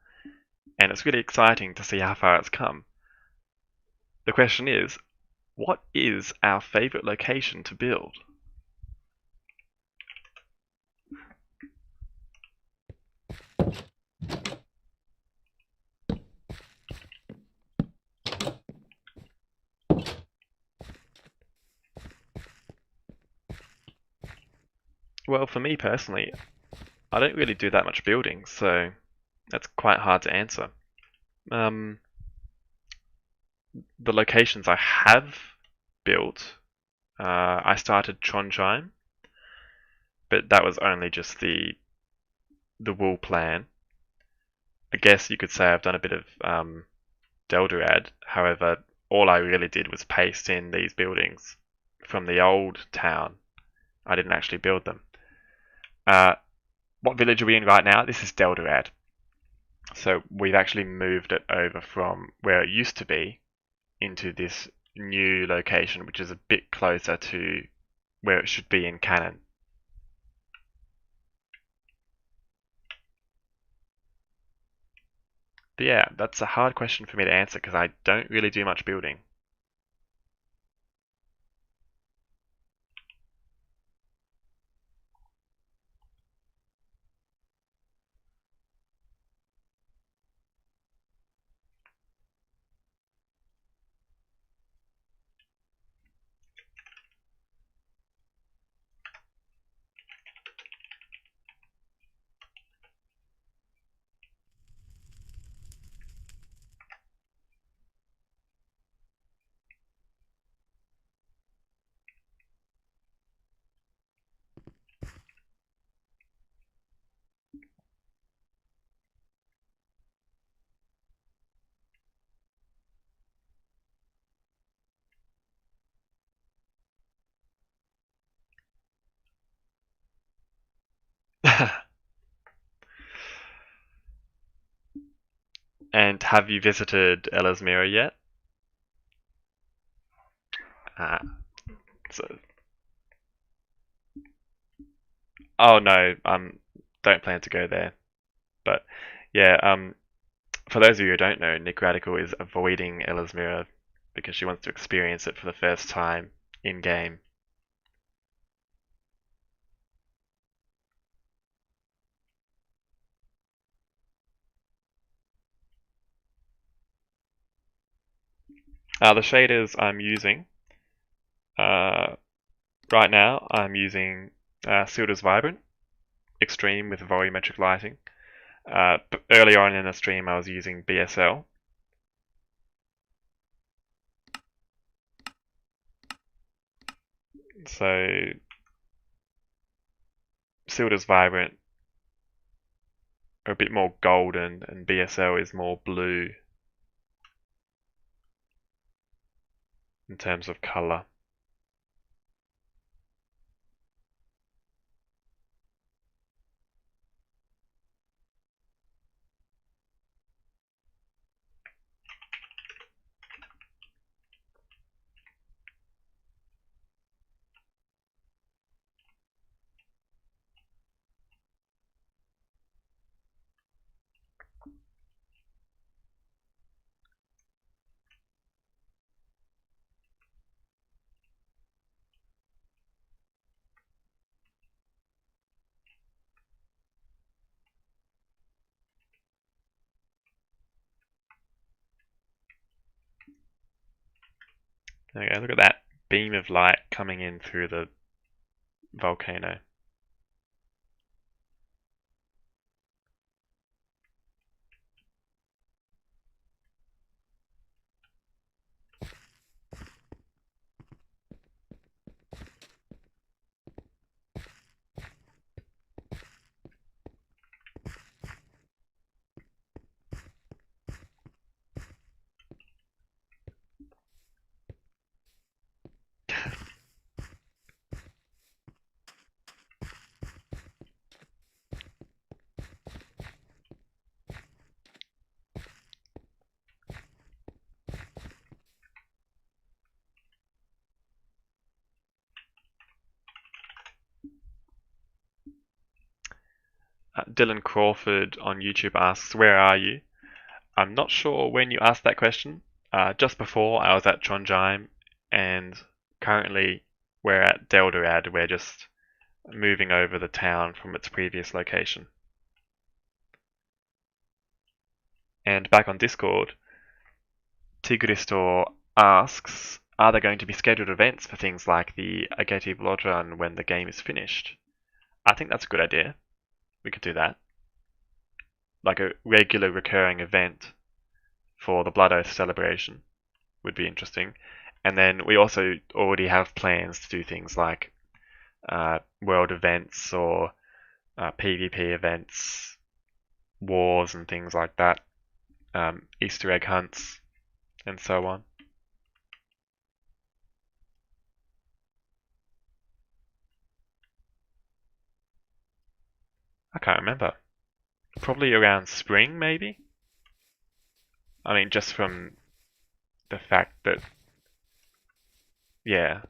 and it's really exciting to see how far it's come. The question is, what is our favorite location to build?" Well, for me personally, I don't really do that much building, so that's quite hard to answer. The locations I have built, I started Trondheim, but that was only just the wool plan. I guess you could say I've done a bit of Deldorad. However, all I really did was paste in these buildings from the old town. I didn't actually build them. What village are we in right now? This is Deldorad. So we've actually moved it over from where it used to be into this new location, which is a bit closer to where it should be in canon. But yeah, that's a hard question for me to answer because I don't really do much building. And have you visited Ellesmere yet? Uh, so, oh no, don't plan to go there. But yeah, for those of you who don't know, Nick Radical is avoiding Ellesmere because she wants to experience it for the first time in game. The shaders I'm using uh, right now, I'm using Silda's Vibrant Extreme with volumetric lighting. But earlier on in the stream, I was using BSL. So Silda's Vibrant are a bit more golden, and BSL is more blue in terms of color. Okay, look at that beam of light coming in through the volcano. Dylan Crawford on YouTube asks, "Where are you?" I'm not sure when you asked that question. Just before I was at Trondheim, and currently we're at Deldorad. We're just moving over the town from its previous location. And back on Discord, Tigristor asks, "Are there going to be scheduled events for things like the Ageti Blood Run when the game is finished?" I think that's a good idea. We could do that. Like a regular recurring event for the Blood Oath celebration would be interesting. And then we also already have plans to do things like world events or PvP events, wars and things like that, Easter egg hunts, and so on. I can't remember. Probably around spring, maybe? I mean, just from the fact that, yeah.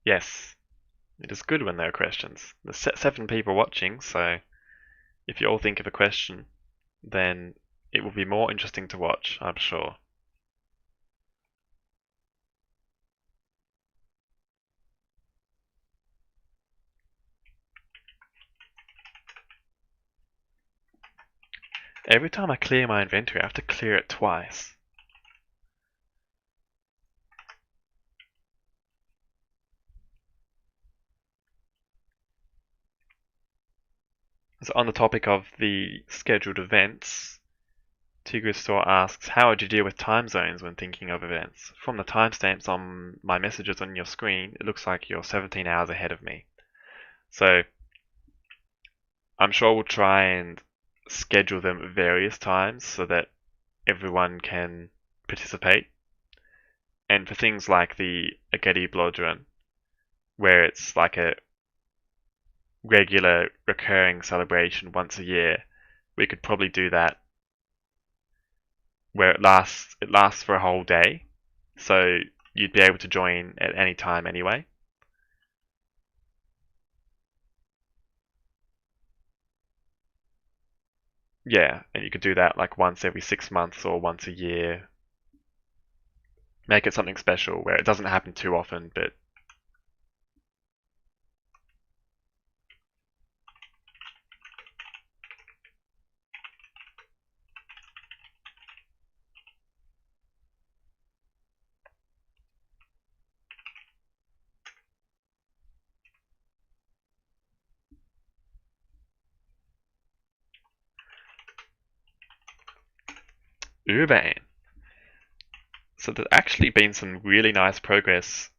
Yes, it is good when there are questions. There's 7 people watching, so if you all think of a question, then it will be more interesting to watch, I'm sure. Every time I clear my inventory, I have to clear it twice. So on the topic of the scheduled events, Tigristor asks, how would you deal with time zones when thinking of events? From the timestamps on my messages on your screen, it looks like you're 17 hours ahead of me. So I'm sure we'll try and schedule them at various times so that everyone can participate. And for things like the Ageti Blodgeon, where it's like a regular recurring celebration once a year, we could probably do that where it lasts for a whole day. So you'd be able to join at any time anyway. Yeah, and you could do that like once every 6 months or once a year. Make it something special where it doesn't happen too often, but Urbane. So there's actually been some really nice progress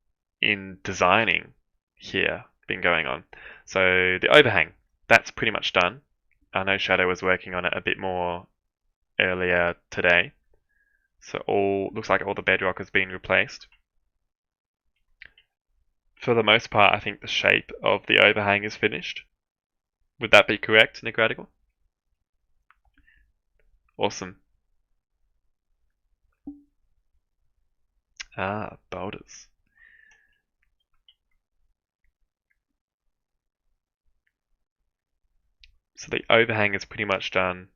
in designing here been going on. So the overhang, that's pretty much done. I know Shadow was working on it a bit more earlier today. So all looks like all the bedrock has been replaced. For the most part, I think the shape of the overhang is finished. Would that be correct, Nicradical? Awesome. Ah, boulders. So the overhang is pretty much done,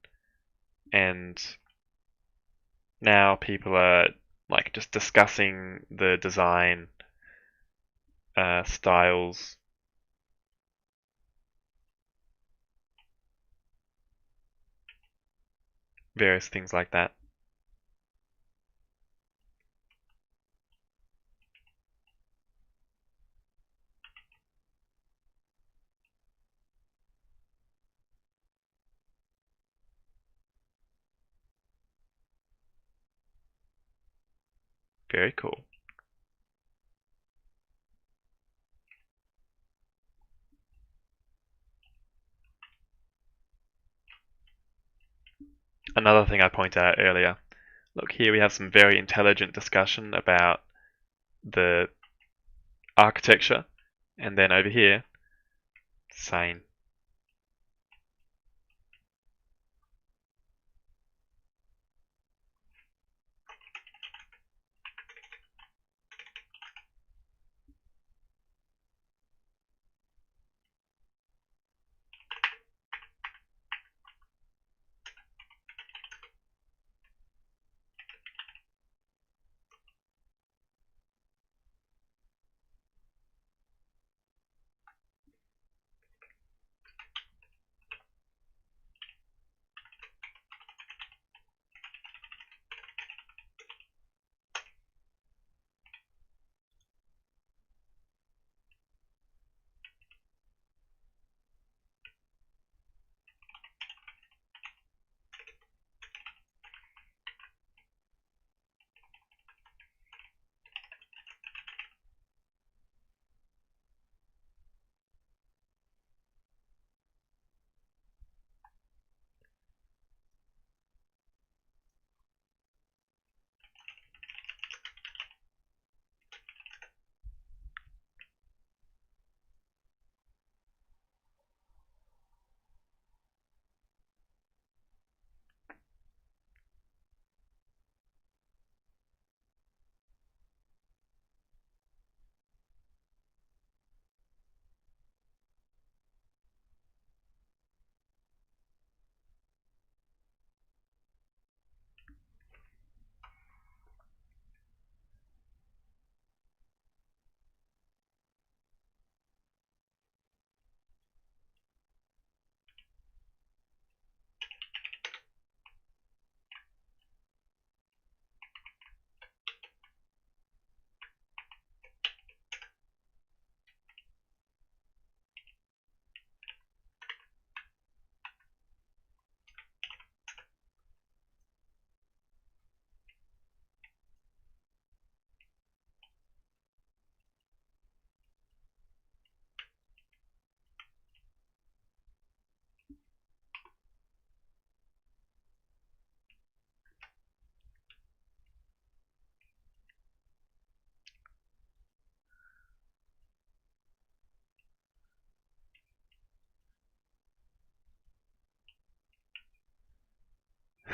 and now people are like just discussing the design styles. Various things like that. Very cool. Another thing I pointed out earlier. Look, here we have some very intelligent discussion about the architecture, and then over here, same.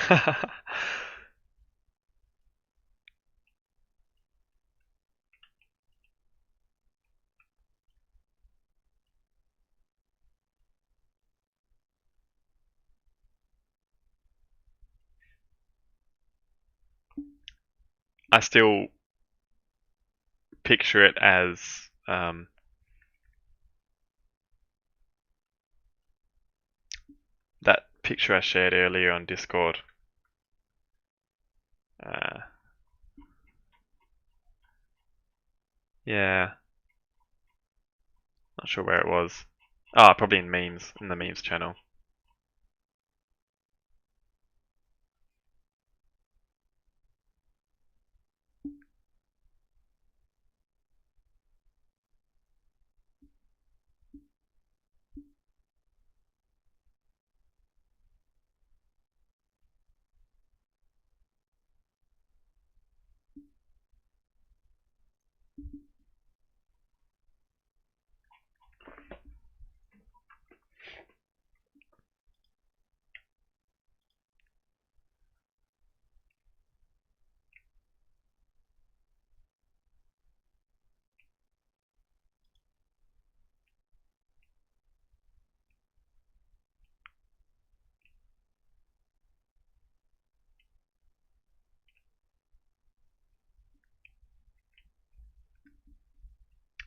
I still picture it as that picture I shared earlier on Discord. Uh, yeah, not sure where it was. Ah, probably in memes, in the memes channel.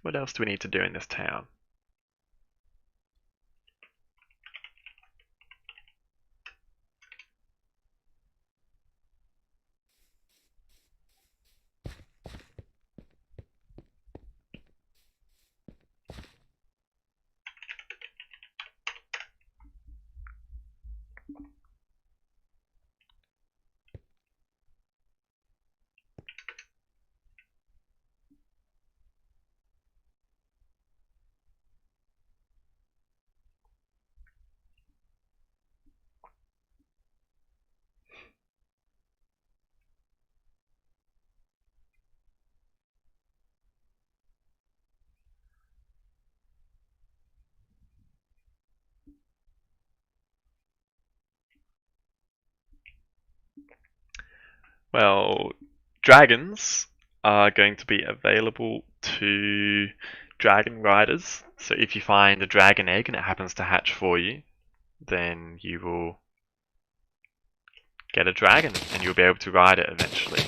What else do we need to do in this town? Well, dragons are going to be available to dragon riders. So if you find a dragon egg and it happens to hatch for you, then you will get a dragon and you'll be able to ride it eventually.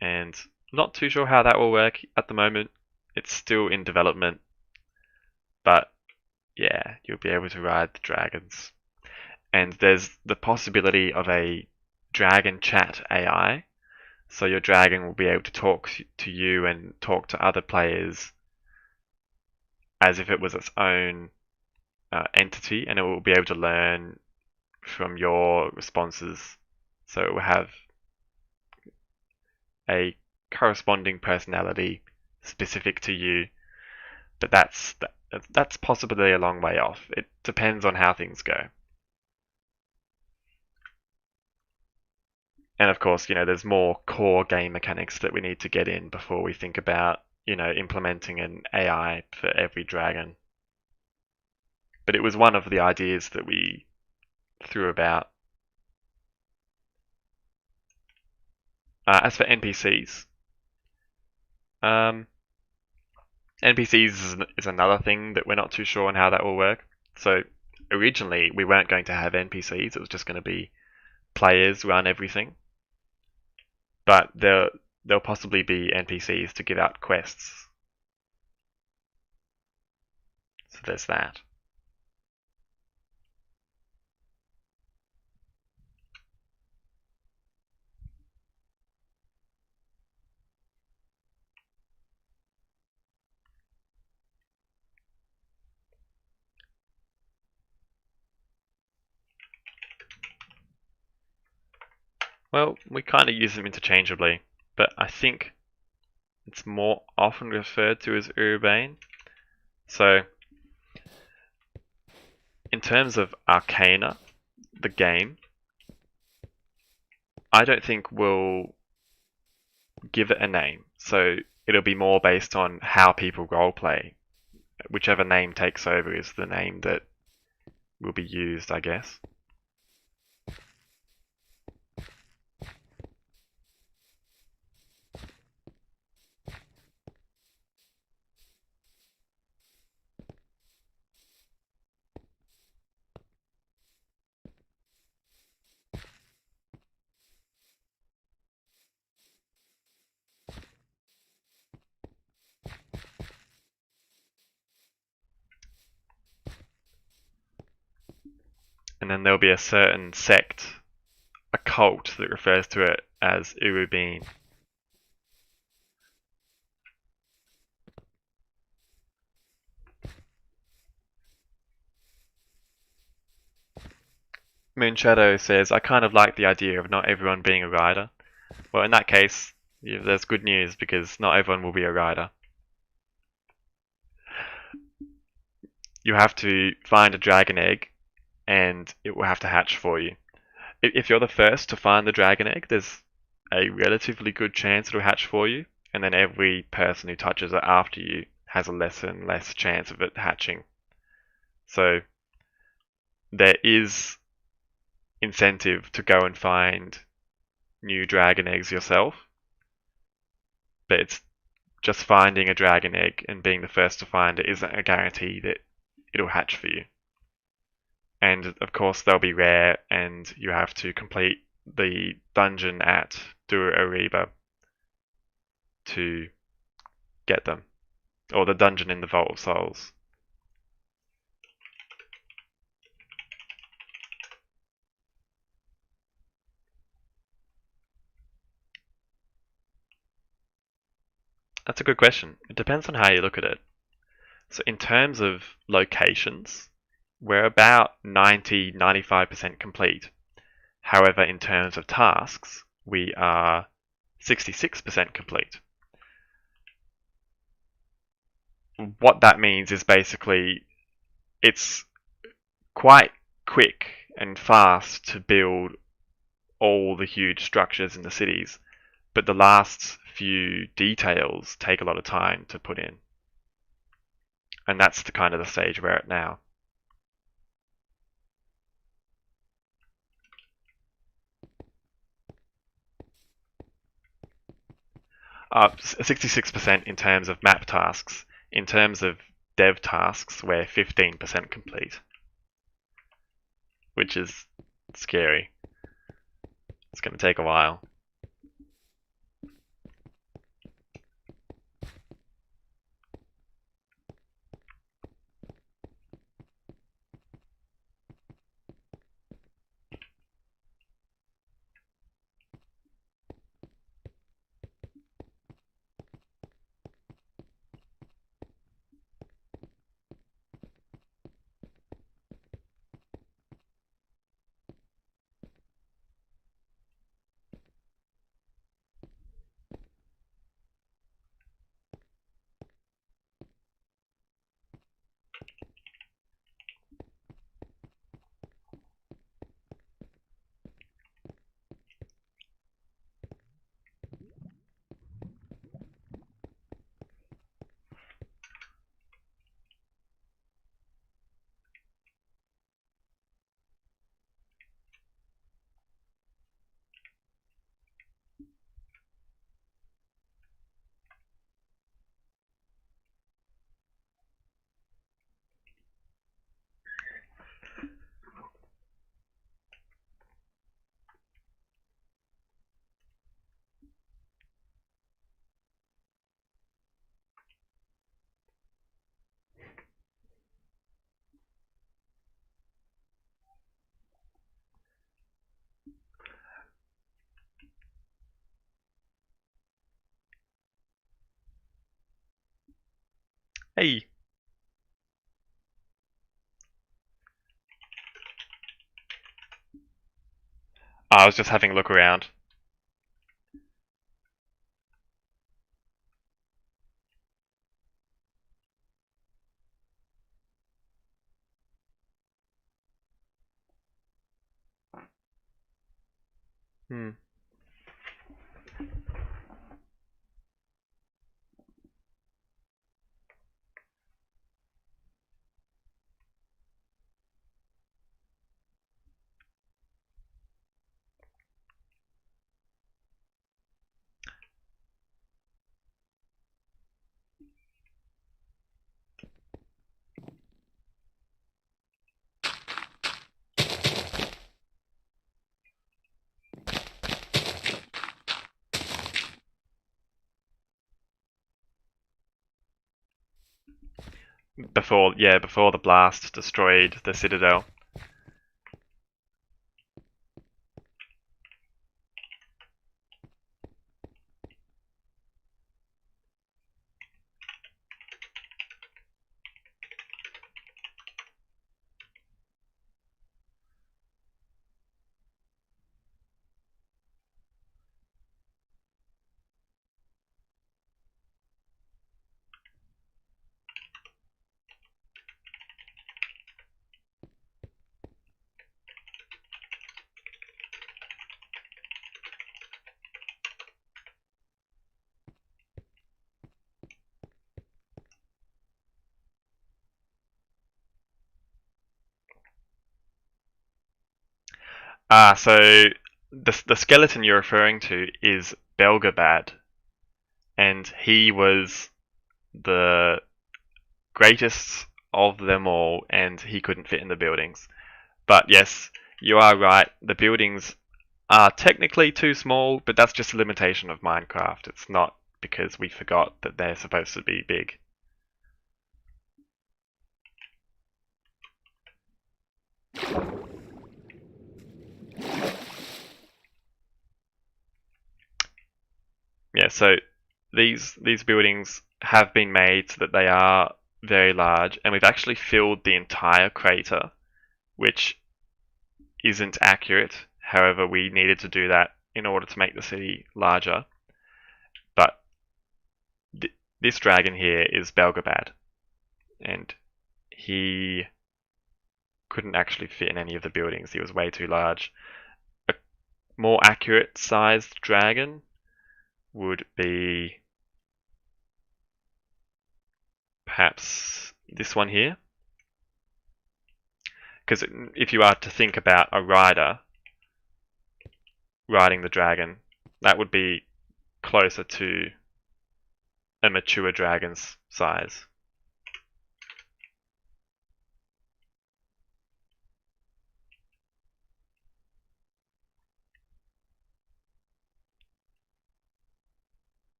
And not too sure how that will work at the moment. It's still in development, but yeah, you'll be able to ride the dragons. And there's the possibility of a dragon chat AI. So your dragon will be able to talk to you and talk to other players as if it was its own entity, and it will be able to learn from your responses. So it will have a corresponding personality specific to you, but that's possibly a long way off. It depends on how things go. And of course, there's more core game mechanics that we need to get in before we think about, implementing an AI for every dragon. But it was one of the ideas that we threw about. As for NPCs, NPCs is another thing that we're not too sure on how that will work. So originally we weren't going to have NPCs; it was just going to be players run everything. But there'll possibly be NPCs to give out quests. So there's that. Well, we kind of use them interchangeably, but I think it's more often referred to as urbane. So, in terms of Arcaena, the game, I don't think we'll give it a name. So, it'll be more based on how people roleplay. Whichever name takes over is the name that will be used, I guess. and then there'll be a certain sect, a cult, that refers to it as Urubine. Moonshadow says, I kind of like the idea of not everyone being a rider. Well, in that case, there's good news because not everyone will be a rider. You have to find a dragon egg and it will have to hatch for you. If you're the first to find the dragon egg, there's a relatively good chance it'll hatch for you, and then every person who touches it after you has a less and less chance of it hatching. So there is incentive to go and find new dragon eggs yourself, but it's just finding a dragon egg and being the first to find it isn't a guarantee that it'll hatch for you. And of course they'll be rare, and you have to complete the dungeon at Dura to get them, or the dungeon in the Vault of Souls. That's a good question. It depends on how you look at it. So in terms of locations, we're about 90-95% complete. However, in terms of tasks, we are 66% complete. What that means is basically it's quite quick and fast to build all the huge structures in the cities, but the last few details take a lot of time to put in. And that's the kind of the stage we're at now. Uh, 66% in terms of map tasks. In terms of dev tasks, we're 15% complete, which is scary. It's going to take a while. Hey! I was just having a look around. Hmm. Before the blast destroyed the citadel. So the skeleton you're referring to is Belgabad, and he was the greatest of them all, and he couldn't fit in the buildings. But yes, you are right. The buildings are technically too small, but that's just a limitation of Minecraft. It's not because we forgot that they're supposed to be big. Yeah, so these buildings have been made so that they are very large, and we've actually filled the entire crater, which isn't accurate. However, we needed to do that in order to make the city larger. But this dragon here is Belgabad, and he couldn't actually fit in any of the buildings. He was way too large. A more accurate sized dragon would be perhaps this one here. Because if you are to think about a rider riding the dragon, that would be closer to a mature dragon's size.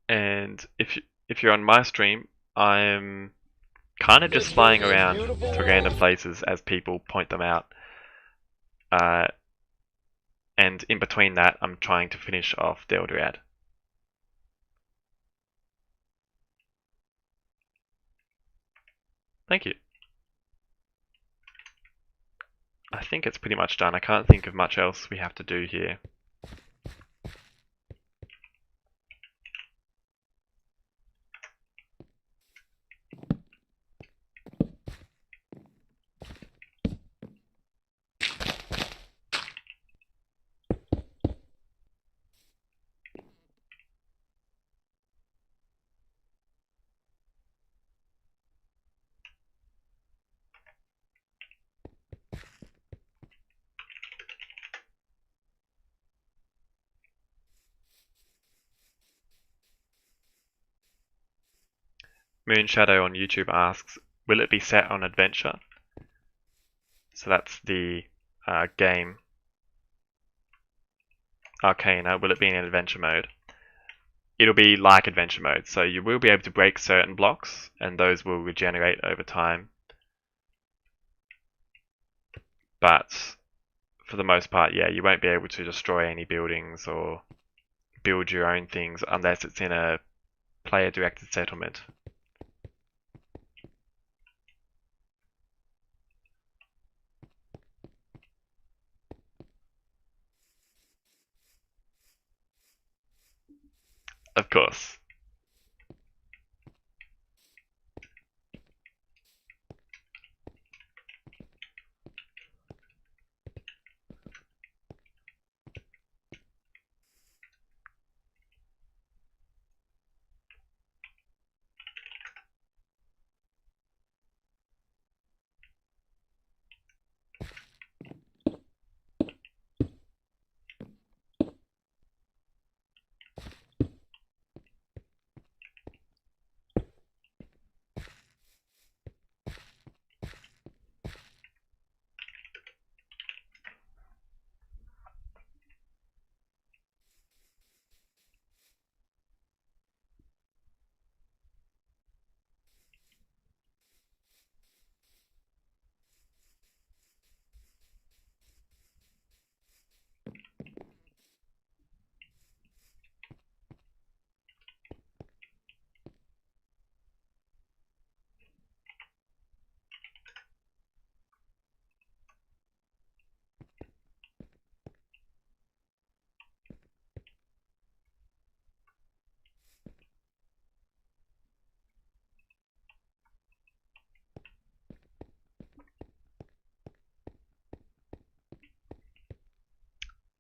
And if you're on my stream, I'm kind of just flying around to random places as people point them out. Uh, and in between that, I'm trying to finish off Deldriad. Thank you. I think it's pretty much done. I can't think of much else we have to do here. Moonshadow on YouTube asks, will it be set on adventure? So that's the game Arcaena. Will it be in adventure mode? It'll be like adventure mode, so you will be able to break certain blocks, and those will regenerate over time. But for the most part, yeah, you won't be able to destroy any buildings or build your own things unless it's in a player-directed settlement. Of course.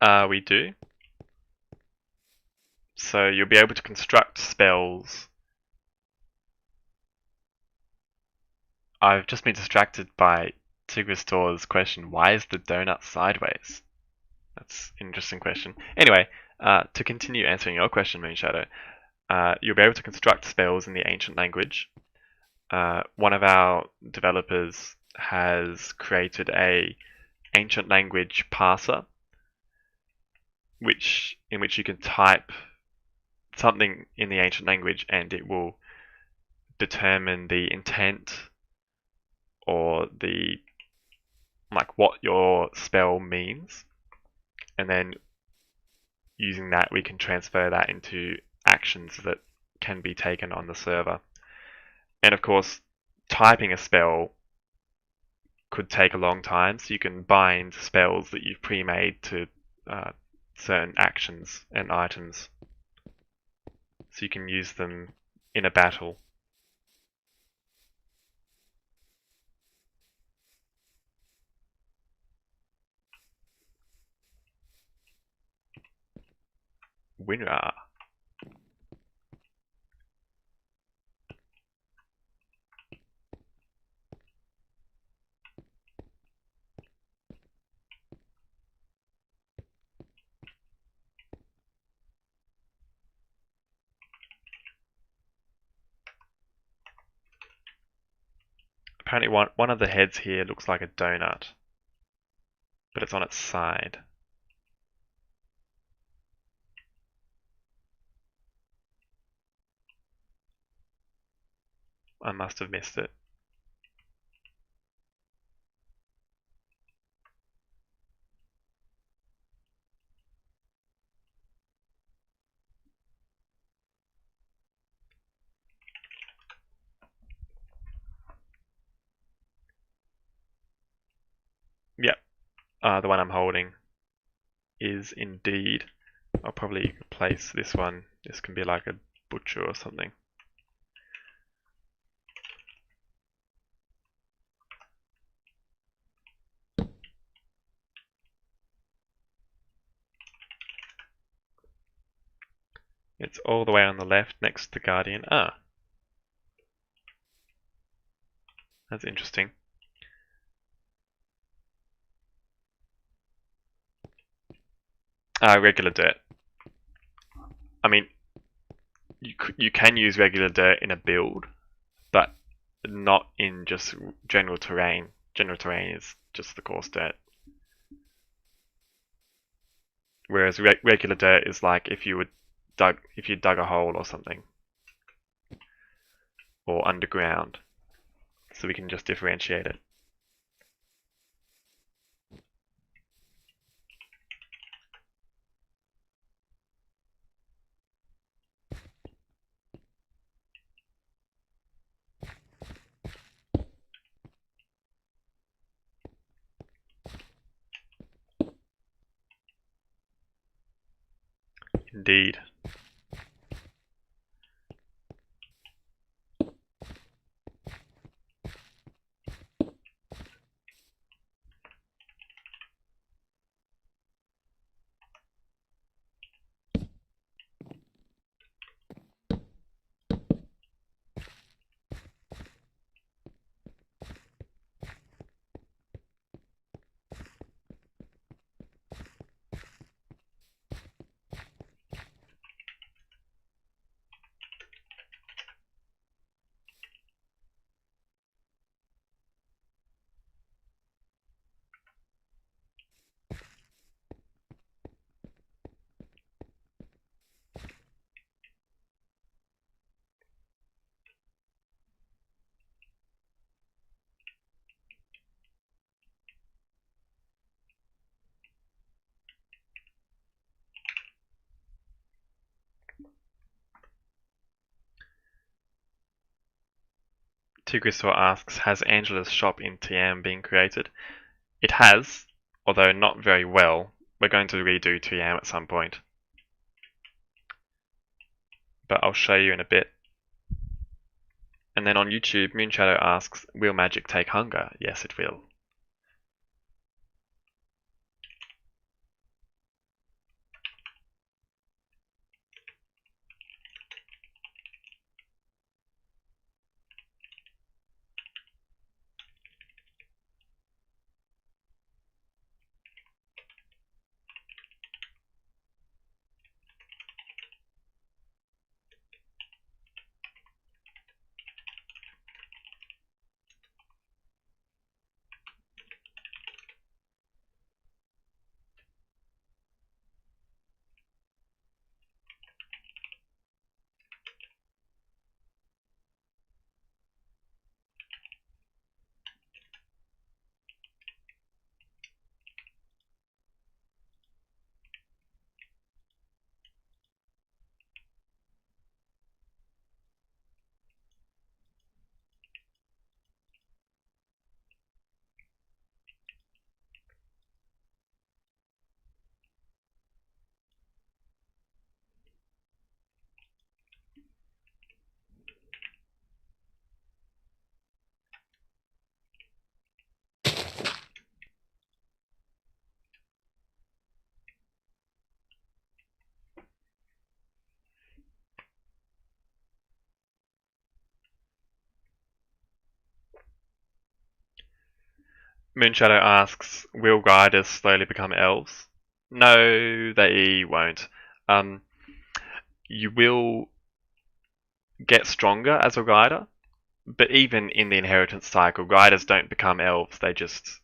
We do. So you'll be able to construct spells. I've just been distracted by Tigristor's question, why is the donut sideways? That's an interesting question. Anyway, to continue answering your question, Moonshadow, you'll be able to construct spells in the ancient language. One of our developers has created a ancient language parser, in which you can type something in the ancient language and it will determine the intent or the what your spell means, and then using that we can transfer that into actions that can be taken on the server. And of course, typing a spell could take a long time, so you can bind spells that you've pre-made to certain actions and items, so you can use them in a battle. Winra. Apparently one of the heads here looks like a donut, but it's on its side. I must have missed it. Yep, the one I'm holding is indeed. I'll probably replace this one. This can be like a butcher or something. It's all the way on the left next to Guardian. Ah, that's interesting. Regular dirt. I mean, you can use regular dirt in a build, but not in just general terrain. General terrain is just the coarse dirt. Whereas regular dirt is like if you dug a hole or something, or underground. So we can just differentiate it. Indeed. Tigrisor asks, has Angela's shop in TM been created? It has, although not very well. We're going to redo TM at some point. But I'll show you in a bit. And then on YouTube, Moonshadow asks, will magic take hunger? Yes, it will. Moonshadow asks, will riders slowly become elves? No, they won't. Um, you will get stronger as a rider, but even in the inheritance cycle, riders don't become elves. They just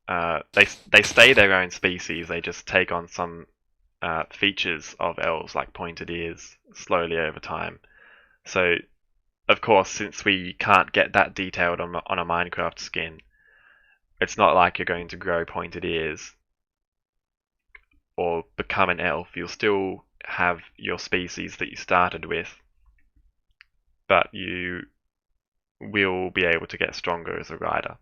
they stay their own species. They just take on some features of elves, like pointed ears, slowly over time. So, of course, since we can't get that detailed on a Minecraft skin, it's not like you're going to grow pointed ears or become an elf. You'll still have your species that you started with, but you will be able to get stronger as a rider.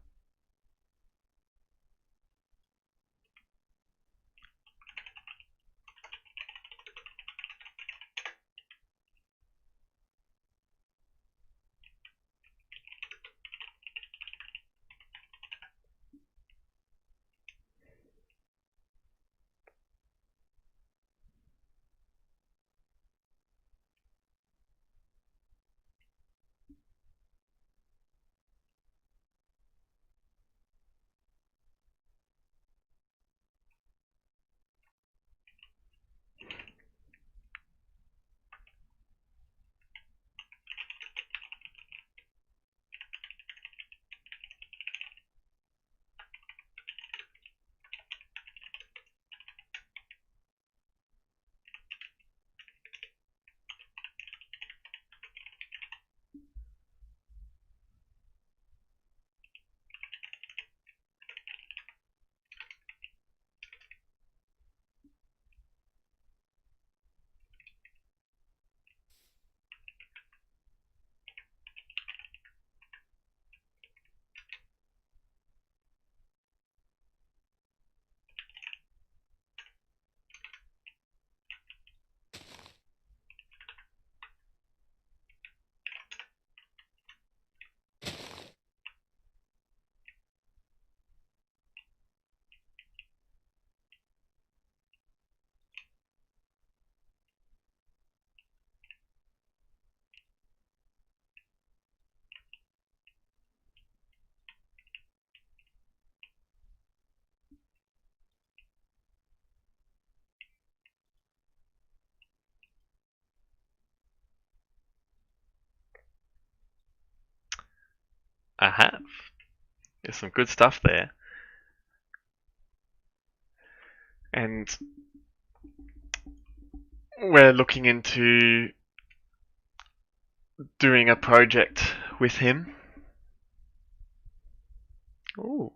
I have. There's some good stuff there. And we're looking into doing a project with him. Ooh.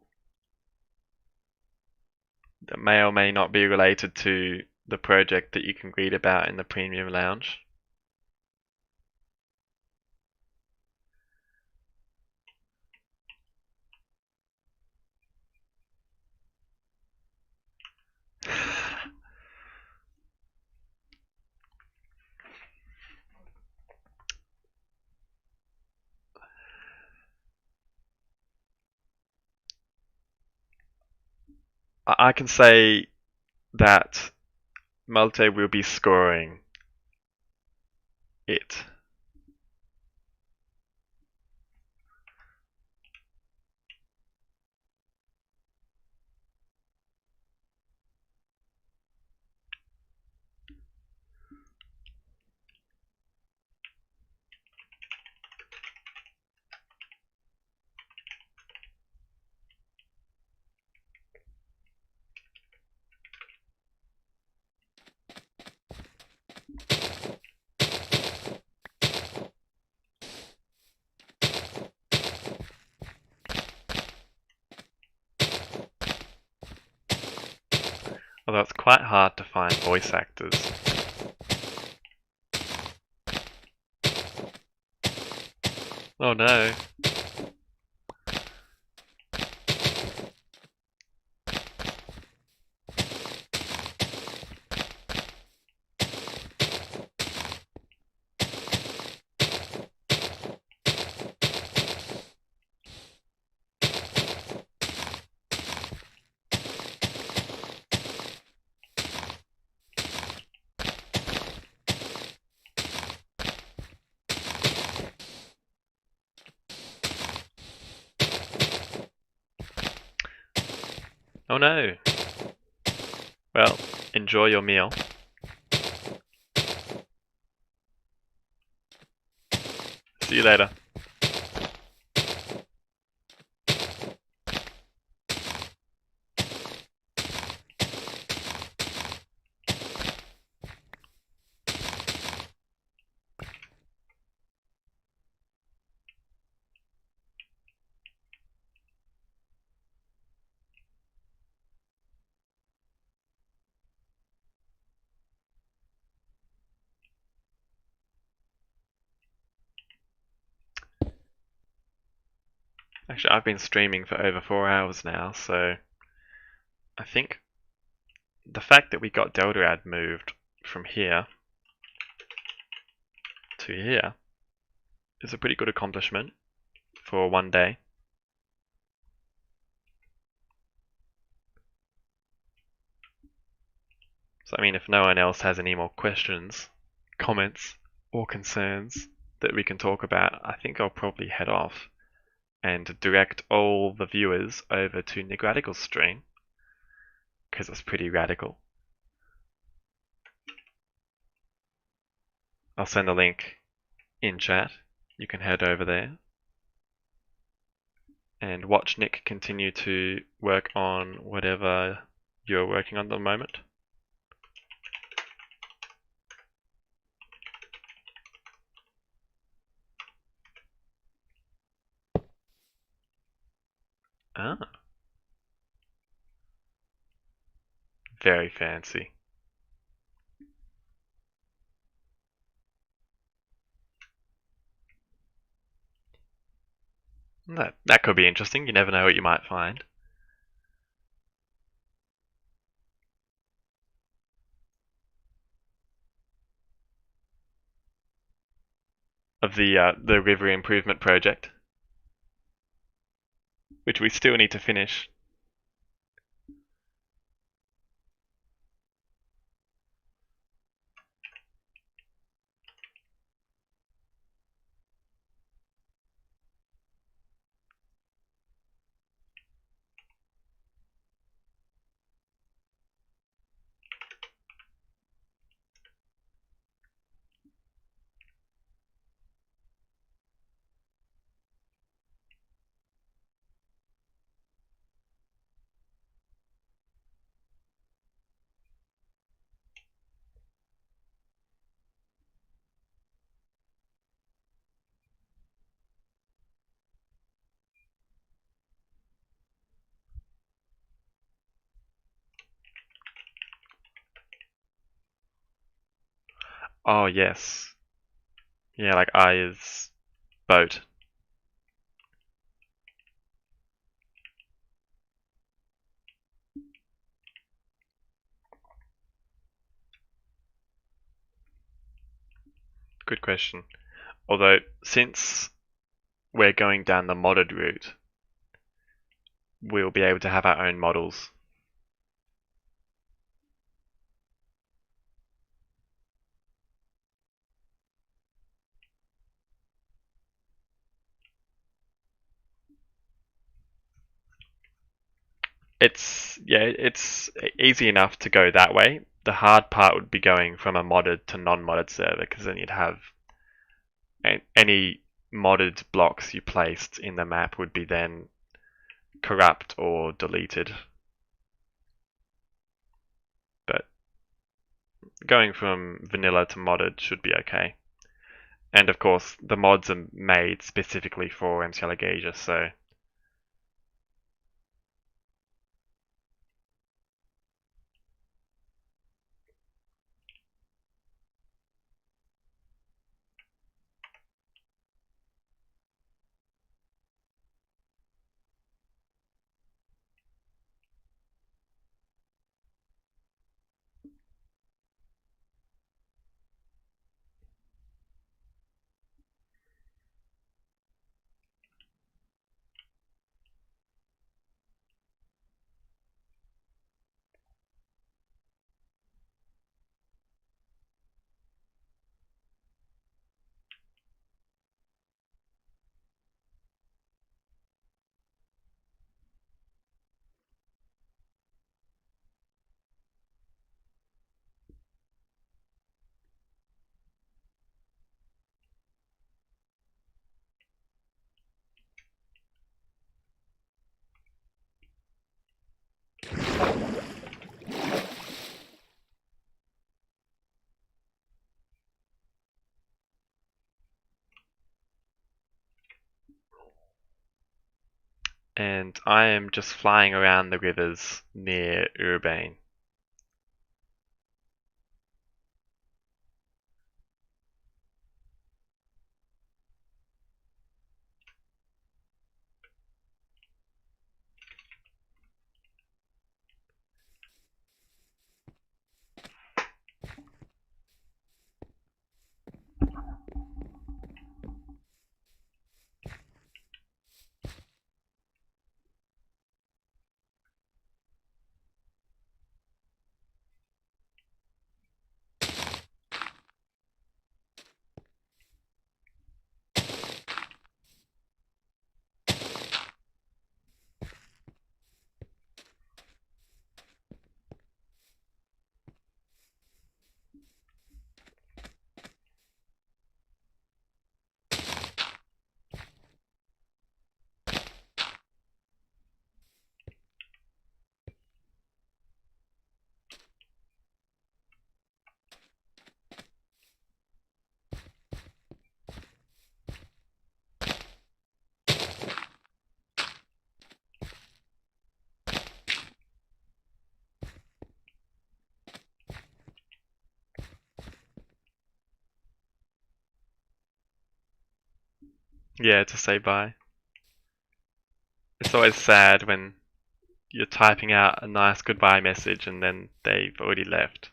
That may or may not be related to the project that you can read about in the Premium Lounge. I can say that Malte will be scoring it. Although it's quite hard to find voice actors. Oh no. Oh no! Well, enjoy your meal. See you later. Actually, I've been streaming for over 4 hours now, so I think the fact that we got Deltarad moved from here to here is a pretty good accomplishment for one day. So I mean, if no one else has any more questions, comments, or concerns that we can talk about, I think I'll probably head off and direct all the viewers over to Nick Radical's stream, because it's pretty radical. I'll send the link in chat. You can head over there and watch Nick continue to work on whatever you're working on at the moment. Ah, very fancy. That could be interesting. You never know what you might find. Of the river improvement project, which we still need to finish. Oh yes, yeah, like Aya's boat. Good question. Although since we're going down the modded route, we'll be able to have our own models. It's easy enough to go that way. The hard part would be going from a modded to non-modded server, because then you'd have any modded blocks you placed in the map would be then corrupt or deleted. But going from vanilla to modded should be okay. And of course, the mods are made specifically for MCAlagaesia, so and I am just flying around the rivers near Urbane. Yeah, to say bye. It's always sad when you're typing out a nice goodbye message and then they've already left.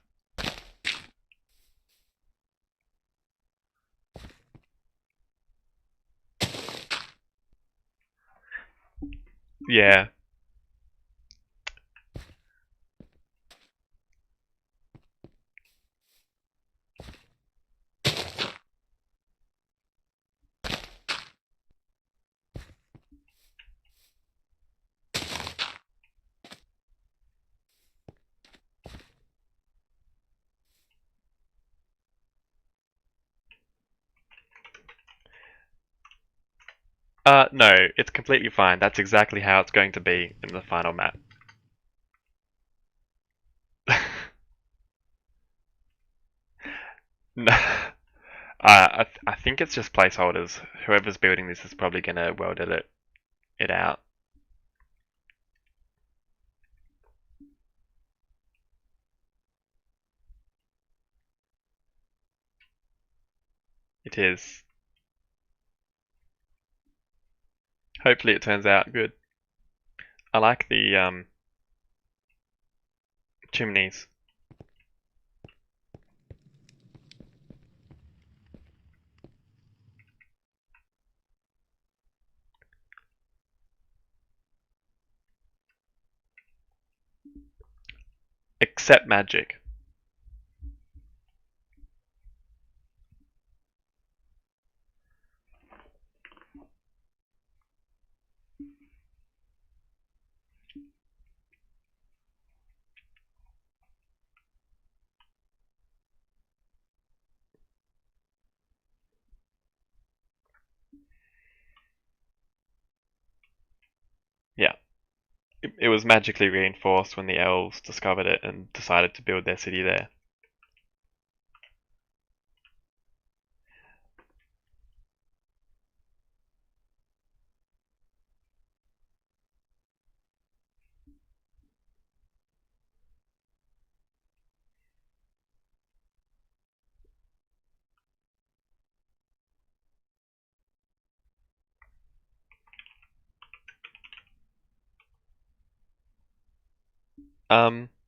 Yeah. No, it's completely fine. That's exactly how it's going to be in the final map. No, I think it's just placeholders. Whoever's building this is probably going to weld it out. It is. Hopefully it turns out good. I like the chimneys. Except magic. Yeah. It was magically reinforced when the elves discovered it and decided to build their city there.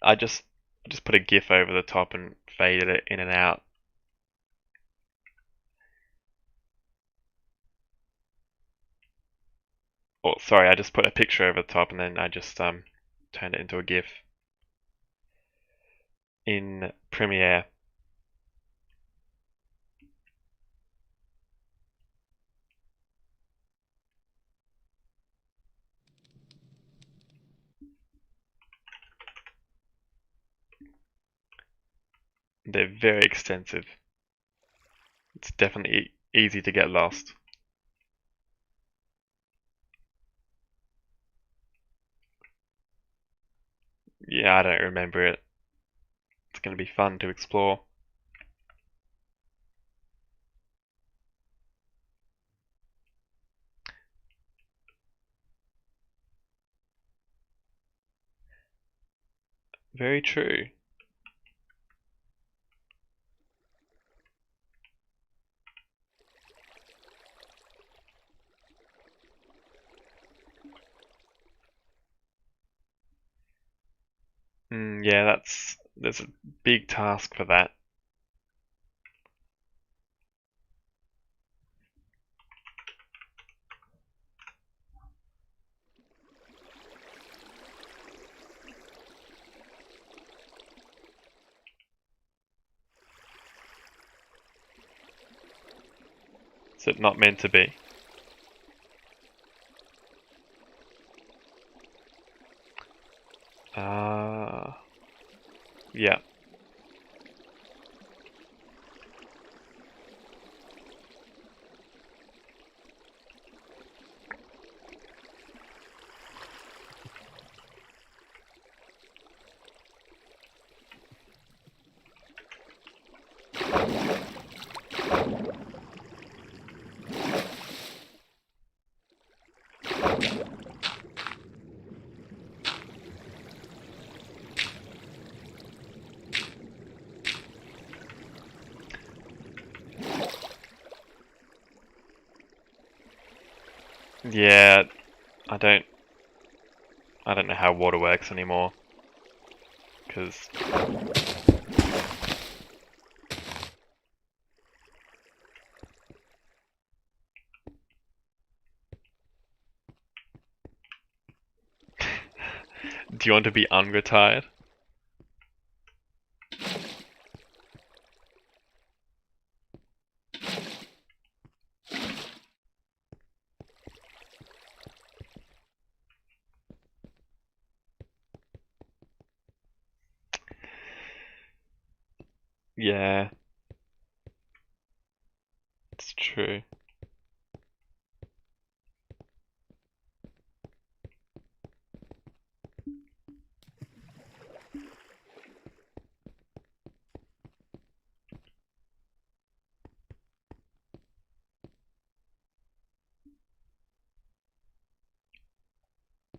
I just put a GIF over the top and faded it in and out. Or sorry, I just put a picture over the top and then I just turned it into a GIF in Premiere. They're very extensive. It's definitely easy to get lost. Yeah, I don't remember it. It's going to be fun to explore. Very true. Yeah, there's a big task for that. Is it not meant to be? Yeah. Yeah, I don't know how water works anymore. Because do you want to be unretired? Yeah, it's true.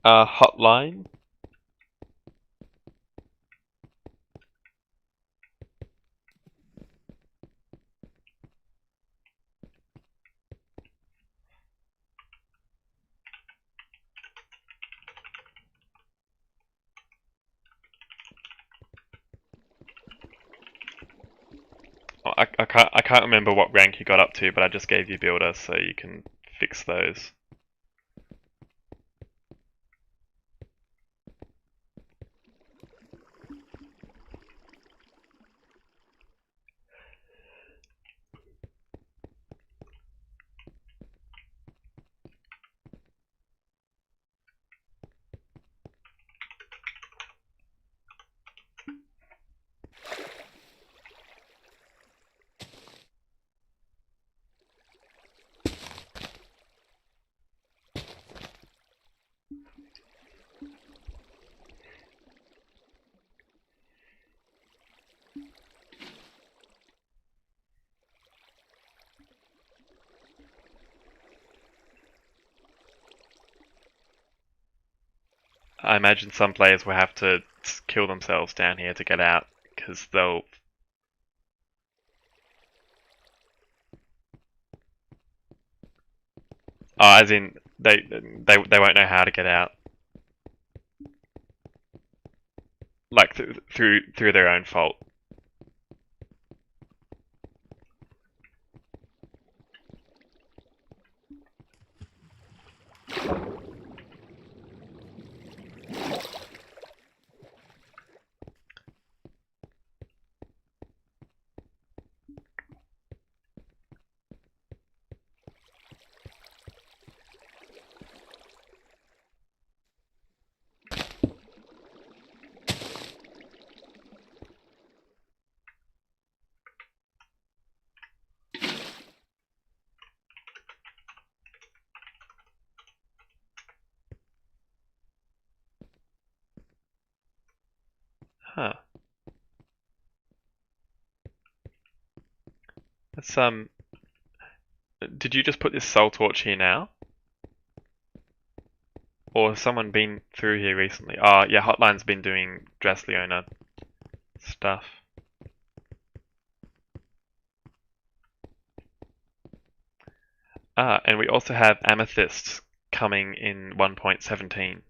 Hotline? Oh, I can't remember what rank you got up to, but I just gave you builder so you can fix those. I imagine some players will have to kill themselves down here to get out, because they'll... Oh, as in, they won't know how to get out. Like, through their own fault. Huh. That's, did you just put this soul torch here now? Or has someone been through here recently? Oh, yeah, Hotline's been doing Dress Leona stuff. Ah, and we also have Amethysts coming in 1.17.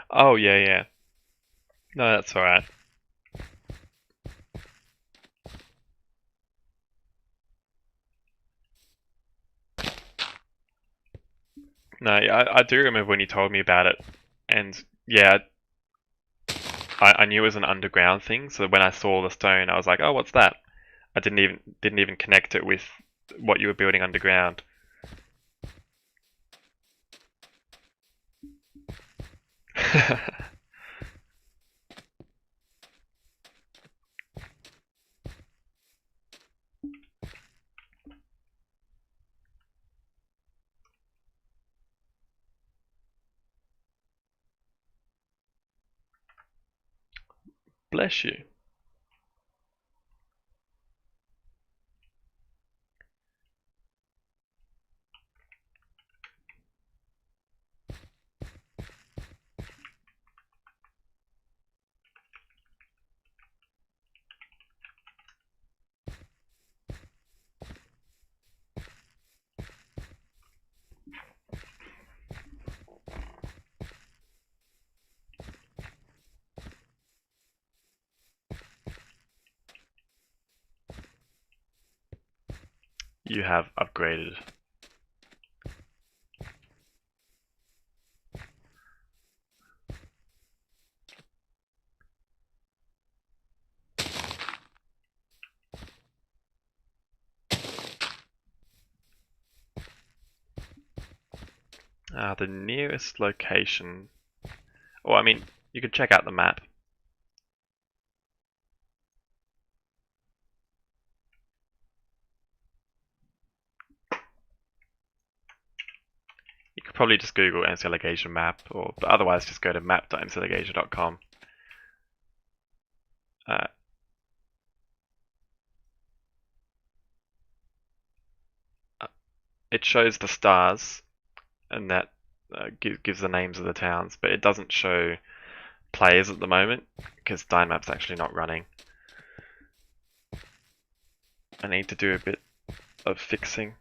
Oh, yeah, yeah. No, that's alright. No, yeah, I do remember when you told me about it. And yeah, I knew it was an underground thing, so when I saw the stone, I was like, oh, what's that? I didn't even connect it with what you were building underground. Bless you. You have upgraded. The nearest location. Well, I mean, you could check out the map. You could probably just Google MCAlagaesia map, but otherwise just go to map.mcalagaesia.com. Uh, it shows the stars, and that gives the names of the towns, but it doesn't show players at the moment because Dynmap's actually not running. I need to do a bit of fixing.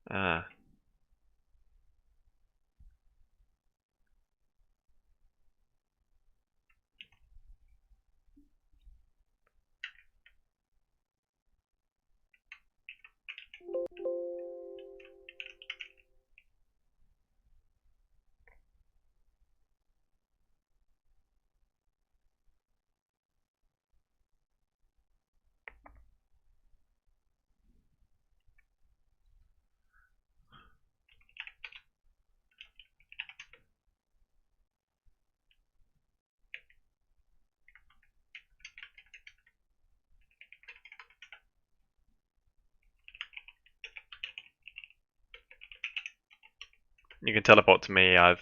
Ah. You can teleport to me. I've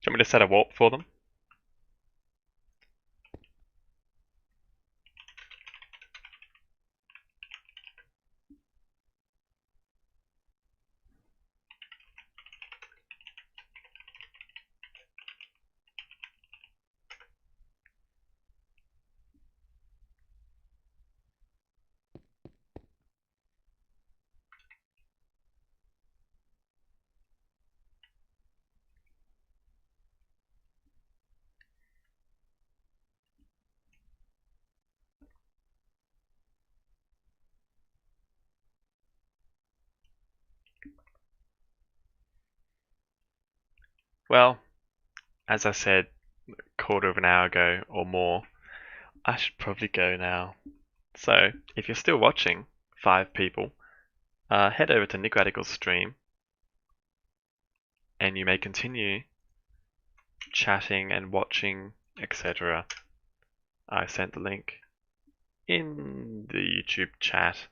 Do you want me to set a warp for them? Well, as I said a quarter of an hour ago or more, I should probably go now. So, if you're still watching, 5 people, head over to Nick Radical's stream, and you may continue chatting and watching, etc. I sent the link in the YouTube chat.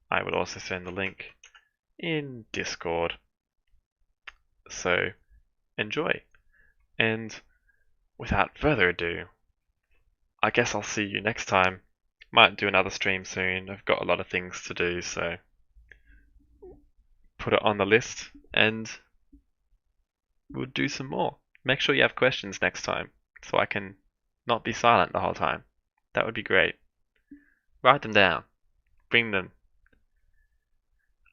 I will also send the link in Discord. So, enjoy. And without further ado, I guess I'll see you next time. Might do another stream soon. I've got a lot of things to do, so put it on the list and we'll do some more. Make sure you have questions next time so I can not be silent the whole time. That would be great. Write them down. Bring them.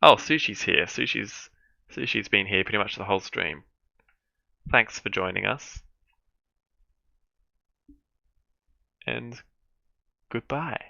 Oh, Sushi's here. Sushi's been here pretty much the whole stream. Thanks for joining us. And goodbye.